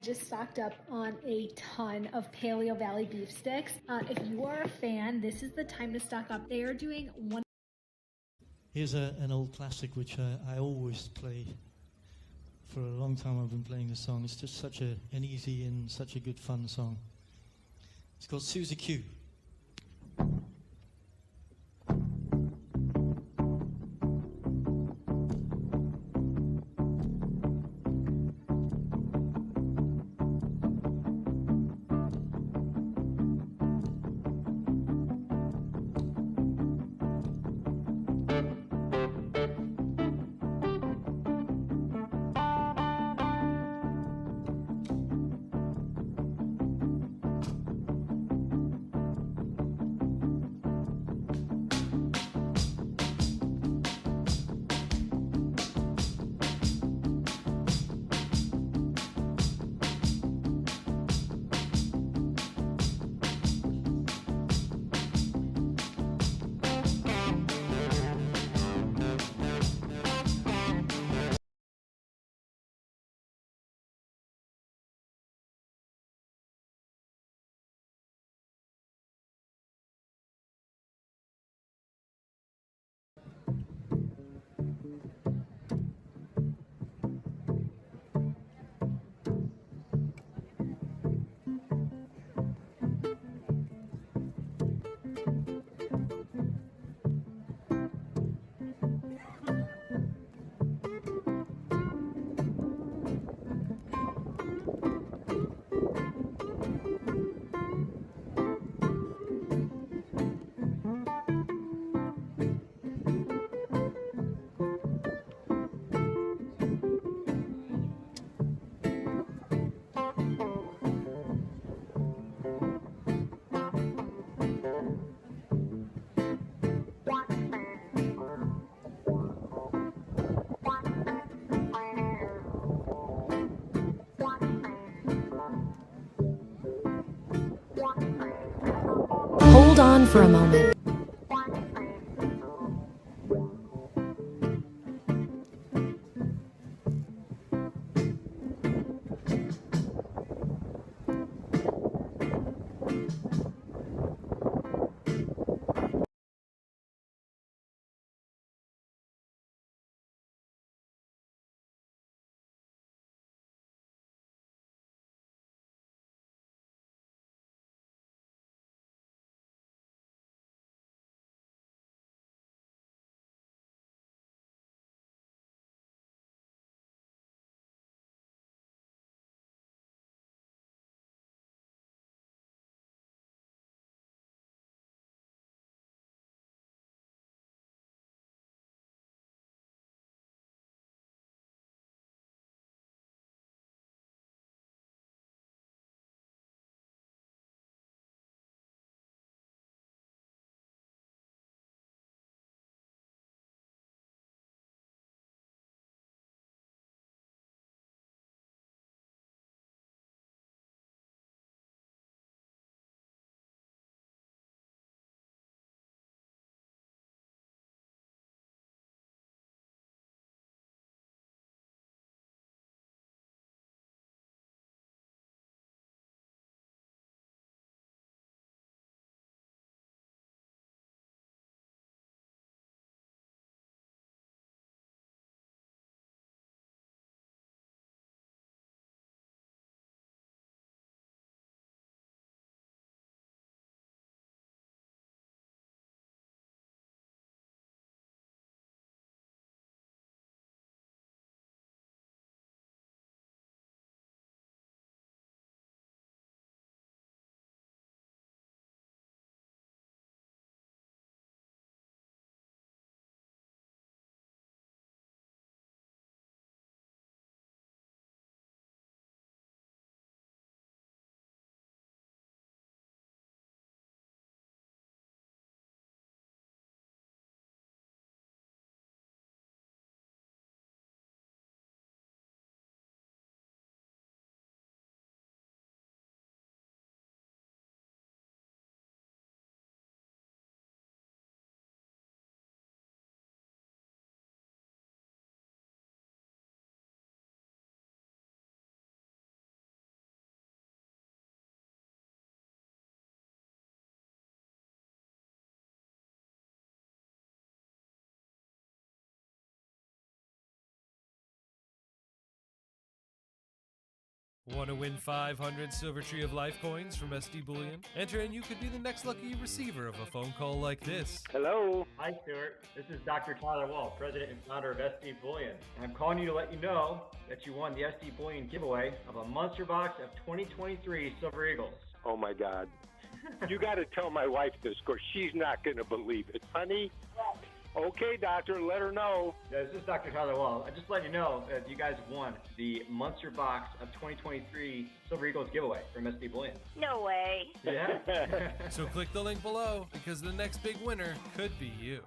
Just stocked up on a ton of Paleo Valley beef sticks. If you are a fan, this is the time to stock up. They are doing one. Here's an old classic which I always play. For a long time I've been playing this song. It's just such an easy and such a good fun song. It's called Susie Q. Hold on for a moment. Want to win 500 Silver Tree of Life coins from SD Bullion? Enter and you could be the next lucky receiver of a phone call like this. Hello. Hi, Stuart. This is Dr. Tyler Wall, president and founder of SD Bullion. And I'm calling you to let you know that you won the SD Bullion giveaway of a monster box of 2023 Silver Eagles. Oh, my God. You got to tell my wife this, because she's not going to believe it. Honey? Okay, doctor, let her know. Yeah, this is Dr. Tyler Wall. I just let you know that you guys won the monster box of 2023 Silver Eagles giveaway from SD Bullion. No way. Yeah. So click the link below, because the next big winner could be you.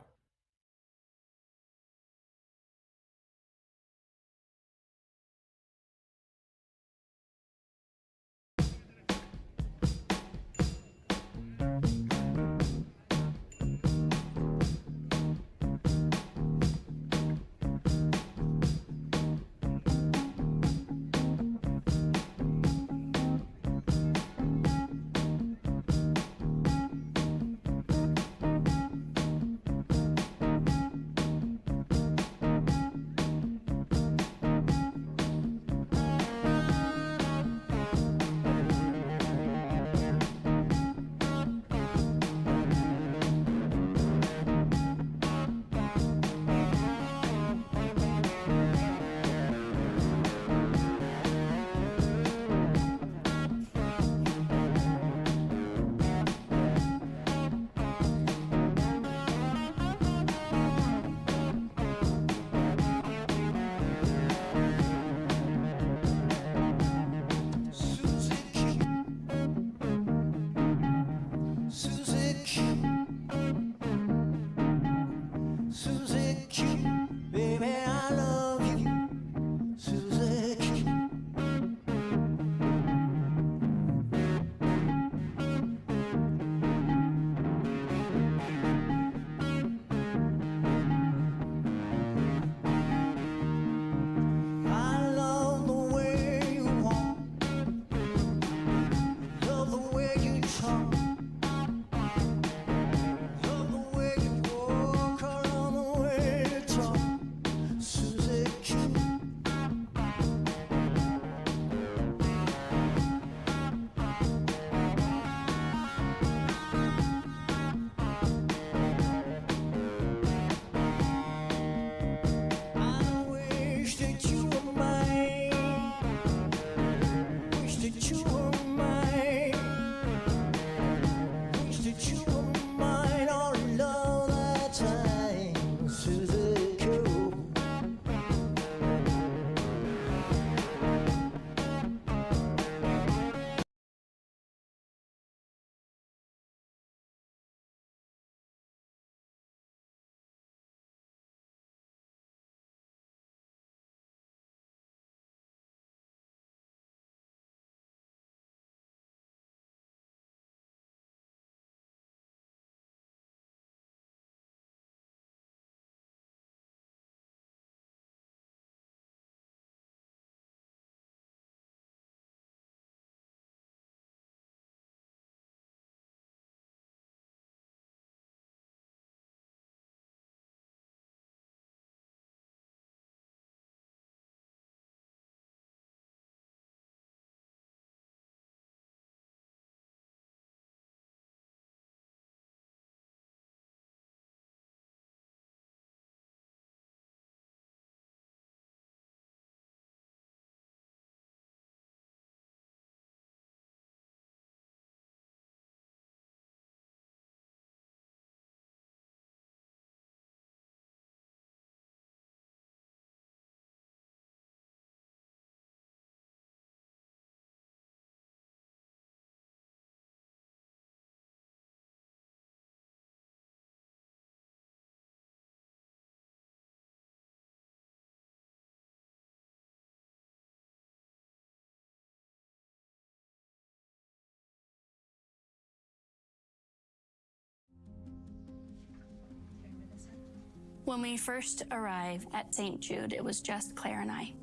When we first arrived at St. Jude, it was just Claire and I.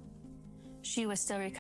She was still recovering.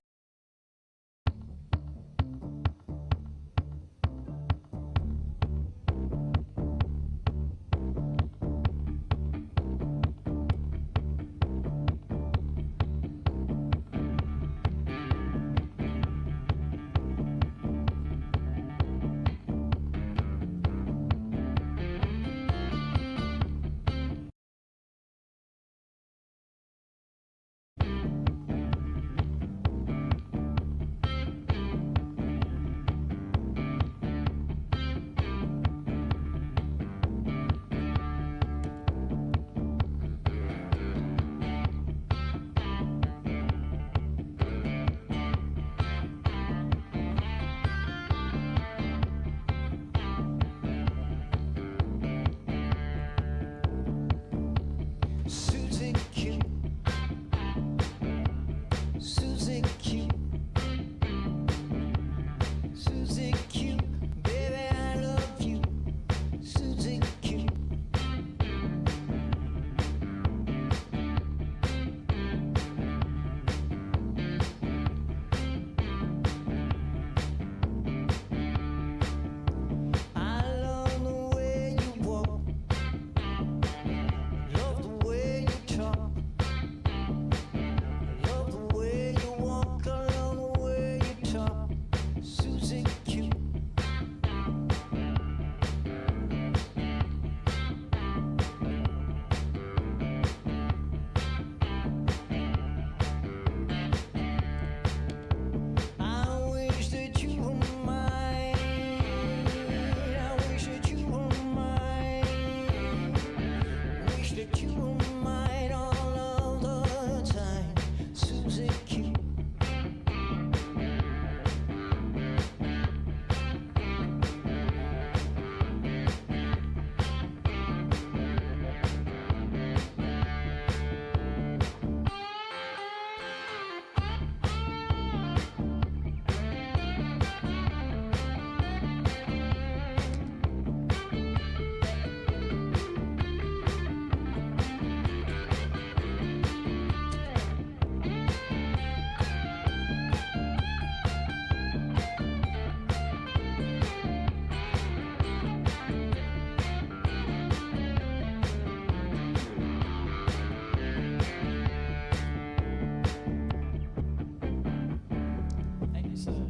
he said.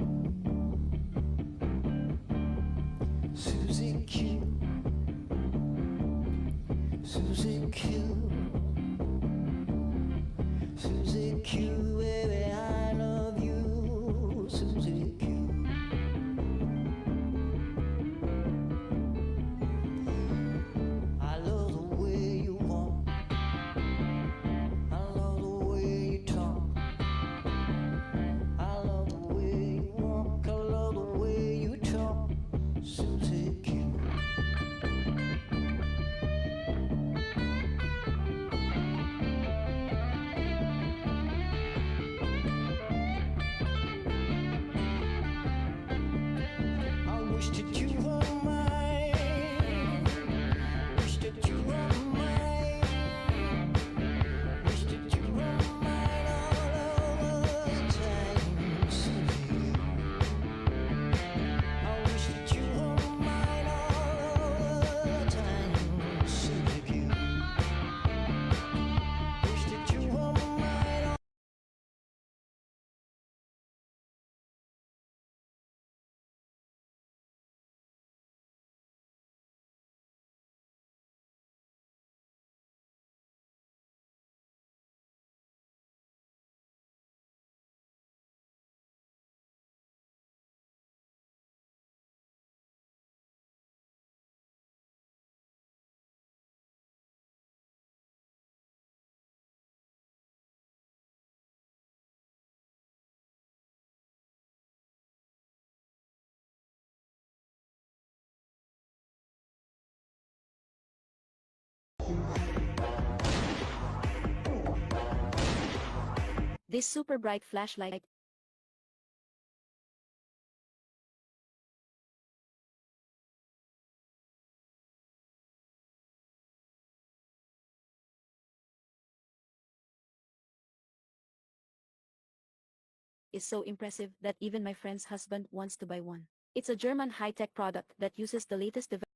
Susie Q. Susie Q. Susie Q, baby, I love you. Susie Q. I love the way you walk. I love the way you talk. I love the way you walk. I love the way you talk. Susie Q. I wish that you were mine. Wish that you were mine. Wish that you were mine all over the time, Susie. I wish that you were mine all over the time, Susie. Wish that you were mine. This super bright flashlight is so impressive that even my friend's husband wants to buy one. It's a German high-tech product that uses the latest development.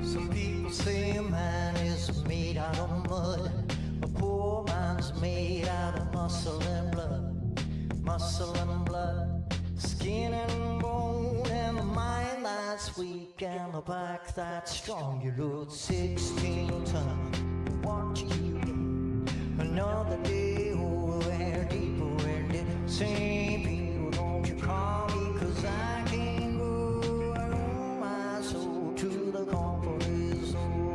Some people say a man is made out of mud. A poor man's made out of muscle and blood. Muscle and blood. Skin and bone and the mind that's weak and the back that's strong. You load 16 tons. What you get? Another day over there deeper in the same people. Don't you call me 'cause I can't go. I owe my soul to the company store.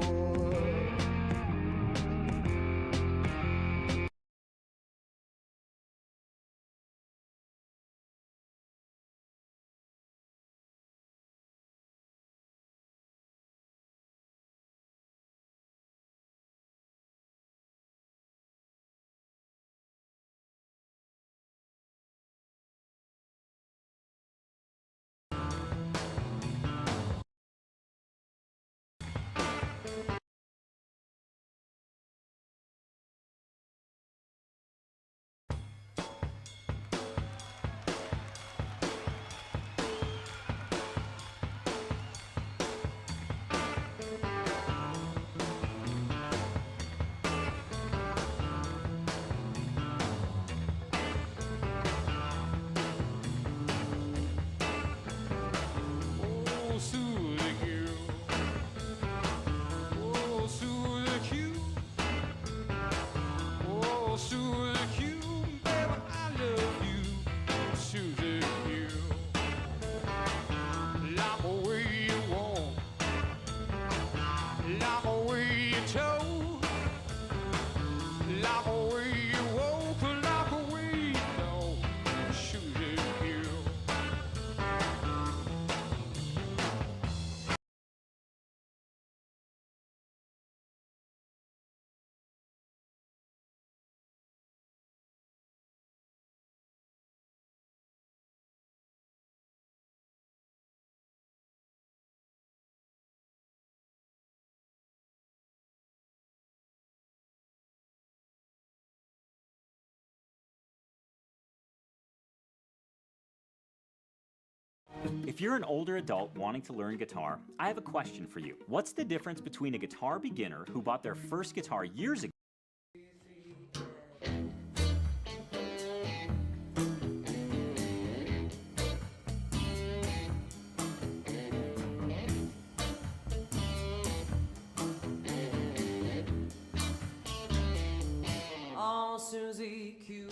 If you're an older adult wanting to learn guitar, I have a question for you. What's the difference between a guitar beginner who bought their first guitar years ago Oh, Susie Q.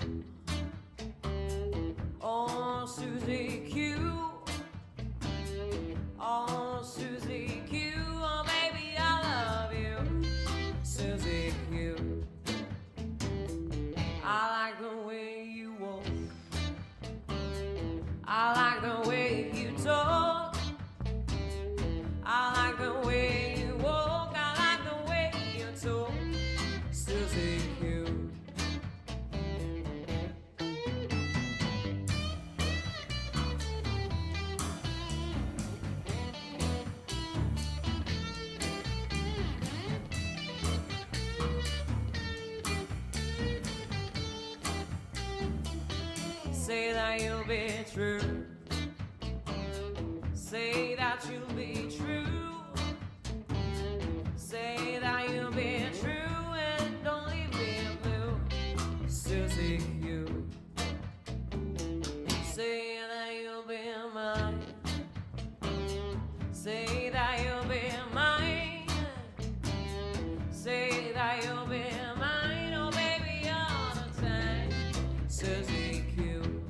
Oh, Susie Q. Oh, Susie Q. Oh, baby, I love you. Susie Q. I like the way you walk. I like the way you talk. I like the way you walk. I like the way you talk. Susie Q. Say that you'll be true. Say that you'll be true. Say that you'll be true and don't leave me blue. Susie Q. Say that you'll be mine. Say that you'll be mine. Say that you'll be mine. Oh, baby, all the time. Susie Q.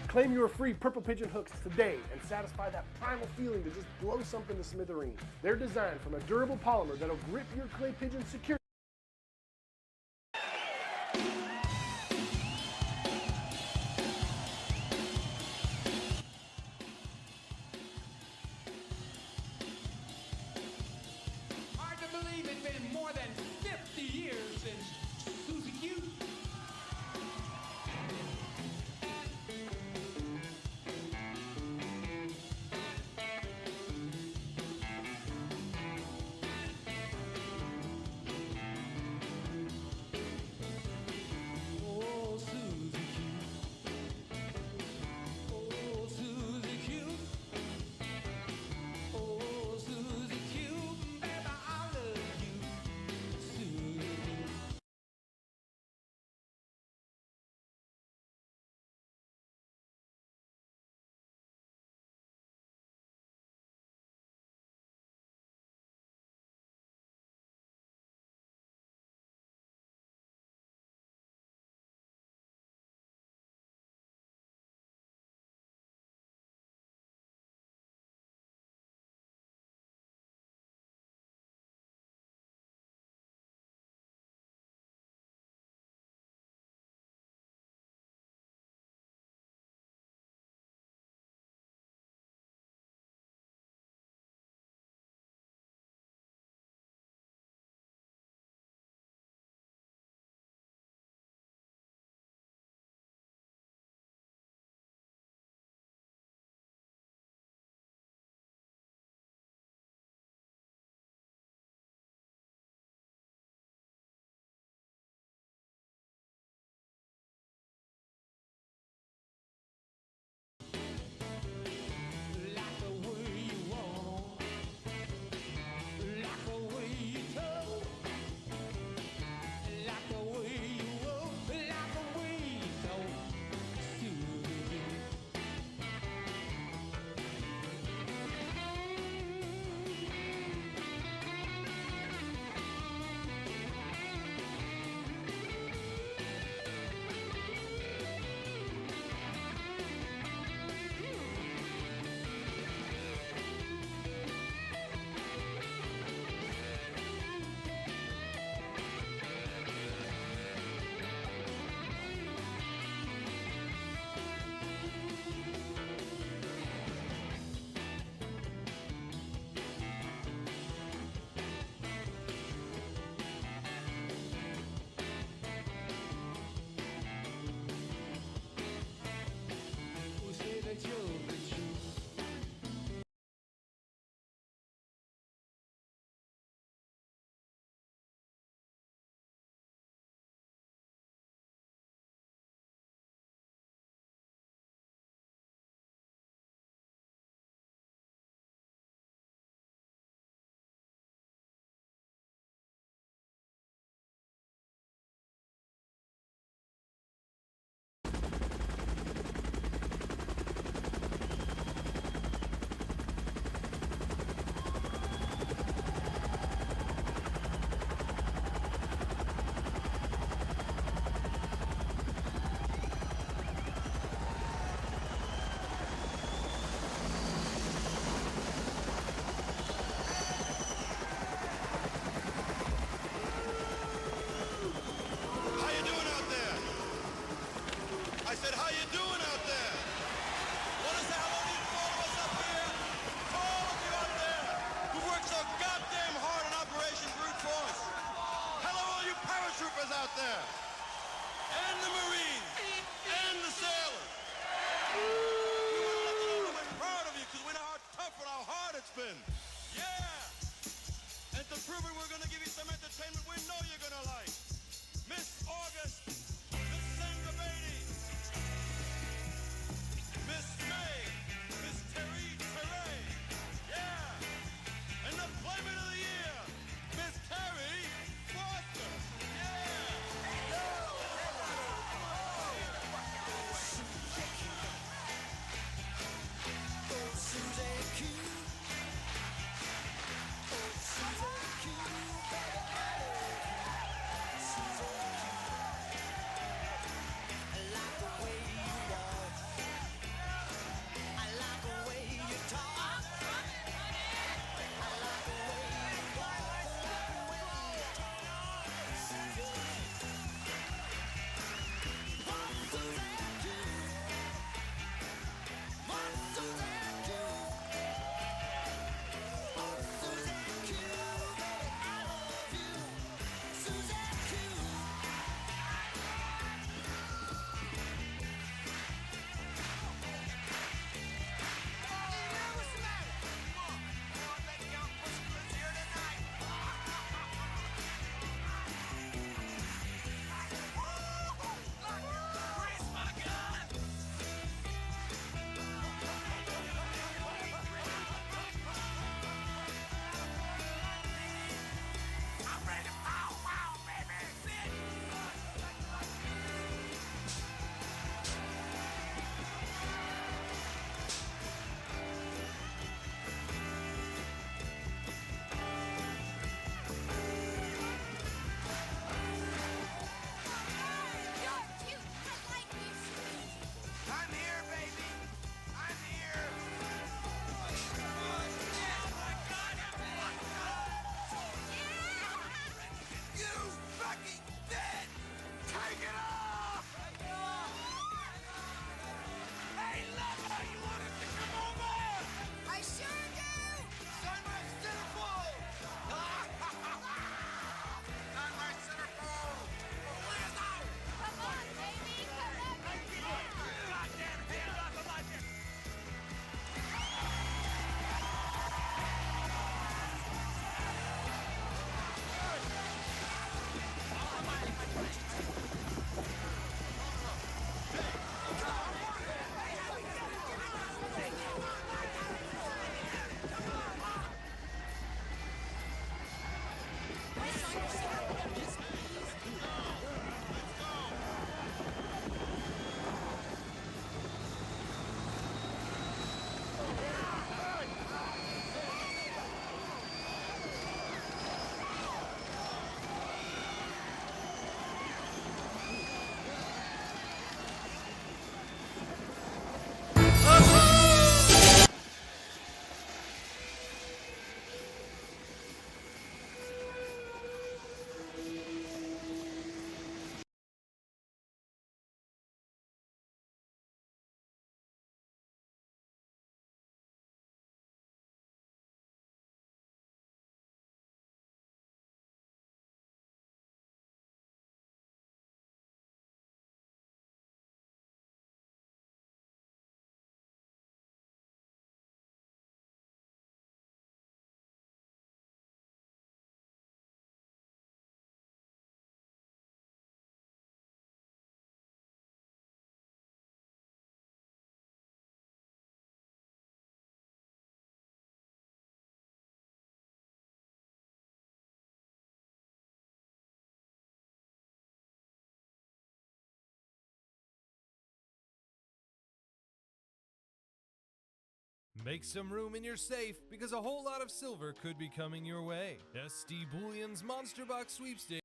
Claim your free Purple Pigeon hooks today and satisfy that primal feeling to just blow something to smithereens. They're designed from a durable polymer that'll grip your clay pigeon securely. Hard to believe it's been more than 50 years since Susie Q. doing out there? Want to say hello to all of us up here? To all of you out there who worked so goddamn hard on Operation Brute Force. Hello, all you paratroopers out there. And the Marines. And the sailors. We want to let you know that we're proud of you because we know how tough and how hard it's been. Yeah. And to prove it, we're going to give you some entertainment we know you're going to like. Miss August, Miss Sandra Beatty, Miss May, Miss Terry Teray, yeah. And the Playmate of the Year, Miss Terry Foster, yeah. Make some room in your safe because a whole lot of silver could be coming your way. SD Bullion's Monster Box Sweepstakes.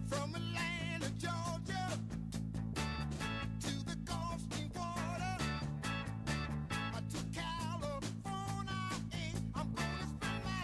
From Atlanta, Georgia, to the Gulf Stream water, to California, I'm gonna spend my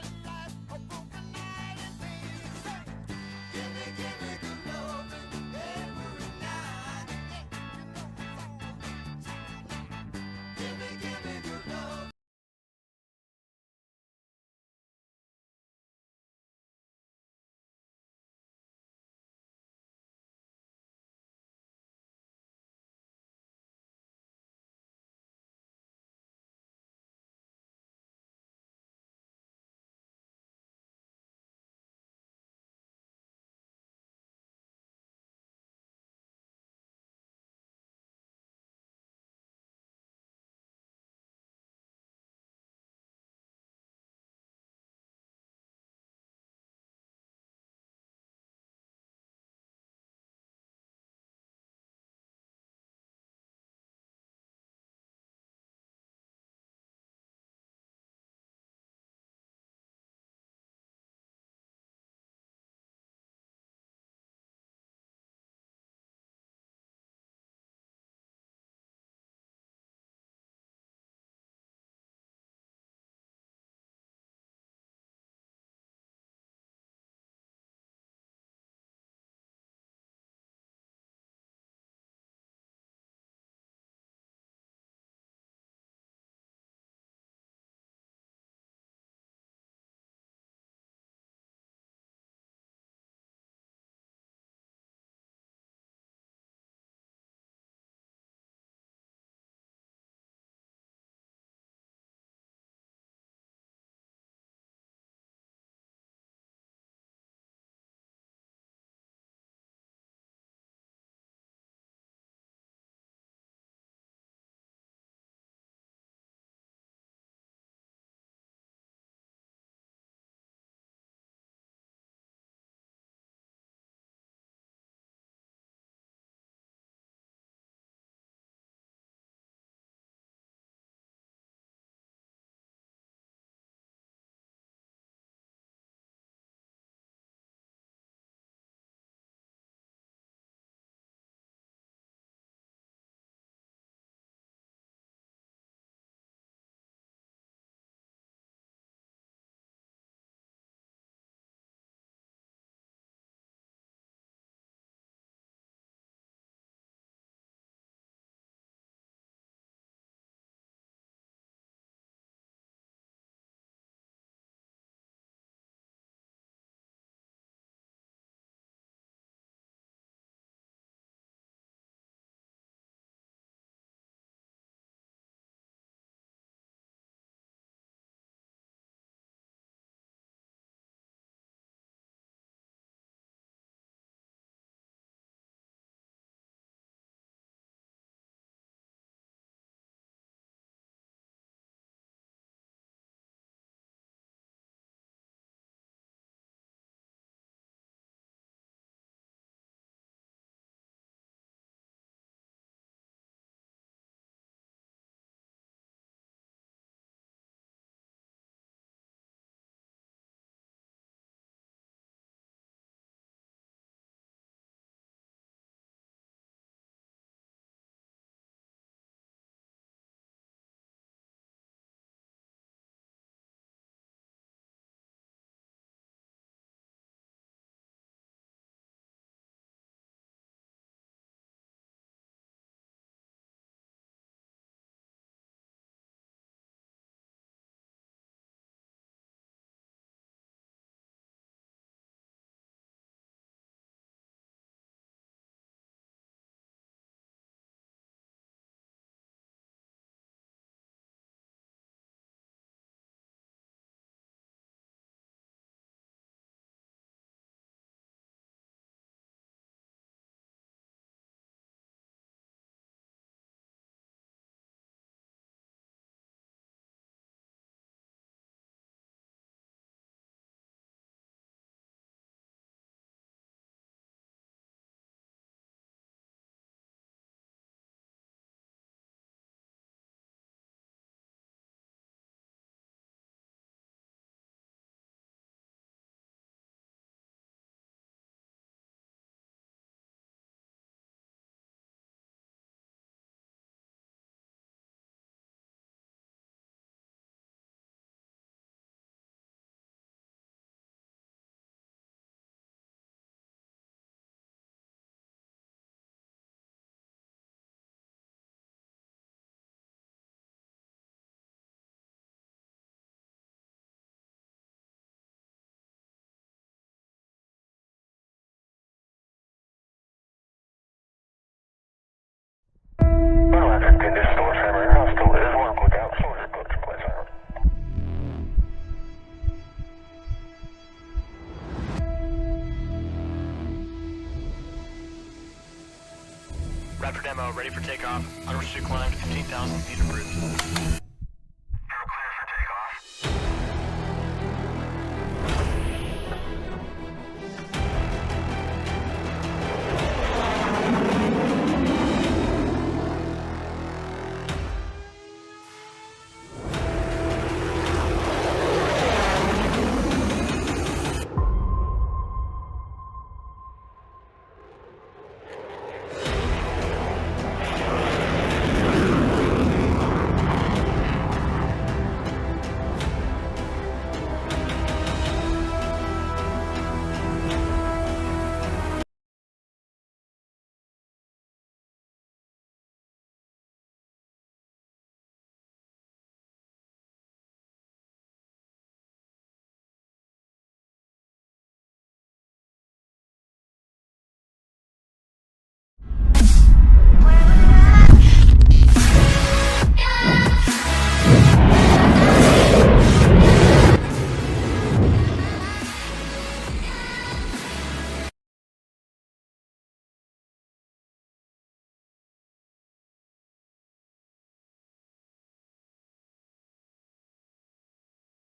Raptor demo, ready for takeoff. Unrestricted climb to 15,000 feet approved.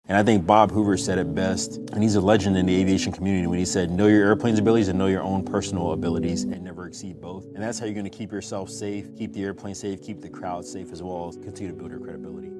And I think Bob Hoover said it best, and he's a legend in the aviation community when he said, know your airplane's abilities and know your own personal abilities and never exceed both. And that's how you're gonna keep yourself safe, keep the airplane safe, keep the crowd safe, as well as continue to build your credibility.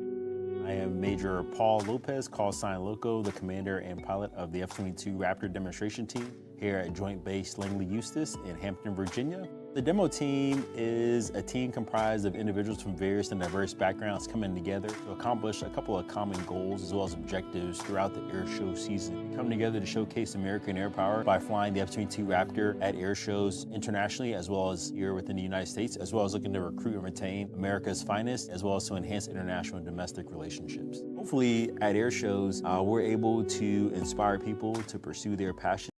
I am Major Paul Lopez, call sign Loco, the commander and pilot of the F-22 Raptor demonstration team here at Joint Base Langley Eustis in Hampton, Virginia. The demo team is a team comprised of individuals from various and diverse backgrounds coming together to accomplish a couple of common goals as well as objectives throughout the air show season. We come together to showcase American air power by flying the F-22 Raptor at air shows internationally as well as here within the United States, as well as looking to recruit and retain America's finest, as well as to enhance international and domestic relationships. Hopefully at air shows, we're able to inspire people to pursue their passion